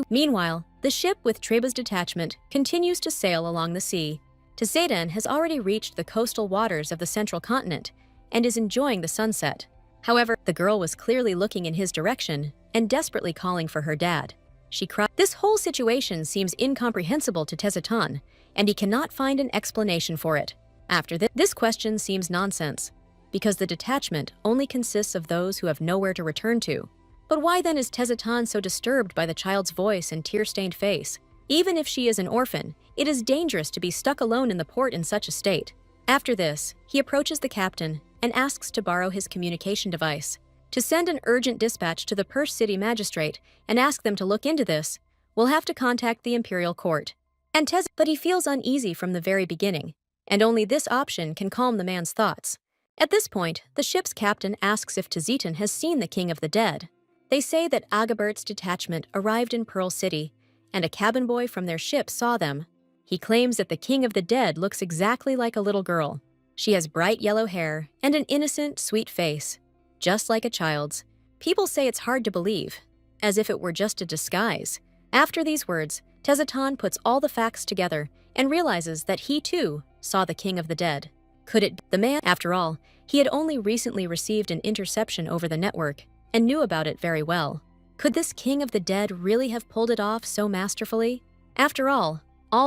Meanwhile, the ship with Treba's detachment continues to sail along the sea. Tseiden has already reached the coastal waters of the central continent and is enjoying the sunset. However, the girl was clearly looking in his direction and desperately calling for her dad. She cried. This whole situation seems incomprehensible to Tseiden, and he cannot find an explanation for it. After this question seems nonsense, because the detachment only consists of those who have nowhere to return to. But why then is Tseiden so disturbed by the child's voice and tear-stained face? Even if she is an orphan, it is dangerous to be stuck alone in the port in such a state. After this, he approaches the captain and asks to borrow his communication device. To send an urgent dispatch to the Perth City magistrate and ask them to look into this, we'll have to contact the imperial court. But he feels uneasy from the very beginning, and only this option can calm the man's thoughts. At this point, the ship's captain asks if Tseiden has seen the King of the Dead. They say that Agabert's detachment arrived in Pearl City, and a cabin boy from their ship saw them. He claims that the King of the Dead looks exactly like a little girl. She has bright yellow hair and an innocent, sweet face, just like a child's. People say it's hard to believe, as if it were just a disguise. After these words, Tseiden puts all the facts together and realizes that he too saw the King of the Dead. Could it be the man? After all, he had only recently received an interception over the network and knew about it very well. Could this King of the Dead really have pulled it off so masterfully? After all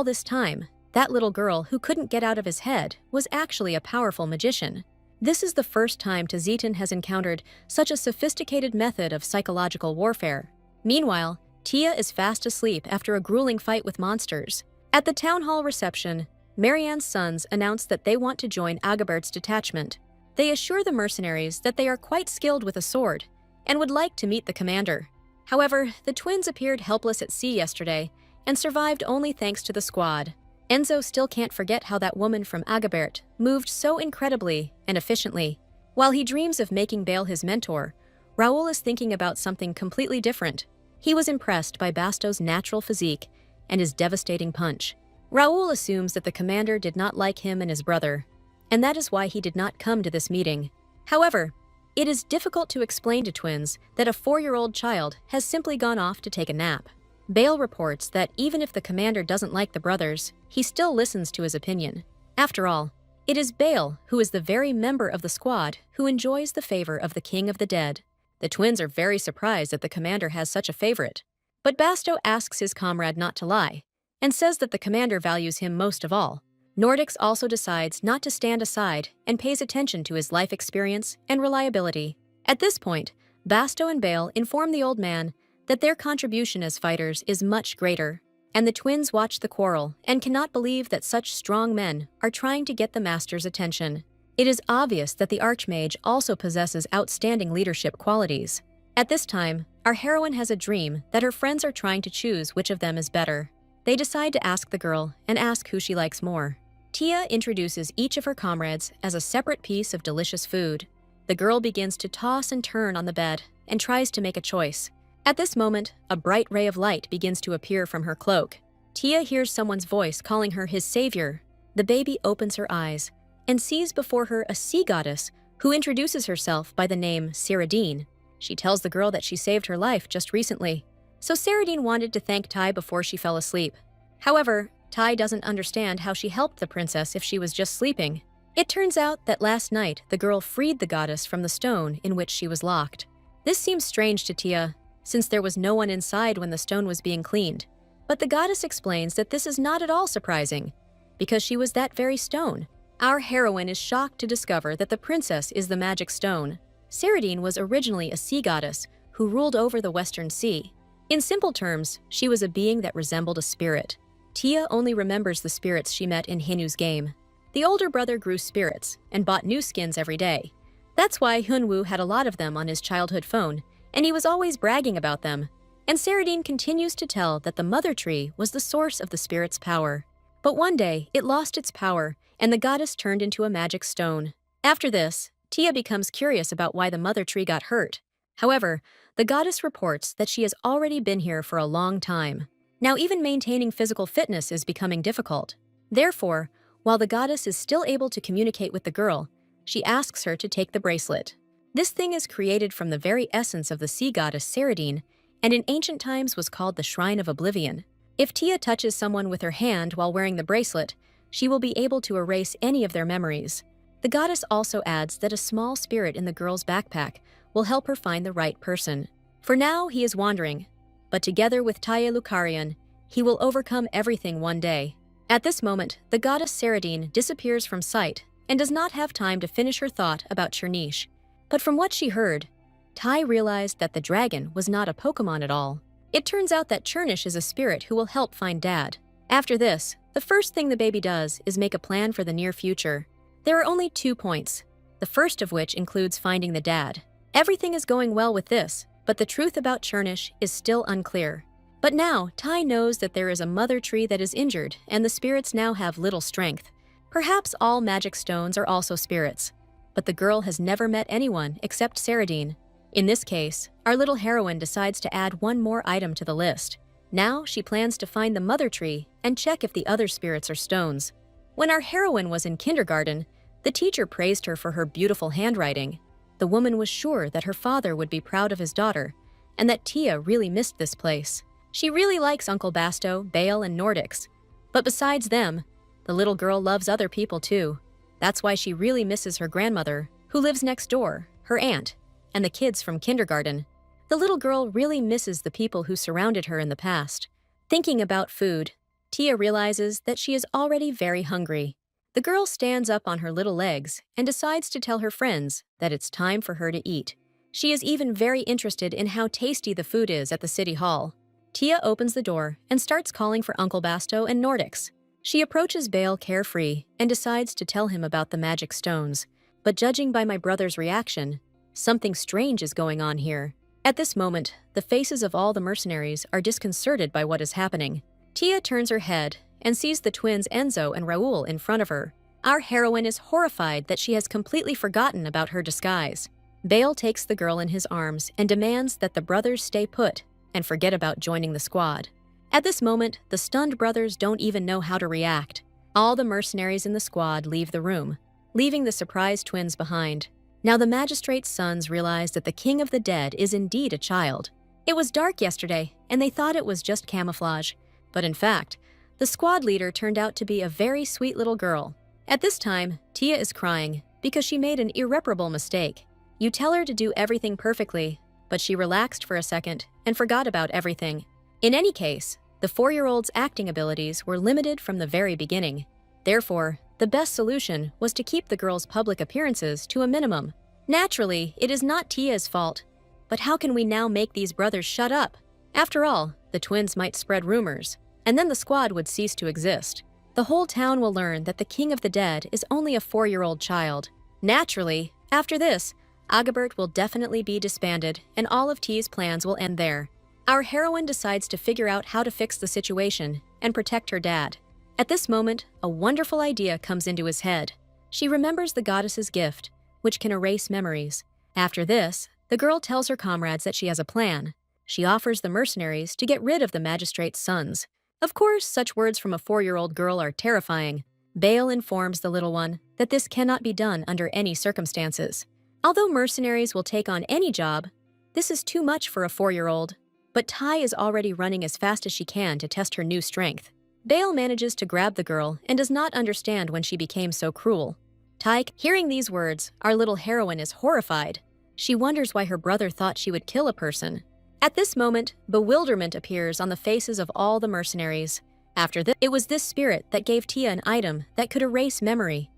this time, that little girl who couldn't get out of his head was actually a powerful magician. This is the first time Tazitan has encountered such a sophisticated method of psychological warfare. Meanwhile, Tia is fast asleep after a grueling fight with monsters. At the town hall reception, Marianne's sons announce that they want to join Agibert's detachment. They assure the mercenaries that they are quite skilled with a sword and would like to meet the commander. However, the twins appeared helpless at sea yesterday and survived only thanks to the squad. Enzo still can't forget how that woman from Agibert moved so incredibly and efficiently. While he dreams of making Bale his mentor, Raoul is thinking about something completely different. He was impressed by Basto's natural physique and his devastating punch. Raoul assumes that the commander did not like him and his brother, and that is why he did not come to this meeting. However, it is difficult to explain to twins that a 4-year-old child has simply gone off to take a nap. Bale reports that even if the commander doesn't like the brothers, he still listens to his opinion. After all, it is Bale who is the very member of the squad who enjoys the favor of the King of the Dead. The twins are very surprised that the commander has such a favorite. But Basto asks his comrade not to lie, and says that the commander values him most of all. Nordics also decides not to stand aside and pays attention to his life experience and reliability. At this point, Basto and Bale inform the old man that their contribution as fighters is much greater, and the twins watch the quarrel and cannot believe that such strong men are trying to get the master's attention. It is obvious that the Archmage also possesses outstanding leadership qualities. At this time, our heroine has a dream that her friends are trying to choose which of them is better. They decide to ask the girl and ask who she likes more. Tia introduces each of her comrades as a separate piece of delicious food. The girl begins to toss and turn on the bed and tries to make a choice. At this moment, a bright ray of light begins to appear from her cloak. Tia hears someone's voice calling her his savior. The baby opens her eyes and sees before her a sea goddess who introduces herself by the name Saradine. She tells the girl that she saved her life just recently. So Saradine wanted to thank Tai before she fell asleep. However, Tai doesn't understand how she helped the princess if she was just sleeping. It turns out that last night the girl freed the goddess from the stone in which she was locked. This seems strange to Tia, since there was no one inside when the stone was being cleaned. But the goddess explains that this is not at all surprising, because she was that very stone. Our heroine is shocked to discover that the princess is the magic stone. Saradine was originally a sea goddess who ruled over the Western Sea. In simple terms, she was a being that resembled a spirit. Tia only remembers the spirits she met in Hinu's game. The older brother grew spirits and bought new skins every day. That's why Hunwoo had a lot of them on his childhood phone, and he was always bragging about them. And Saradine continues to tell that the mother tree was the source of the spirit's power. But one day, it lost its power, and the goddess turned into a magic stone. After this, Tia becomes curious about why the mother tree got hurt. However, the goddess reports that she has already been here for a long time. Now even maintaining physical fitness is becoming difficult. Therefore, while the goddess is still able to communicate with the girl, she asks her to take the bracelet. This thing is created from the very essence of the sea goddess Saradine, and in ancient times was called the Shrine of Oblivion. If Tia touches someone with her hand while wearing the bracelet, she will be able to erase any of their memories. The goddess also adds that a small spirit in the girl's backpack will help her find the right person. For now, he is wandering, but together with Taya Lucarian, he will overcome everything one day. At this moment, the goddess Saradine disappears from sight and does not have time to finish her thought about Chernish. But from what she heard, Tai realized that the dragon was not a Pokemon at all. It turns out that Chernish is a spirit who will help find Dad. After this, the first thing the baby does is make a plan for the near future. There are only 2 points, the first of which includes finding the dad. Everything is going well with this, but the truth about Chernish is still unclear. But now, Tai knows that there is a mother tree that is injured, and the spirits now have little strength. Perhaps all magic stones are also spirits, but the girl has never met anyone except Saradine. In this case, our little heroine decides to add one more item to the list. Now she plans to find the mother tree and check if the other spirits are stones. When our heroine was in kindergarten, the teacher praised her for her beautiful handwriting. The woman was sure that her father would be proud of his daughter, and that Tia really missed this place. She really likes Uncle Basto, Bale, and Nordics. But besides them, the little girl loves other people too. That's why she really misses her grandmother, who lives next door, her aunt, and the kids from kindergarten. The little girl really misses the people who surrounded her in the past. Thinking about food, Tia realizes that she is already very hungry. The girl stands up on her little legs and decides to tell her friends that it's time for her to eat. She is even very interested in how tasty the food is at the city hall. Tia opens the door and starts calling for Uncle Basto and Nordics. She approaches Bale carefree and decides to tell him about the magic stones. But judging by my brother's reaction, something strange is going on here. At this moment, the faces of all the mercenaries are disconcerted by what is happening. Tia turns her head and sees the twins Enzo and Raoul in front of her. Our heroine is horrified that she has completely forgotten about her disguise. Bale takes the girl in his arms and demands that the brothers stay put and forget about joining the squad. At this moment, the stunned brothers don't even know how to react. All the mercenaries in the squad leave the room, leaving the surprised twins behind. Now the magistrate's sons realize that the king of the dead is indeed a child. It was dark yesterday, and they thought it was just camouflage. But in fact, the squad leader turned out to be a very sweet little girl. At this time, Tia is crying because she made an irreparable mistake. You tell her to do everything perfectly, but she relaxed for a second and forgot about everything. In any case, the 4-year-old's acting abilities were limited from the very beginning. Therefore, the best solution was to keep the girl's public appearances to a minimum. Naturally, it is not Tia's fault. But how can we now make these brothers shut up? After all, the twins might spread rumors, and then the squad would cease to exist. The whole town will learn that the king of the dead is only a 4-year-old child. Naturally, after this, Agabert will definitely be disbanded, and all of T's plans will end there. Our heroine decides to figure out how to fix the situation and protect her dad. At this moment, a wonderful idea comes into his head. She remembers the goddess's gift, which can erase memories. After this, the girl tells her comrades that she has a plan. She offers the mercenaries to get rid of the magistrate's sons. Of course, such words from a 4-year-old girl are terrifying. Bale informs the little one that this cannot be done under any circumstances. Although mercenaries will take on any job, this is too much for a 4-year-old. But Tai is already running as fast as she can to test her new strength. Bale manages to grab the girl and does not understand when she became so cruel. Tai, hearing these words, our little heroine is horrified. She wonders why her brother thought she would kill a person. At this moment, bewilderment appears on the faces of all the mercenaries. After this, it was this spirit that gave Tia an item that could erase memory.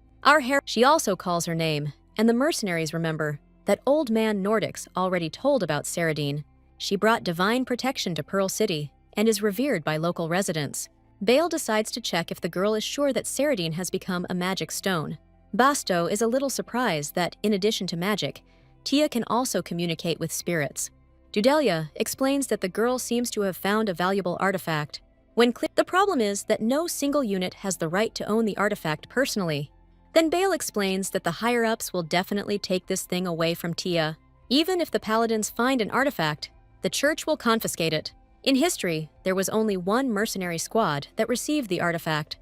She also calls her name, and the mercenaries remember that old man Nordics already told about Saradine. She brought divine protection to Pearl City and is revered by local residents. Bale decides to check if the girl is sure that Saradine has become a magic stone. Basto is a little surprised that, in addition to magic, Tia can also communicate with spirits. Dudelia explains that the girl seems to have found a valuable artifact. The problem is that no single unit has the right to own the artifact personally. Then Bale explains that the higher-ups will definitely take this thing away from Tia. Even if the paladins find an artifact, the church will confiscate it. In history, there was only one mercenary squad that received the artifact,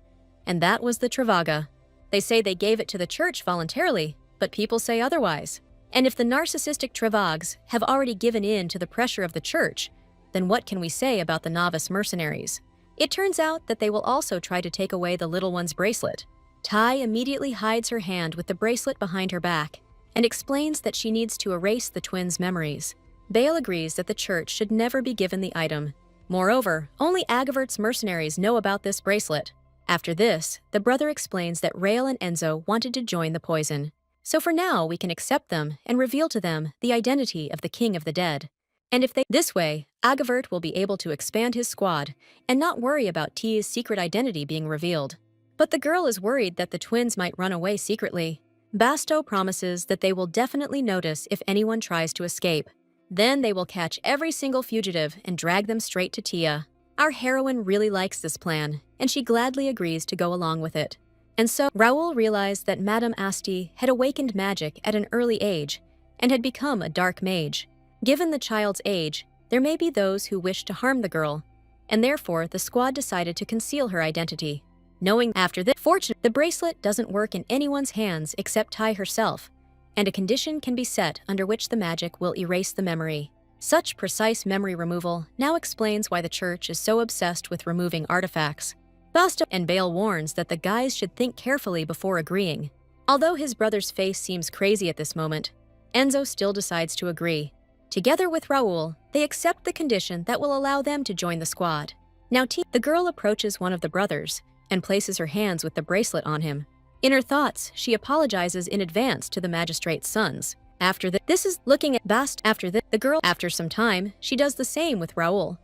and that was the Travaga. They say they gave it to the church voluntarily, but people say otherwise. And if the narcissistic Travags have already given in to the pressure of the church, then what can we say about the novice mercenaries? It turns out that they will also try to take away the little one's bracelet. Tai immediately hides her hand with the bracelet behind her back and explains that she needs to erase the twins' memories. Bale agrees that the church should never be given the item. Moreover, only Agavert's mercenaries know about this bracelet. After this, the brother explains that Rael and Enzo wanted to join the poison. So for now, we can accept them and reveal to them the identity of the king of the dead. And this way, Agavert will be able to expand his squad and not worry about T's secret identity being revealed. But the girl is worried that the twins might run away secretly. Basto promises that they will definitely notice if anyone tries to escape. Then they will catch every single fugitive and drag them straight to Tia. Our heroine really likes this plan, and she gladly agrees to go along with it. And so, Raoul realized that Madame Asti had awakened magic at an early age and had become a dark mage. Given the child's age, there may be those who wish to harm the girl, and therefore the squad decided to conceal her identity. Knowing after this, fortunately, the bracelet doesn't work in anyone's hands except Tai herself, and a condition can be set under which the magic will erase the memory. Such precise memory removal now explains why the church is so obsessed with removing artifacts. Basto and Bale warns that the guys should think carefully before agreeing. Although his brother's face seems crazy at this moment, Enzo still decides to agree. Together with Raoul, they accept the condition that will allow them to join the squad. Now the girl approaches one of the brothers and places her hands with the bracelet on him. In her thoughts, she apologizes in advance to the magistrate's sons. After this is looking at Bast. After the girl. After some time, she does the same with Raoul.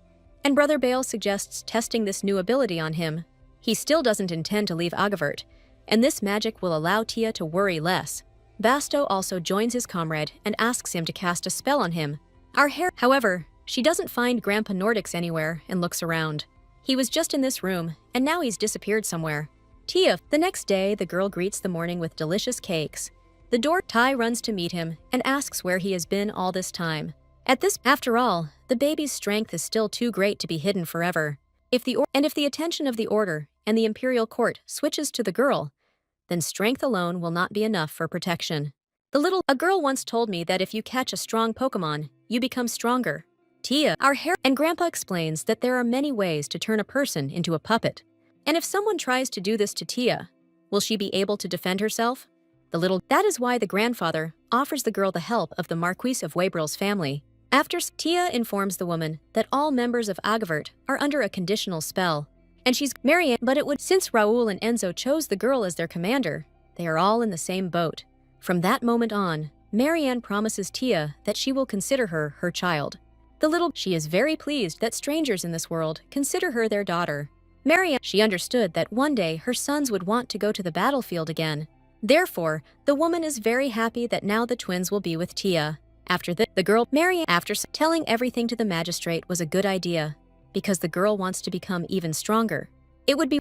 And Brother Bale suggests testing this new ability on him. He still doesn't intend to leave Agavert, and this magic will allow Tia to worry less. Basto also joins his comrade and asks him to cast a spell on him. However, she doesn't find Grandpa Nordics anywhere and looks around. He was just in this room, and now he's disappeared somewhere. Tia. The next day, the girl greets the morning with delicious cakes. The door. Tai runs to meet him and asks where he has been all this time. After all, the baby's strength is still too great to be hidden forever. If the attention of the Order and the Imperial Court switches to the girl, then strength alone will not be enough for protection. A girl once told me that if you catch a strong Pokemon, you become stronger. Tia. And Grandpa explains that there are many ways to turn a person into a puppet. And if someone tries to do this to Tia, will she be able to defend herself? That is why the grandfather offers the girl the help of the Marquis of Weybril's family. After Tia informs the woman that all members of Agavert are under a conditional spell, and she's Marianne, since Raoul and Enzo chose the girl as their commander, they are all in the same boat. From that moment on, Marianne promises Tia that she will consider her child. She is very pleased that strangers in this world consider her their daughter. She understood that one day her sons would want to go to the battlefield again. Therefore, the woman is very happy that now the twins will be with Tia. After the girl, Marianne, after telling everything to the magistrate was a good idea, because the girl wants to become even stronger.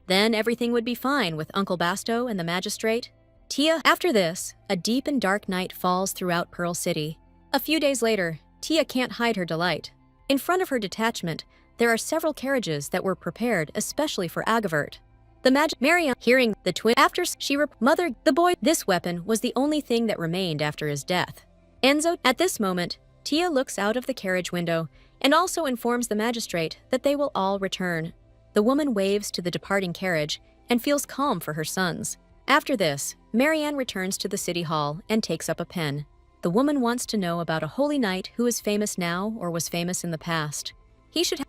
Then everything would be fine with Uncle Basto and the magistrate. Tia. After this, a deep and dark night falls throughout Pearl City. A few days later, Tia can't hide her delight. In front of her detachment, there are several carriages that were prepared especially for Agavert. Marianne, hearing the twin, after she mother, the boy, this weapon was the only thing that remained after his death. Enzo. At this moment, Tia looks out of the carriage window and also informs the magistrate that they will all return. The woman waves to the departing carriage and feels calm for her sons. After this, Marianne returns to the city hall and takes up a pen. The woman wants to know about a holy knight who is famous now or was famous in the past.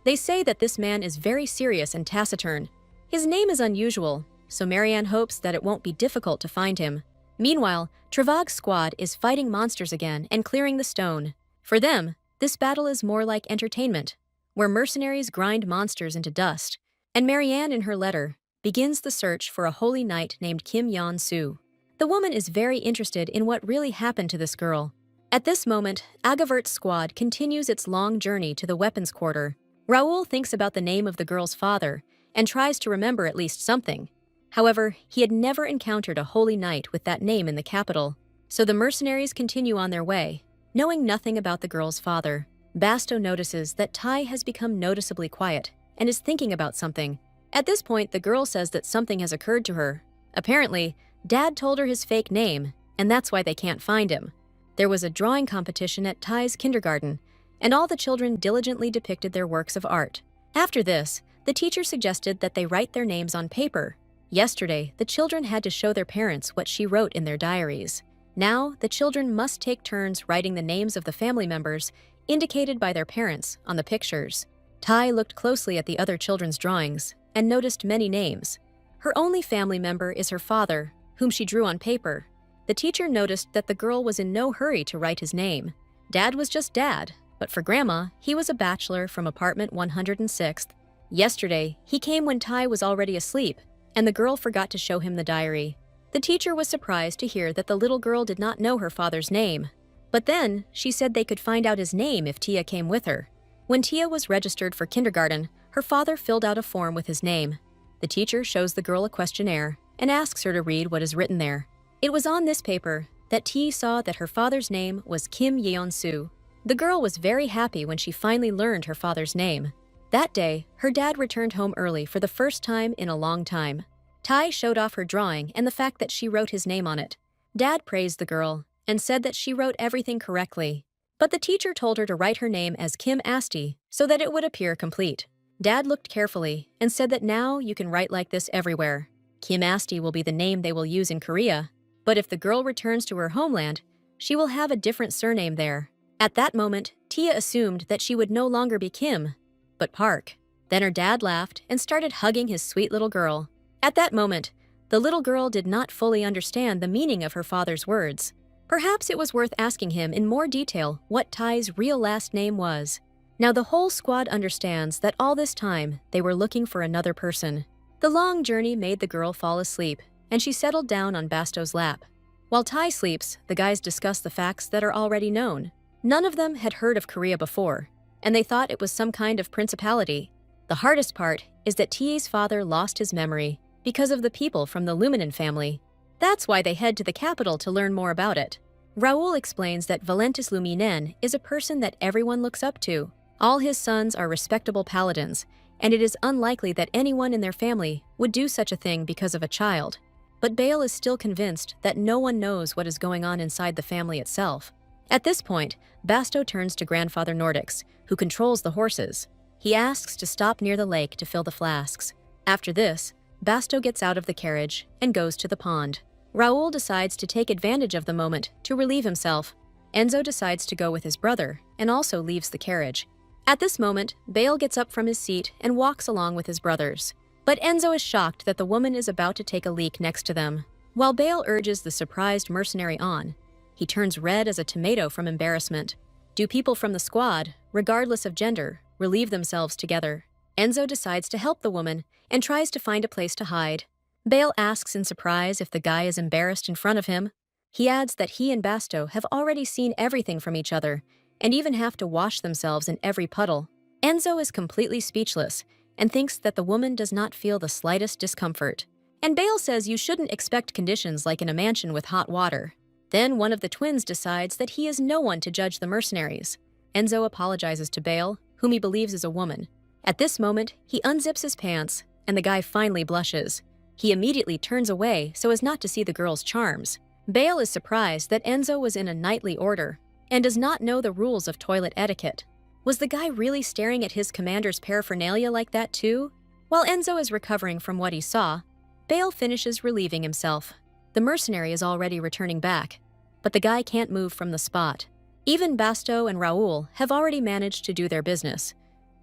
They say that this man is very serious and taciturn. His name is unusual, so Marianne hopes that it won't be difficult to find him. Meanwhile, Travag's squad is fighting monsters again and clearing the stone. For them, this battle is more like entertainment, where mercenaries grind monsters into dust. And Marianne, in her letter, begins the search for a holy knight named Kim Yeon-su. The woman is very interested in what really happened to this girl. At this moment, Agavert's squad continues its long journey to the weapons quarter. Raoul thinks about the name of the girl's father and tries to remember at least something. However, he had never encountered a holy knight with that name in the capital, so the mercenaries continue on their way, knowing nothing about the girl's father. Basto notices that Tai has become noticeably quiet and is thinking about something. At this point, the girl says that something has occurred to her. Apparently, Dad told her his fake name, and that's why they can't find him. There was a drawing competition at Tai's kindergarten, and all the children diligently depicted their works of art. After this, the teacher suggested that they write their names on paper. Yesterday, the children had to show their parents what she wrote in their diaries. Now, the children must take turns writing the names of the family members indicated by their parents on the pictures. Tai looked closely at the other children's drawings and noticed many names. Her only family member is her father, whom she drew on paper. The teacher noticed that the girl was in no hurry to write his name. Dad was just Dad, but for Grandma, he was a bachelor from apartment 106th. Yesterday, he came when Tai was already asleep, and the girl forgot to show him the diary. The teacher was surprised to hear that the little girl did not know her father's name. But then, she said they could find out his name if Tia came with her. When Tia was registered for kindergarten, her father filled out a form with his name. The teacher shows the girl a questionnaire and asks her to read what is written there. It was on this paper that Tia saw that her father's name was Kim Yeon-su. The girl was very happy when she finally learned her father's name. That day, her dad returned home early for the first time in a long time. Tai showed off her drawing and the fact that she wrote his name on it. Dad praised the girl and said that she wrote everything correctly. But the teacher told her to write her name as Kim Asti so that it would appear complete. Dad looked carefully and said that now you can write like this everywhere. Kim Asti will be the name they will use in Korea, but if the girl returns to her homeland, she will have a different surname there. At that moment, Tia assumed that she would no longer be Kim, but Park. Then her dad laughed and started hugging his sweet little girl. At that moment, The little girl did not fully understand the meaning of her father's words. Perhaps it was worth asking him in more detail what Ty's real last name was. Now the whole squad understands that all this time they were looking for another person. The long journey made the girl fall asleep, and she settled down on Basto's lap. While Ty sleeps, the guys discuss the facts that are already known. None of them had heard of Korea before, and they thought it was some kind of principality. The hardest part is that Tie's father lost his memory because of the people from the Luminen family. That's why they head to the capital to learn more about it. Raoul explains that Valentus Luminen is a person that everyone looks up to. All his sons are respectable paladins, and it is unlikely that anyone in their family would do such a thing because of a child. But Bale is still convinced that no one knows what is going on inside the family itself. At this point, Basto turns to Grandfather Nordics, who controls the horses. He asks to stop near the lake to fill the flasks. After this, Basto gets out of the carriage and goes to the pond. Raoul decides to take advantage of the moment to relieve himself. Enzo decides to go with his brother and also leaves the carriage. At this moment, Bale gets up from his seat and walks along with his brothers. But Enzo is shocked that the woman is about to take a leak next to them. While Bale urges the surprised mercenary on, he turns red as a tomato from embarrassment. Do people from the squad, regardless of gender, relieve themselves together? Enzo decides to help the woman and tries to find a place to hide. Bale asks in surprise if the guy is embarrassed in front of him. He adds that he and Basto have already seen everything from each other and even have to wash themselves in every puddle. Enzo is completely speechless and thinks that the woman does not feel the slightest discomfort. And Bale says you shouldn't expect conditions like in a mansion with hot water. Then one of the twins decides that he is no one to judge the mercenaries. Enzo apologizes to Bale, whom he believes is a woman. At this moment, he unzips his pants, and the guy finally blushes. He immediately turns away so as not to see the girl's charms. Bale is surprised that Enzo was in a knightly order and does not know the rules of toilet etiquette. Was the guy really staring at his commander's paraphernalia like that too? While Enzo is recovering from what he saw, Bale finishes relieving himself. The mercenary is already returning back, but the guy can't move from the spot. Even Basto and Raoul have already managed to do their business,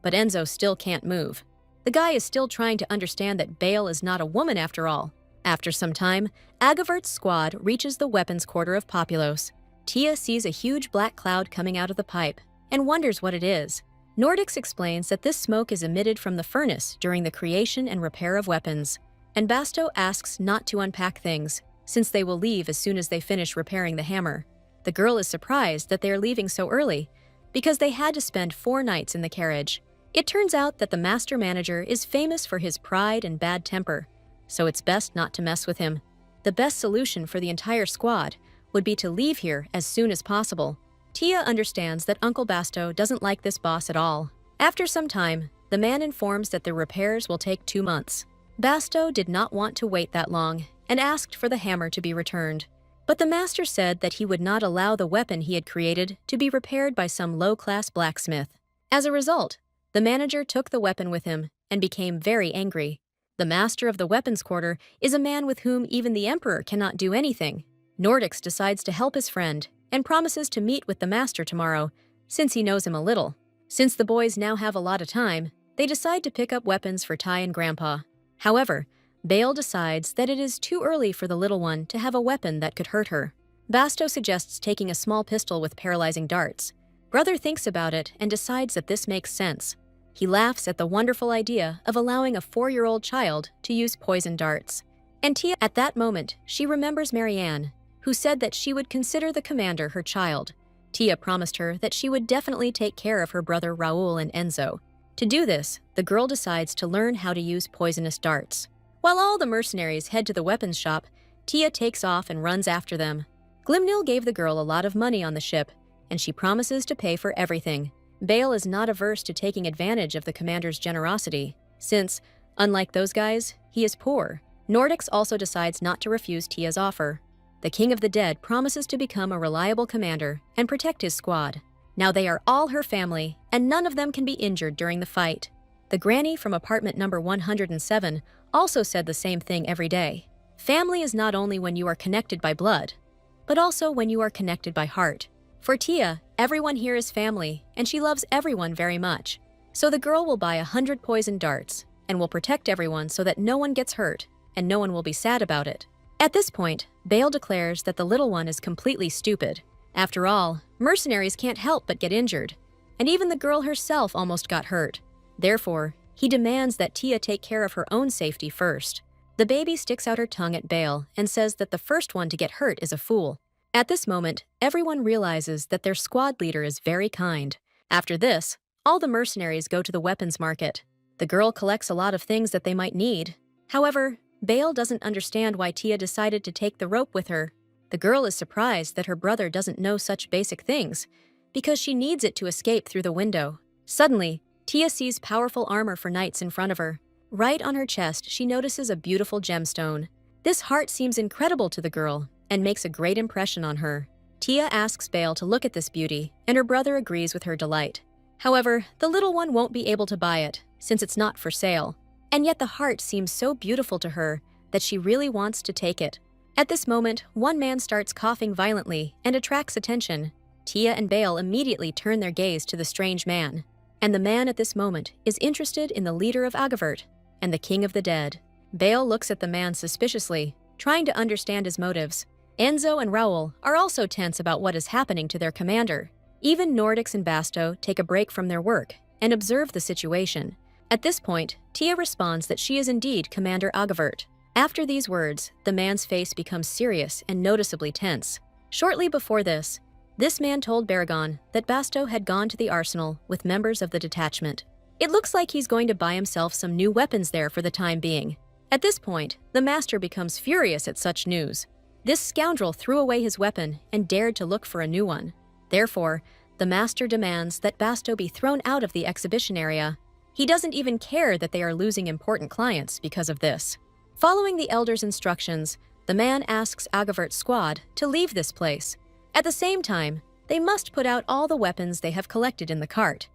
but Enzo still can't move. The guy is still trying to understand that Bale is not a woman after all. After some time, Agavert's squad reaches the weapons quarter of Populos. Tia sees a huge black cloud coming out of the pipe and wonders what it is. Nordics explains that this smoke is emitted from the furnace during the creation and repair of weapons, and Basto asks not to unpack things, since they will leave as soon as they finish repairing the hammer. The girl is surprised that they are leaving so early, because they had to spend 4 nights in the carriage. It turns out that the master manager is famous for his pride and bad temper, so it's best not to mess with him. The best solution for the entire squad would be to leave here as soon as possible. Tia understands that Uncle Basto doesn't like this boss at all. After some time, the man informs that the repairs will take 2 months. Basto did not want to wait that long and asked for the hammer to be returned. But the master said that he would not allow the weapon he had created to be repaired by some low-class blacksmith. As a result, the manager took the weapon with him and became very angry. The master of the weapons quarter is a man with whom even the emperor cannot do anything. Nordics decides to help his friend and promises to meet with the master tomorrow, since he knows him a little. Since the boys now have a lot of time, they decide to pick up weapons for Ty and Grandpa. However, Bale decides that it is too early for the little one to have a weapon that could hurt her. Basto suggests taking a small pistol with paralyzing darts. Brother thinks about it and decides that this makes sense. He laughs at the wonderful idea of allowing a 4-year-old child to use poison darts. And Tia, at that moment, she remembers Marianne, who said that she would consider the commander her child. Tia promised her that she would definitely take care of her brother Raoul and Enzo. To do this, the girl decides to learn how to use poisonous darts. While all the mercenaries head to the weapons shop, Tia takes off and runs after them. Glimnil gave the girl a lot of money on the ship, and she promises to pay for everything. Bale is not averse to taking advantage of the commander's generosity, since, unlike those guys, he is poor. Nordics also decides not to refuse Tia's offer. The King of the Dead promises to become a reliable commander and protect his squad. Now they are all her family, and none of them can be injured during the fight. The granny from apartment number 107 also said the same thing every day. Family is not only when you are connected by blood, but also when you are connected by heart. For Tia, everyone here is family, and she loves everyone very much. So the girl will buy 100 poison darts, and will protect everyone so that no one gets hurt, and no one will be sad about it. At this point, Bale declares that the little one is completely stupid. After all, mercenaries can't help but get injured, and even the girl herself almost got hurt. Therefore, he demands that Tia take care of her own safety first. The baby sticks out her tongue at Bale and says that the first one to get hurt is a fool. At this moment, everyone realizes that their squad leader is very kind. After this, all the mercenaries go to the weapons market. The girl collects a lot of things that they might need. However, Bale doesn't understand why Tia decided to take the rope with her. The girl is surprised that her brother doesn't know such basic things, because she needs it to escape through the window. Suddenly, Tia sees powerful armor for knights in front of her. Right on her chest, she notices a beautiful gemstone. This heart seems incredible to the girl and makes a great impression on her. Tia asks Bale to look at this beauty, and her brother agrees with her delight. However, the little one won't be able to buy it, since it's not for sale. And yet the heart seems so beautiful to her that she really wants to take it. At this moment, one man starts coughing violently and attracts attention. Tia and Bale immediately turn their gaze to the strange man. And the man at this moment is interested in the leader of Agavert and the king of the dead. Bale looks at the man suspiciously, trying to understand his motives. Enzo and Raoul are also tense about what is happening to their commander. Even Nordics and Basto take a break from their work and observe the situation. At this point, Tia responds that she is indeed Commander Agavert. After these words, the man's face becomes serious and noticeably tense. Shortly before this man told Baragon that Basto had gone to the arsenal with members of the detachment. It looks like he's going to buy himself some new weapons there for the time being. At this point, the master becomes furious at such news. This scoundrel threw away his weapon and dared to look for a new one. Therefore, the master demands that Basto be thrown out of the exhibition area. He doesn't even care that they are losing important clients because of this. Following the elder's instructions, the man asks Agavert's squad to leave this place. At the same time, they must put out all the weapons they have collected in the cart.